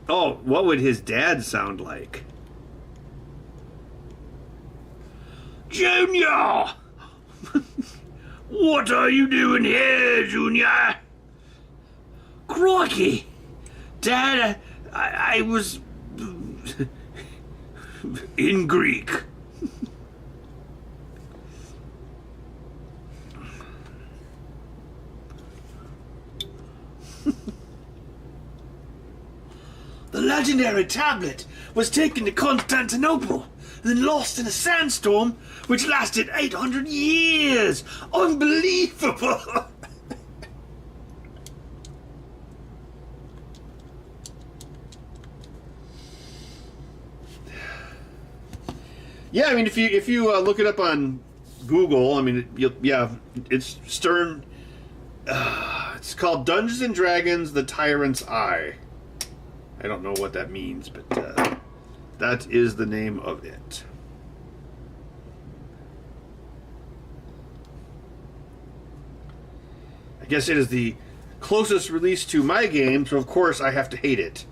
Oh, what would his dad sound like? Junior! What are you doing here, Junior? Crikey! Dad, I was in Greek. The legendary tablet was taken to Constantinople, then lost in a sandstorm which lasted 800 years. Unbelievable! Yeah, I mean, if you look it up on Google, I mean, it's Stern. It's called Dungeons and Dragons: The Tyrant's Eye. I don't know what that means, but that is the name of it. I guess it is the closest release to my game, so of course I have to hate it.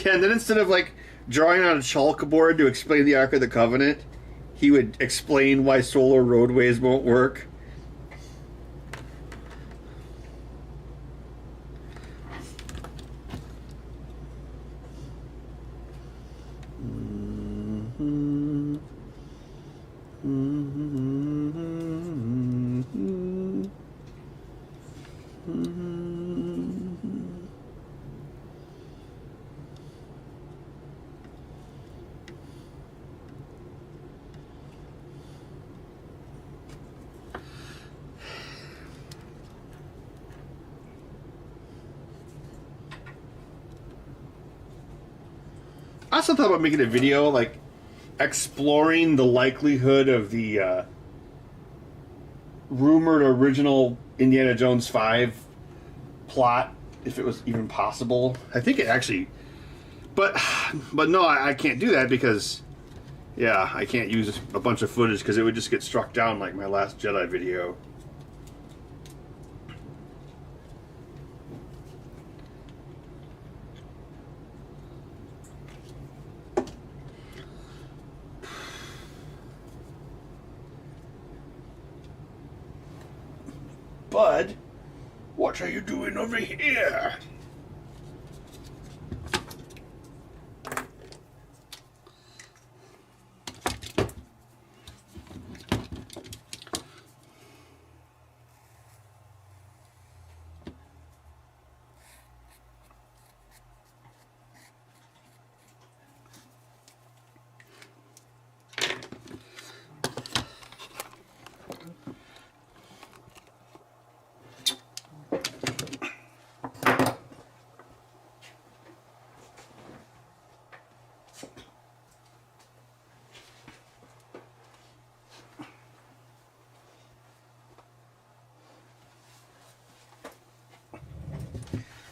Yeah, and then instead of like drawing on a chalkboard to explain the Ark of the Covenant, he would explain why solar roadways won't work. I also thought about making a video like exploring the likelihood of the rumored original Indiana Jones 5 plot, if it was even possible. I think it actually, but no, I can't do that because, yeah, I can't use a bunch of footage because it would just get struck down like my Last Jedi video. Bud, what are you doing over here?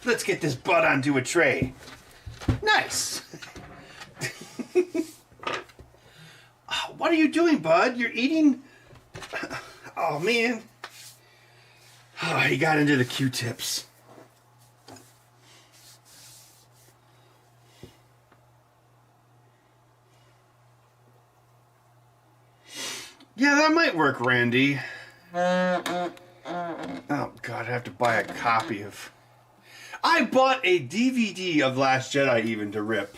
Let's get this butt onto a tray. Nice. What are you doing, bud? You're eating... Oh, man. Oh, he got into the Q-tips. Yeah, that might work, Randy. Oh, God, I have to buy a copy of... I bought a DVD of Last Jedi even to rip.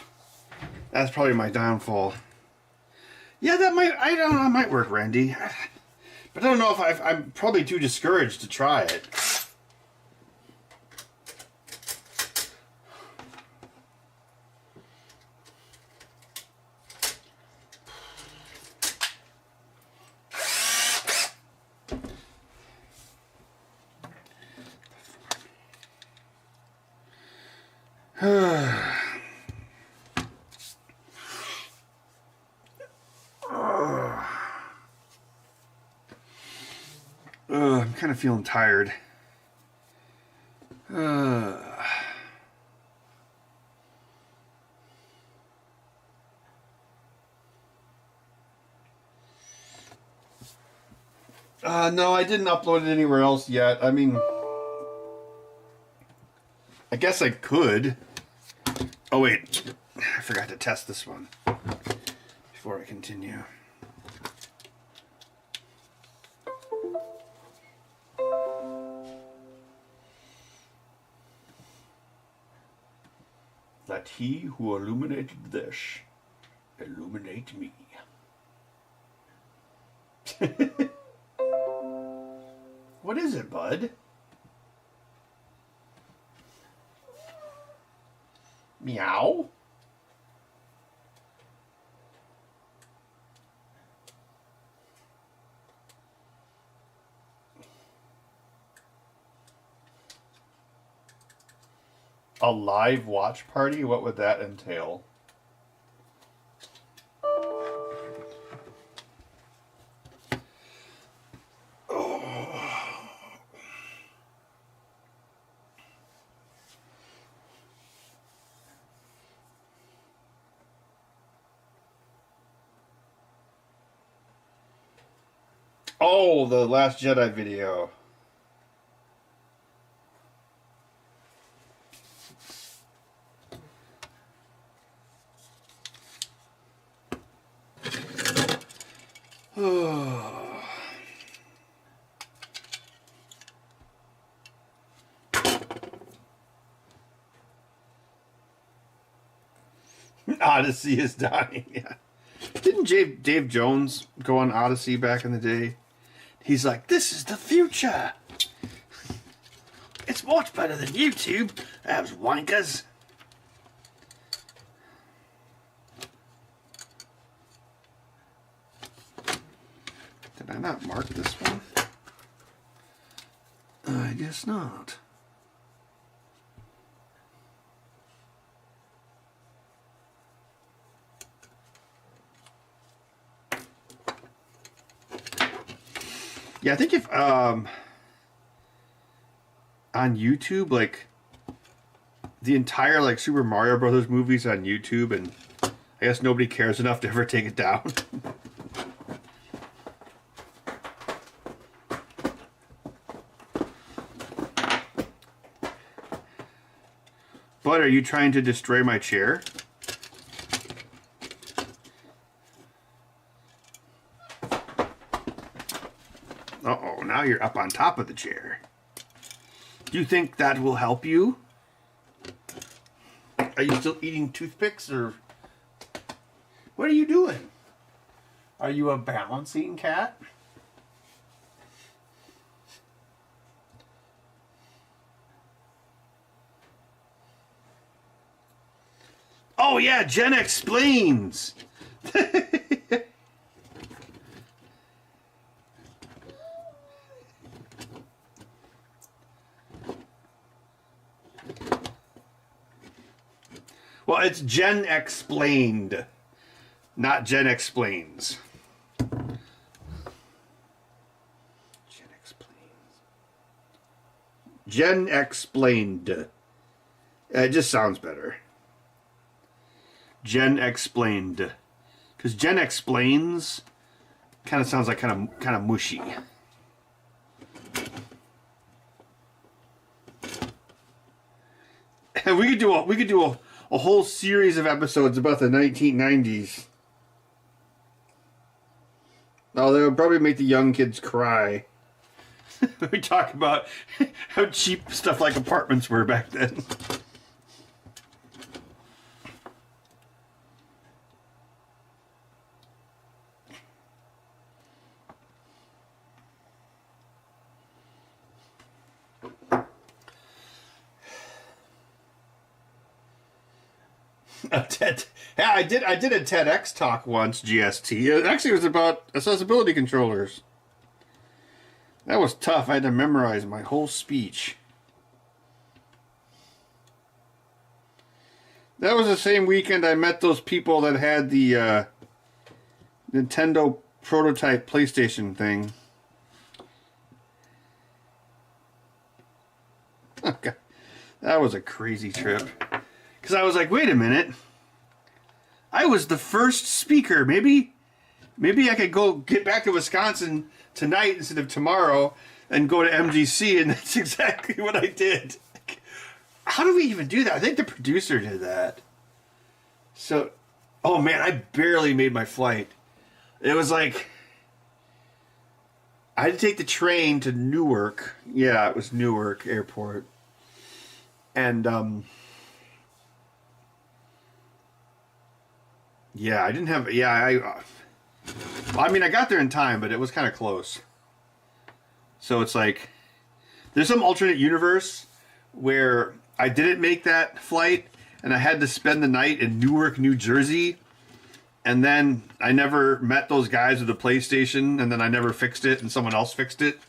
That's probably my downfall. Yeah, that might. I don't know. It might work, Randy. But I don't know if I'm probably too discouraged to try it. I'm kind of feeling tired. No, I didn't upload it anywhere else yet. I mean, I guess I could. Oh, wait. I forgot to test this one before I continue. Let he who illuminated this illuminate me. What is it, bud? Meow? A live watch party? What would that entail? Oh, the Last Jedi video. Odyssey is dying. Yeah. Didn't Dave Jones go on Odyssey back in the day? He's like, this is the future. It's much better than YouTube. Those wankers. Did I not mark this one? I guess not. Yeah, I think if on YouTube, like the entire like Super Mario Brothers movies on YouTube, and I guess nobody cares enough to ever take it down. Bud, are you trying to destroy my chair? Uh-oh, now you're up on top of the chair. Do you think that will help you? Are you still eating toothpicks, or what are you doing? Are you a balancing cat? Oh yeah, Jen explains. Well, it's Jen explained, not Jen explains. Jen explains. Jen explained. It just sounds better. Jen explained, because Jen explains kind of sounds like kind of mushy. And we could do a whole series of episodes about the 1990s. Oh, they would probably make the young kids cry. We talk about how cheap stuff like apartments were back then. A TED. Yeah, I did a TEDx talk once, GST. It actually was about accessibility controllers. That was tough. I had to memorize my whole speech. That was the same weekend I met those people that had the Nintendo prototype PlayStation thing. Okay. That was a crazy trip. Because I was like, wait a minute. I was the first speaker. Maybe I could go get back to Wisconsin tonight instead of tomorrow and go to MGC, and that's exactly what I did. How do we even do that? I think the producer did that. So, oh man, I barely made my flight. It was like, I had to take the train to Newark. Yeah, it was Newark Airport. And, yeah, I didn't have, yeah, I mean, I got there in time, but it was kind of close. So it's like, there's some alternate universe where I didn't make that flight and I had to spend the night in Newark, New Jersey. And then I never met those guys with the PlayStation, and then I never fixed it and someone else fixed it.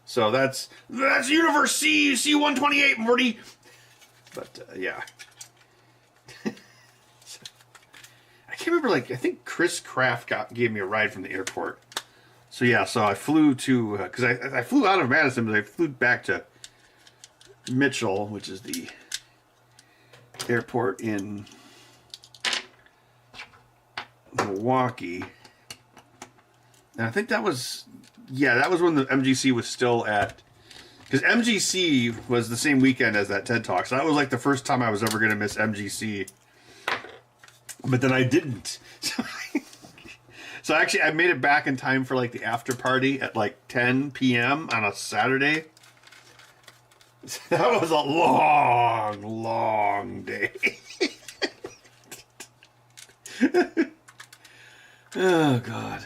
So that's Universe C128, Morty. But, yeah. I can't remember, like, I think Chris Kraft gave me a ride from the airport. So, yeah, so I flew to, because I flew out of Madison, but I flew back to Mitchell, which is the airport in Milwaukee. And I think that was, yeah, that was when the MGC was still at, because MGC was the same weekend as that TED Talk. So that was like the first time I was ever going to miss MGC. But then I didn't. So actually I made it back in time for like the after party at like 10 p.m. on a Saturday. That was a long, long day. Oh, God.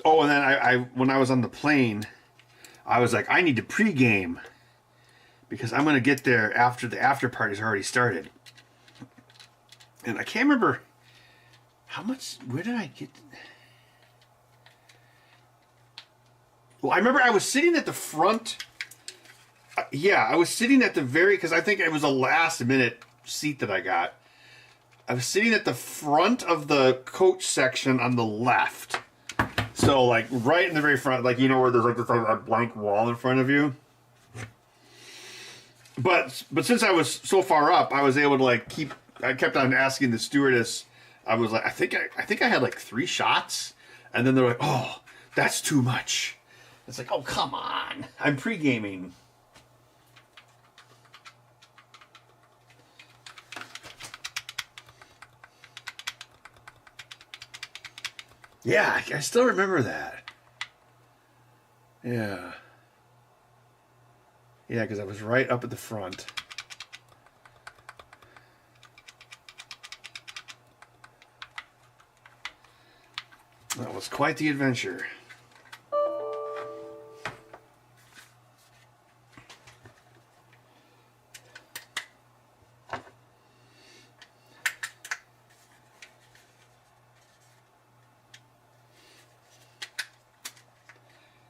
Oh, and then I when I was on the plane, I was like, I need to pregame because I'm going to get there after the after party's already started. And I can't remember how much, where did I get? Well, I remember I was sitting at the front. Yeah, I was sitting at the very, because I think it was a last minute seat that I got. I was sitting at the front of the coach section on the left. So, like, right in the very front, like, you know, where there's, like, this, like, a blank wall in front of you. But since I was so far up, I was able to, like, I kept on asking the stewardess. I was like, I think I had, like, 3 shots. And then they're like, oh, that's too much. It's like, oh, come on. I'm pre-gaming. Yeah, I still remember that. Yeah. Yeah, because I was right up at the front. That was quite the adventure.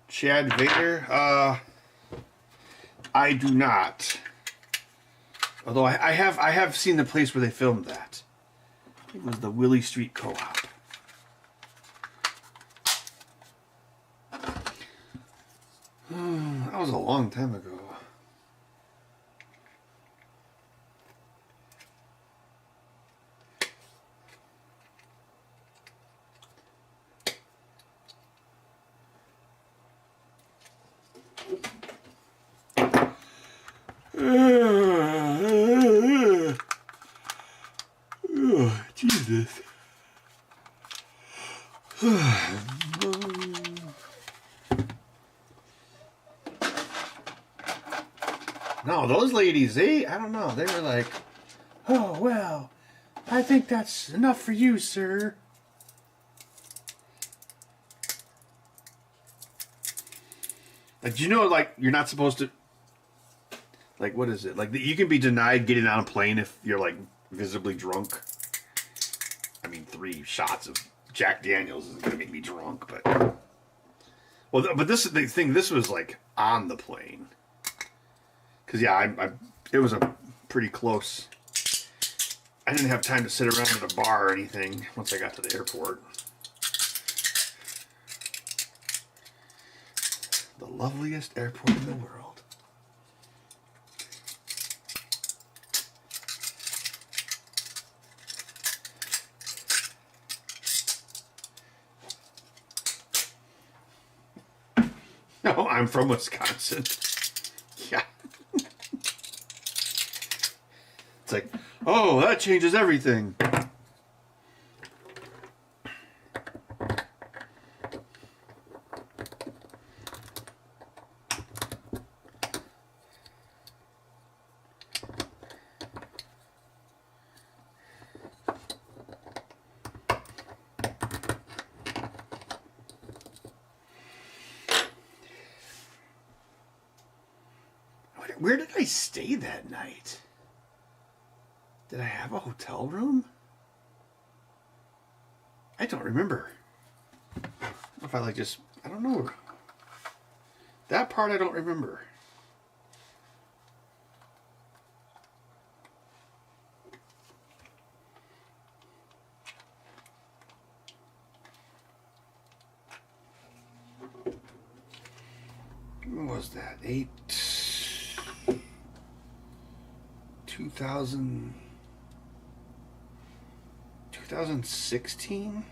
Chad Vader? I do not. Although I have seen the place where they filmed that. It was the Willie Street Co-op. That was a long time ago. Oh, Jesus. No, those ladies, I don't know. They were like, oh, well, I think that's enough for you, sir. Like, you know, like, you're not supposed to, like, what is it? Like, you can be denied getting on a plane if you're, like, visibly drunk. I mean, 3 shots of Jack Daniels isn't going to make me drunk, but... Well, but this is the thing, this was, like, on the plane. Because, yeah, it was a pretty close... I didn't have time to sit around at a bar or anything once I got to the airport. The loveliest airport in the world. No, I'm from Wisconsin. Yeah. It's like, oh, that changes everything. Where did I stay that night? Did I have a hotel room? I don't remember. If I like just, I don't know. That part I don't remember. When was that? 2016?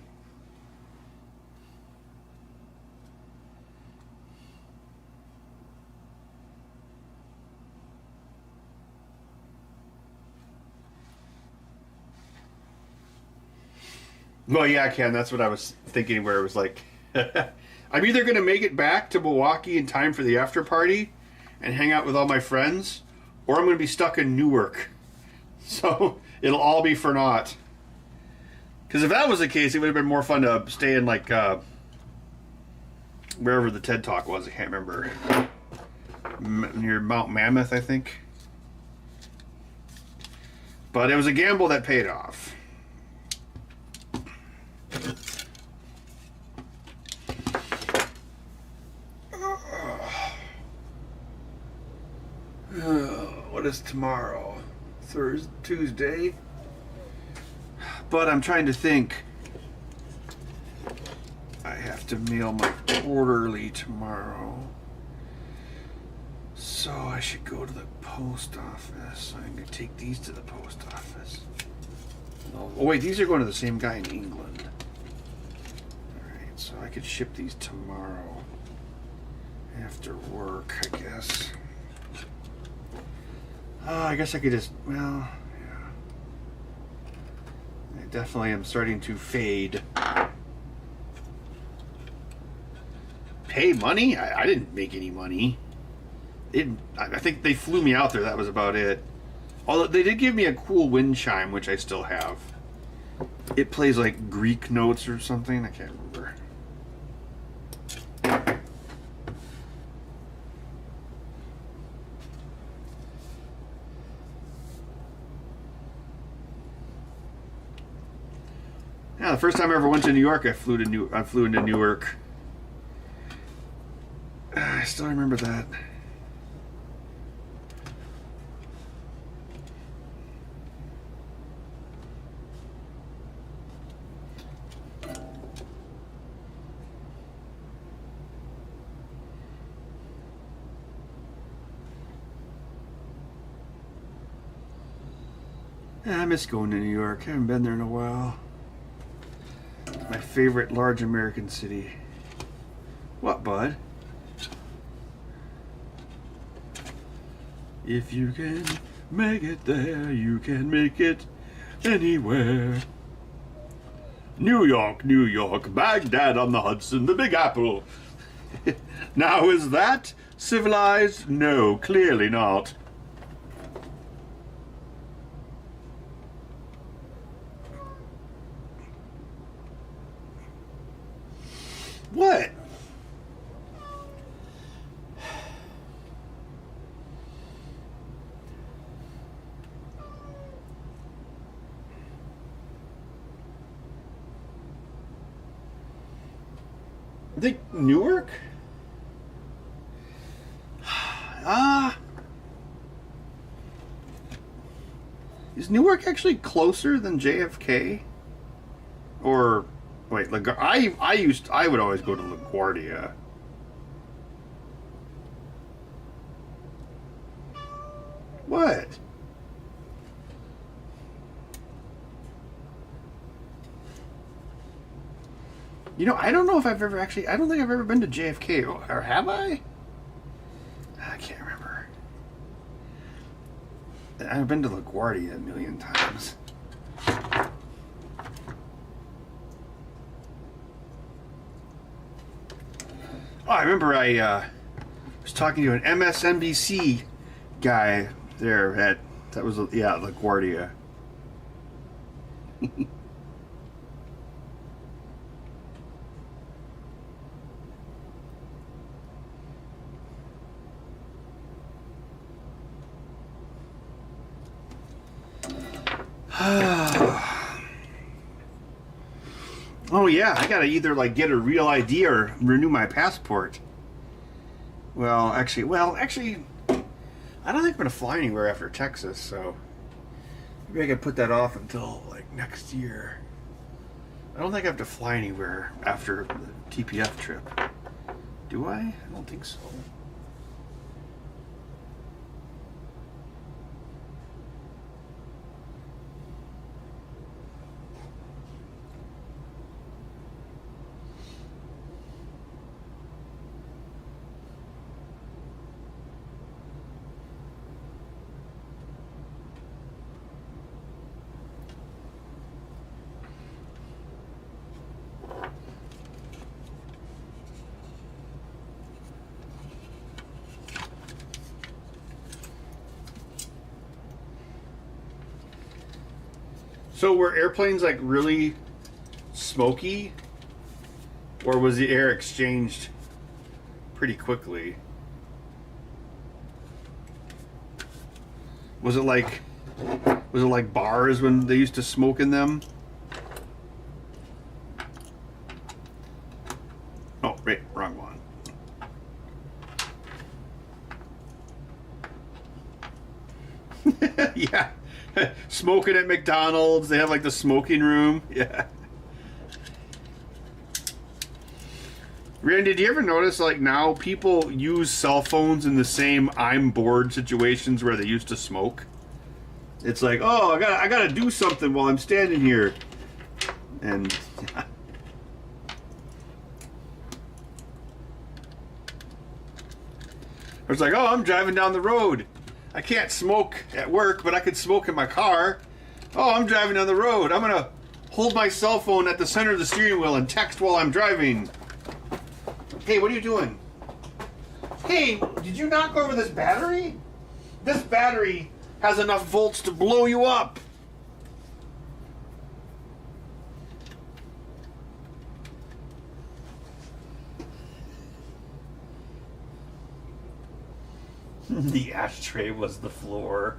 Well, yeah, Ken, that's what I was thinking, where it was like, I'm either going to make it back to Milwaukee in time for the after party and hang out with all my friends, or I'm going to be stuck in Newark. So it'll all be for naught. Because if that was the case, it would have been more fun to stay in, like, wherever the TED Talk was. I can't remember. Near Mount Mammoth, I think. But it was a gamble that paid off. What is tomorrow? Tuesday? But I'm trying to think. I have to mail my quarterly tomorrow. So I should go to the post office. I'm going to take these to the post office. Oh, wait, these are going to the same guy in England. Alright, so I could ship these tomorrow. After work, I guess. I guess I could just, well, yeah. I definitely am starting to fade. Pay money? I didn't make any money. I think they flew me out there. That was about it. Although they did give me a cool wind chime, which I still have. It plays like Greek notes or something. I can't remember. Yeah, the first time I ever went to New York, I flew into Newark. I still remember that. Yeah, I miss going to New York. I haven't been there in a while. My favorite large American city. What, bud? If you can make it there, you can make it anywhere. New York, New York, Baghdad on the Hudson, the Big Apple. Now, is that civilized? No, clearly not. I think Newark? Is Newark actually closer than JFK? Or wait, I would always go to LaGuardia. What? You know, I don't know if I've ever actually. I don't think I've ever been to JFK, or have I? I can't remember. I've been to LaGuardia a million times. Oh, I remember I was talking to an MSNBC guy there that was LaGuardia. Oh yeah, I gotta either like get a real ID or renew my passport. Well, actually, I don't think I'm gonna fly anywhere after Texas, so maybe I can put that off until like next year. I don't think I have to fly anywhere after the TPF trip. Do I? I don't think so. So were airplanes like really smoky, or was the air exchanged pretty quickly? Was it like bars when they used to smoke in them? Oh, wait, wrong one. Yeah. Smoking at McDonald's. They have like the smoking room. Yeah. Randy, do you ever notice like now people use cell phones in the same I'm bored situations where they used to smoke? It's like, oh, I gotta do something while I'm standing here. And yeah. It's like, oh, I'm driving down the road. I can't smoke at work, but I could smoke in my car. Oh, I'm driving down the road. I'm gonna hold my cell phone at the center of the steering wheel and text while I'm driving. Hey, what are you doing? Hey, did you knock over this battery? This battery has enough volts to blow you up. The ashtray was the floor.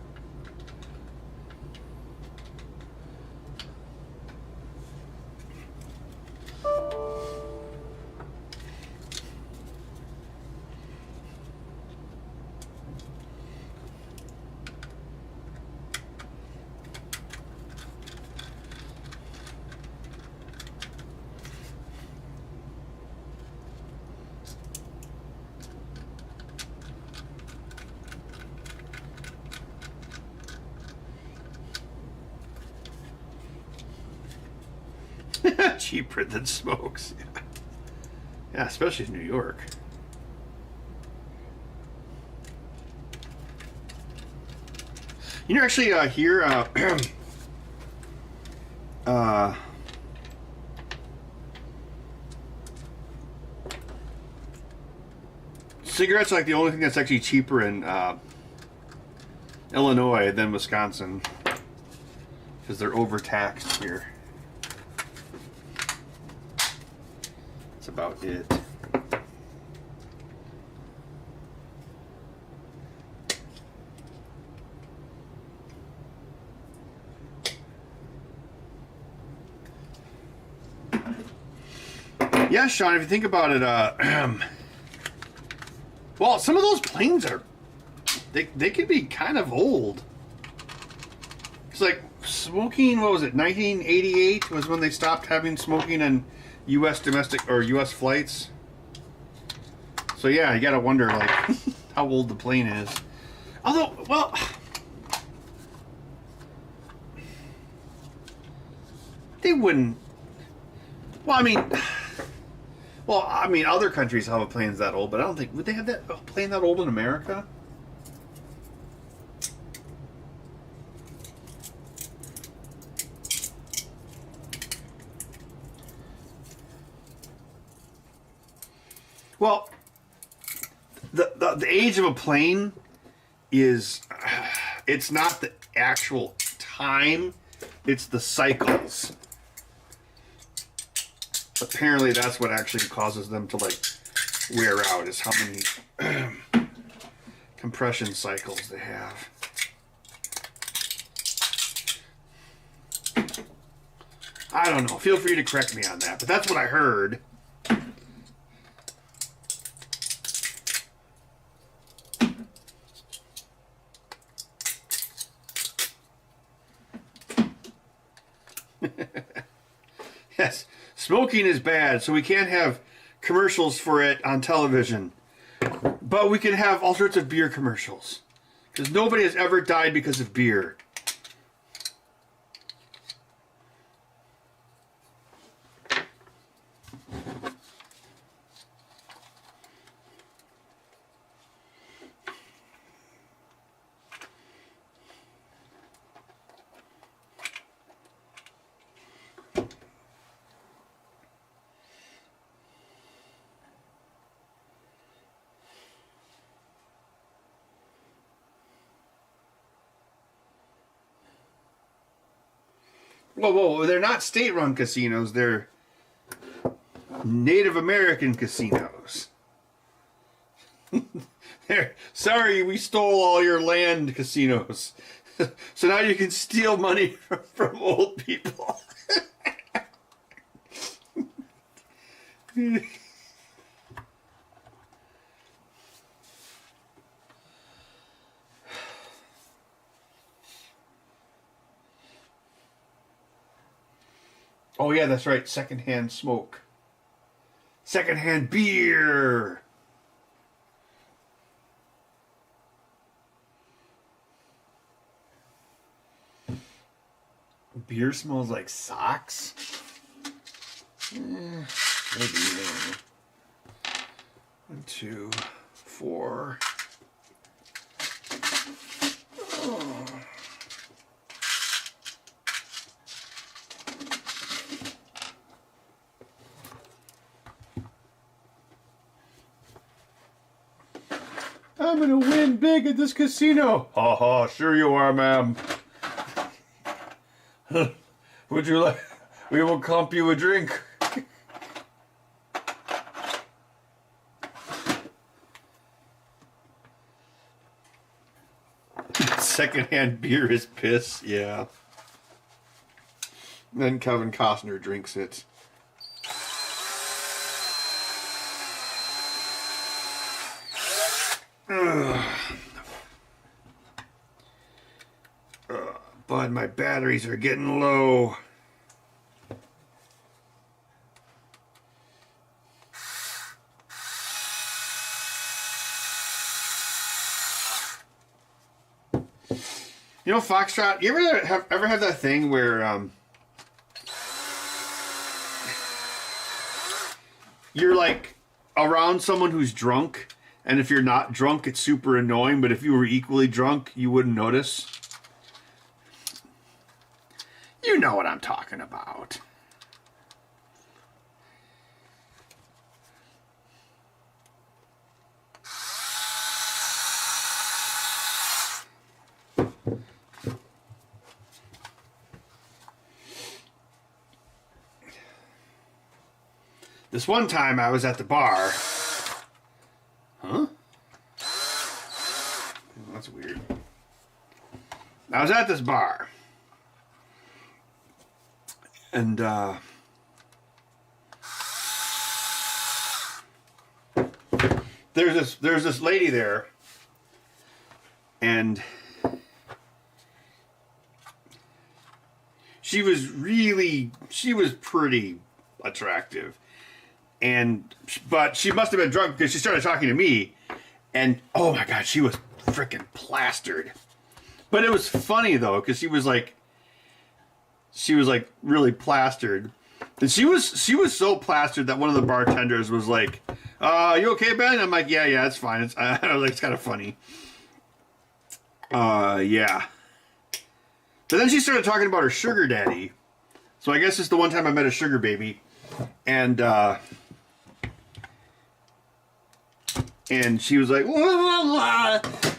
Cheaper than smokes. Yeah. Yeah, especially in New York. You know, actually, here, cigarettes are like the only thing that's actually cheaper in Illinois than Wisconsin, because they're overtaxed here. That's about it. Yeah, Sean, if you think about it, well, some of those planes are, they could be kind of old. It's like smoking, what was it, 1988 was when they stopped having smoking on U.S. domestic or U.S. flights. So yeah, you gotta wonder, like, how old the plane is. Although, well, they wouldn't. Well, I mean, other countries have a plane that old, but I don't think would they have that a plane that old in America? Well, the age of a plane is it's not the actual time, it's the cycles. Apparently that's what actually causes them to like wear out, is how many compression cycles they have. I don't know, feel free to correct me on that, but that's what I heard. Yes, smoking is bad, so we can't have commercials for it on television. But we can have all sorts of beer commercials. Because nobody has ever died because of beer. Whoa, they're not state-run casinos, they're Native American casinos. Sorry, we stole all your land, casinos. So now you can steal money from old people. Oh yeah, that's right. Secondhand smoke. Secondhand beer. Beer smells like socks? Maybe. 1, 2, 4. Oh. I'm gonna win big at this casino. Ha ha, sure you are, ma'am. Would you like? We will comp you a drink. Secondhand beer is piss, yeah. Then Kevin Costner drinks it. Bud, my batteries are getting low. You know, Foxtrot, you ever have that thing where you're like around someone who's drunk, and if you're not drunk, it's super annoying, but if you were equally drunk, you wouldn't notice? You know what I'm talking about. This one time I was at the bar. Huh? That's weird. I was at this bar. And there's this lady there, and she was pretty attractive, but she must have been drunk because she started talking to me, and oh my god, she was freaking plastered. But it was funny though, because she was like really plastered. And she was so plastered that one of the bartenders was like, you okay, Ben? I'm like, yeah, it's fine. I was like, it's kind of funny. Yeah. But then she started talking about her sugar daddy. So I guess it's the one time I met a sugar baby. And she was like,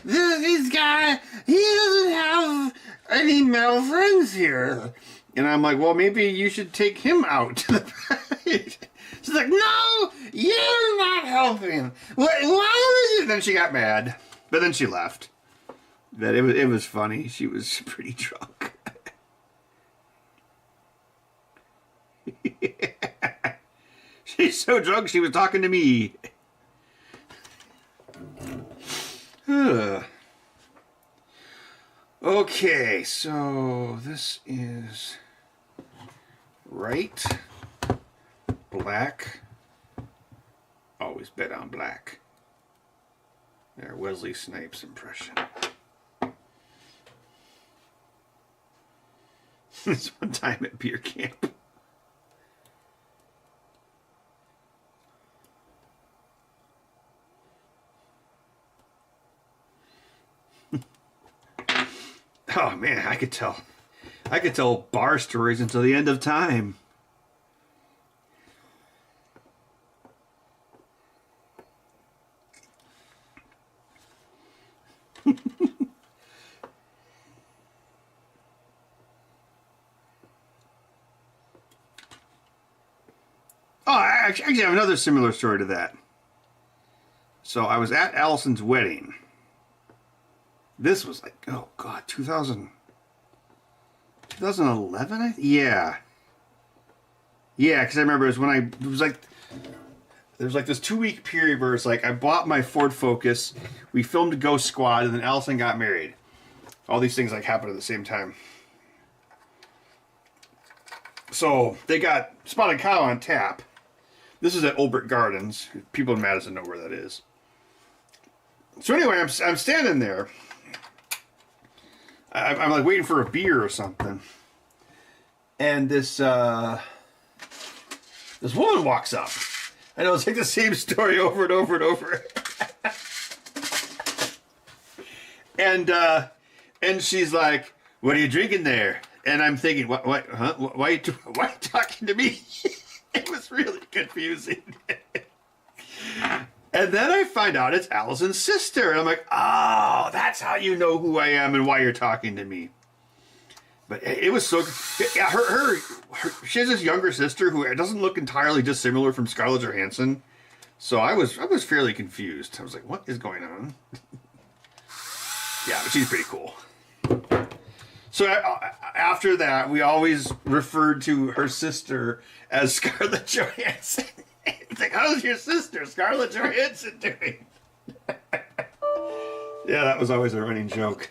this guy, he doesn't have any male friends here. And I'm like, well, maybe you should take him out to the parade. She's like, no, you're not helping. Why would you? Then she got mad, but then she left. But it was funny. She was pretty drunk. She's so drunk she was talking to me. Okay, so this is right, black, always bet on black. There, Wesley Snipes impression. This one time at beer camp. Oh man, I could tell bar stories until the end of time. Oh, I actually have another similar story to that. So I was at Allison's wedding. This was like, oh god, 2011, yeah. Yeah, because I remember it was like, there was like this 2-week period where it's like, I bought my Ford Focus, we filmed Ghost Squad, and then Allison got married. All these things like happened at the same time. So they got Spotted Cow on tap. This is at Olbert Gardens. People in Madison know where that is. So anyway, I'm standing there. I'm like waiting for a beer or something. And this woman walks up. I know it's like the same story over and over and over. And she's like, "What are you drinking there?" And I'm thinking, "What? Huh? Why are you talking to me?" It was really confusing. And then I find out it's Allison's sister. And I'm like, oh, that's how you know who I am and why you're talking to me. But it was so... Yeah, she has this younger sister who doesn't look entirely dissimilar from Scarlett Johansson. So I was fairly confused. I was like, what is going on? Yeah, but she's pretty cool. So after that, we always referred to her sister as Scarlett Johansson. It's like, how's your sister, Scarlett Johansson, doing? Yeah, that was always a running joke.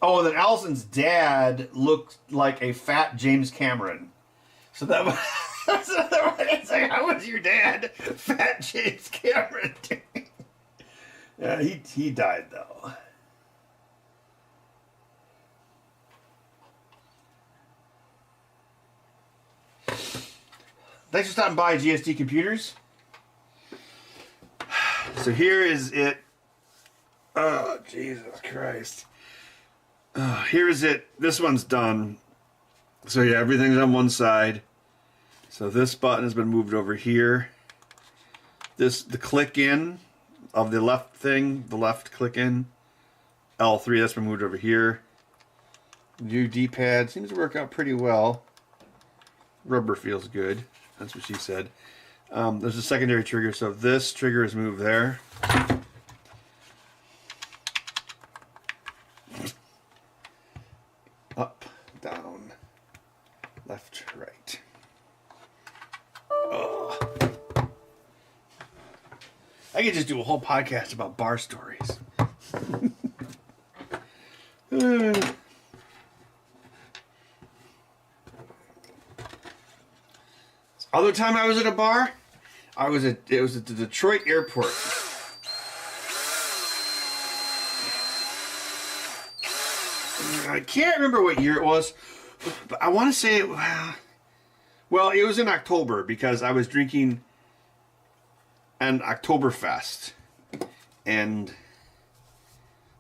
Oh, and then Allison's dad looked like a fat James Cameron. So that was that's another one. It's like, how was your dad, fat James Cameron, doing? Yeah, he died though. Thanks for stopping by, GSD Computers. So here is it. Oh, Jesus Christ. Here is it. This one's done. So yeah, everything's on one side. So this button has been moved over here. The click in of the left thing, the left click in, L3, that's been moved over here. New D-pad seems to work out pretty well. Rubber feels good. That's what she said. There's a secondary trigger, so this trigger is moved there. Up, down, left, right. Oh. I could just do a whole podcast about bar stories. Other time I was at a bar, it was at the Detroit airport. I can't remember what year it was, but I want to say it was in October because I was drinking an Oktoberfest. And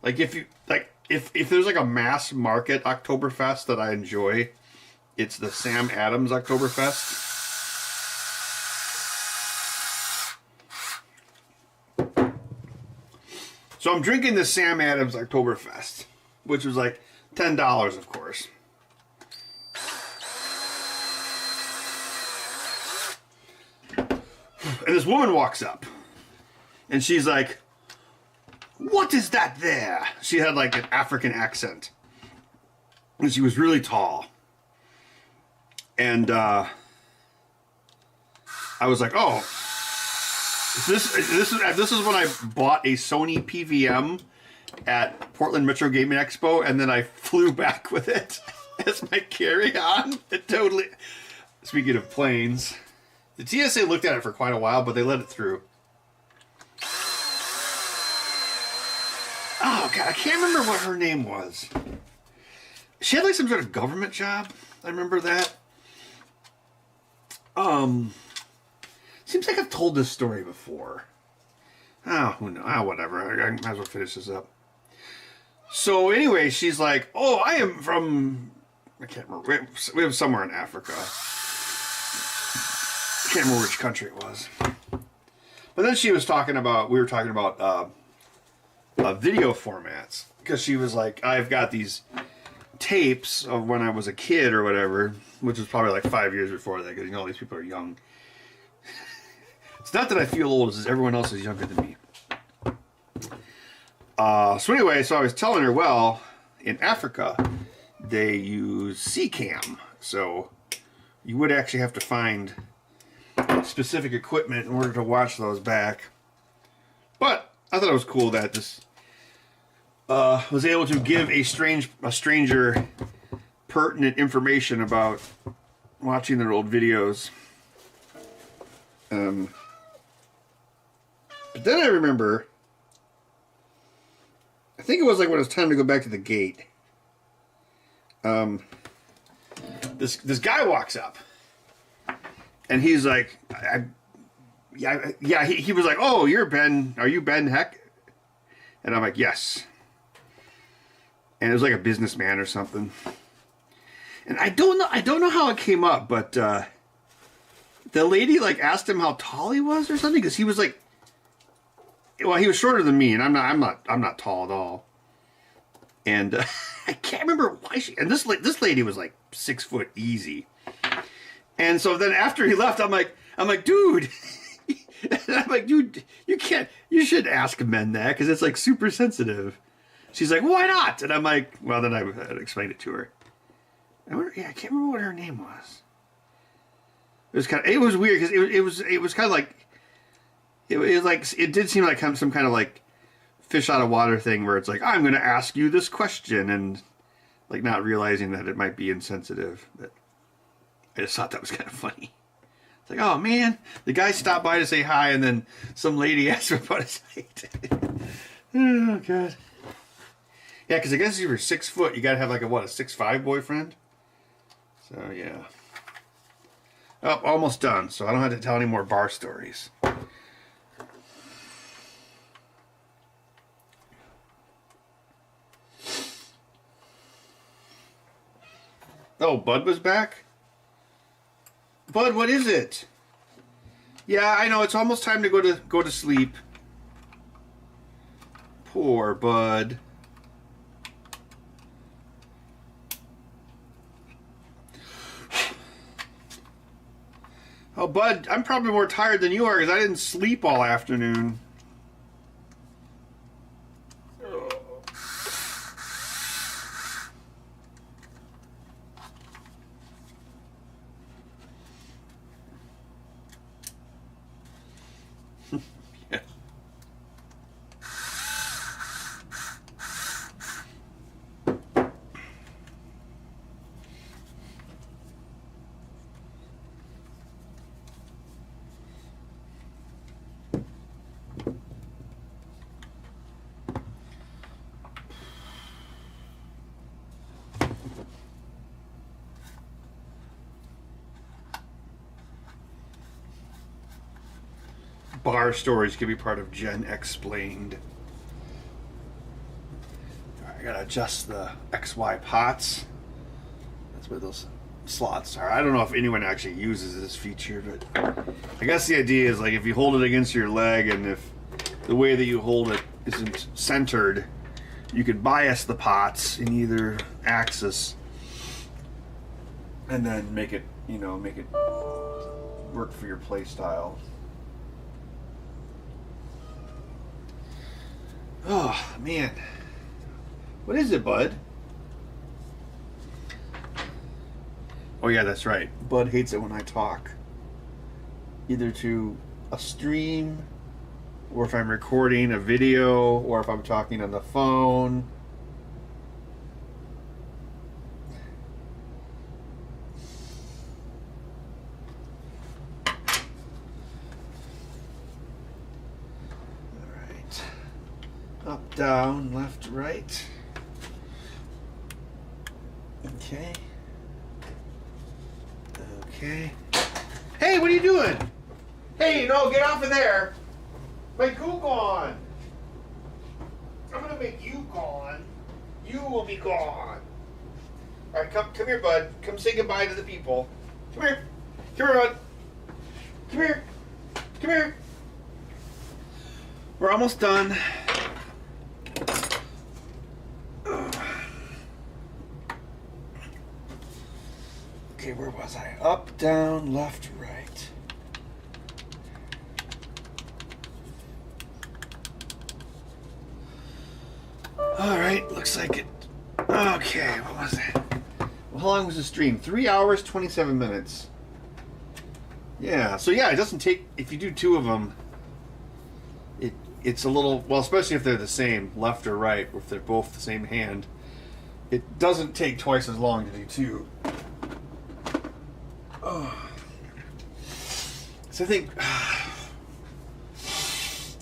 like if there's like a mass market Oktoberfest that I enjoy, it's the Sam Adams Oktoberfest. So I'm drinking the Sam Adams Oktoberfest, which was like $10, of course. And this woman walks up, and she's like, "What is that there?" She had like an African accent, and she was really tall. And I was like, "Oh." This is when I bought a Sony PVM at Portland Metro Gaming Expo, and then I flew back with it as my carry-on. It totally. Speaking of planes, the TSA looked at it for quite a while, but they let it through. Oh God, I can't remember what her name was. She had like some sort of government job. I remember that. Seems like I've told this story before. Oh, who knows? Oh, whatever. I might as well finish this up. So anyway, she's like, "Oh, I am from..." I can't remember. We have somewhere in Africa. I can't remember which country it was. But then we were talking about video formats. Because she was like, "I've got these tapes of when I was a kid or whatever," which was probably like 5 years before that, because you know all these people are young. It's not that I feel old, it's everyone else is younger than me. So anyway, I was telling her, well, in Africa, they use CCAM. So you would actually have to find specific equipment in order to watch those back. But I thought it was cool that this was able to give a stranger pertinent information about watching their old videos. But then I remember, I think it was like when it was time to go back to the gate. This guy walks up, and he's like, he was like, "Oh, you're Ben? Are you Ben Heck?" And I'm like, "Yes." And it was like a businessman or something. And I don't know how it came up, but the lady like asked him how tall he was or something, because he was like, well, he was shorter than me, and I'm not tall at all. And I can't remember why she. And this lady was like 6 foot easy. And so then after he left, I'm like, dude, you should ask men that, because it's like super sensitive. She's like, "Why not?" And I'm like, well, then I explained it to her. I can't remember what her name was. It was weird because it was kind of like it did seem like some kind of like fish out of water thing where it's like, "I'm going to ask you this question," and like not realizing that it might be insensitive. But I just thought that was kind of funny. It's like, oh man, the guy stopped by to say hi, and then some lady asked him about his height. Oh God. Yeah, because I guess if you're 6 foot, you got to have like a 6'5" boyfriend. So yeah. Oh, almost done, so I don't have to tell any more bar stories. Oh, Bud was back? Bud, what is it? Yeah, I know, it's almost time to go to sleep. Poor Bud. Oh, Bud, I'm probably more tired than you are because I didn't sleep all afternoon. Yeah. bar stories could be part of Gen Explained. Alright, I gotta adjust the XY pots. That's where those slots are. I don't know if anyone actually uses this feature, but I guess the idea is like if you hold it against your leg and if the way that you hold it isn't centered, you could bias the pots in either axis and then make it, you know, make it work for your play style. Oh, man. What is it, Bud? Oh, yeah, that's right. Bud hates it when I talk. Either to a stream, or if I'm recording a video, or if I'm talking on the phone. Alright. Up, down, left, right. Okay. Okay. Hey, what are you doing? Hey, no, get off of there. My goo gone. I'm gonna make you gone. You will be gone. All right, come here, bud. Come say goodbye to the people. Come here. Come here, bud. Come here. Come here. We're almost done. Okay, where was I? Up, down, left, right. Alright, looks like it. Okay, what was it? Well, how long was the stream? 3 hours, 27 minutes. Yeah, so yeah, it doesn't take, if you do two of them, it's a little, well, especially if they're the same, left or right, or if they're both the same hand, it doesn't take twice as long to do two. Oh. So I think,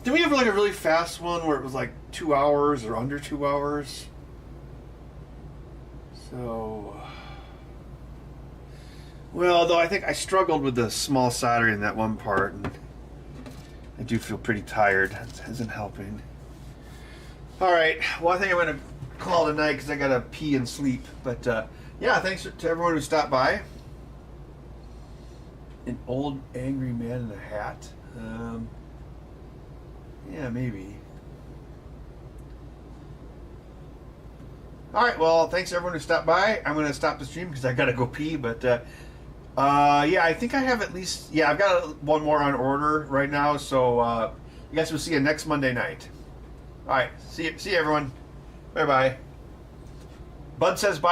did we have like a really fast one where it was like 2 hours or under 2 hours? So, well, though I think I struggled with the small soldering in that one part, and I do feel pretty tired. That isn't helping. All right, well, I think I'm gonna call it a night because I gotta pee and sleep. But yeah, thanks to everyone who stopped by. An old angry man in a hat. Yeah, maybe. All right, well, thanks everyone who stopped by. I'm going to stop the stream because I got to go pee, but yeah, I think I have at least, yeah, I've got one more on order right now, so you guys will see you next Monday night. All right, see you everyone. Bye-bye. Bud says bye.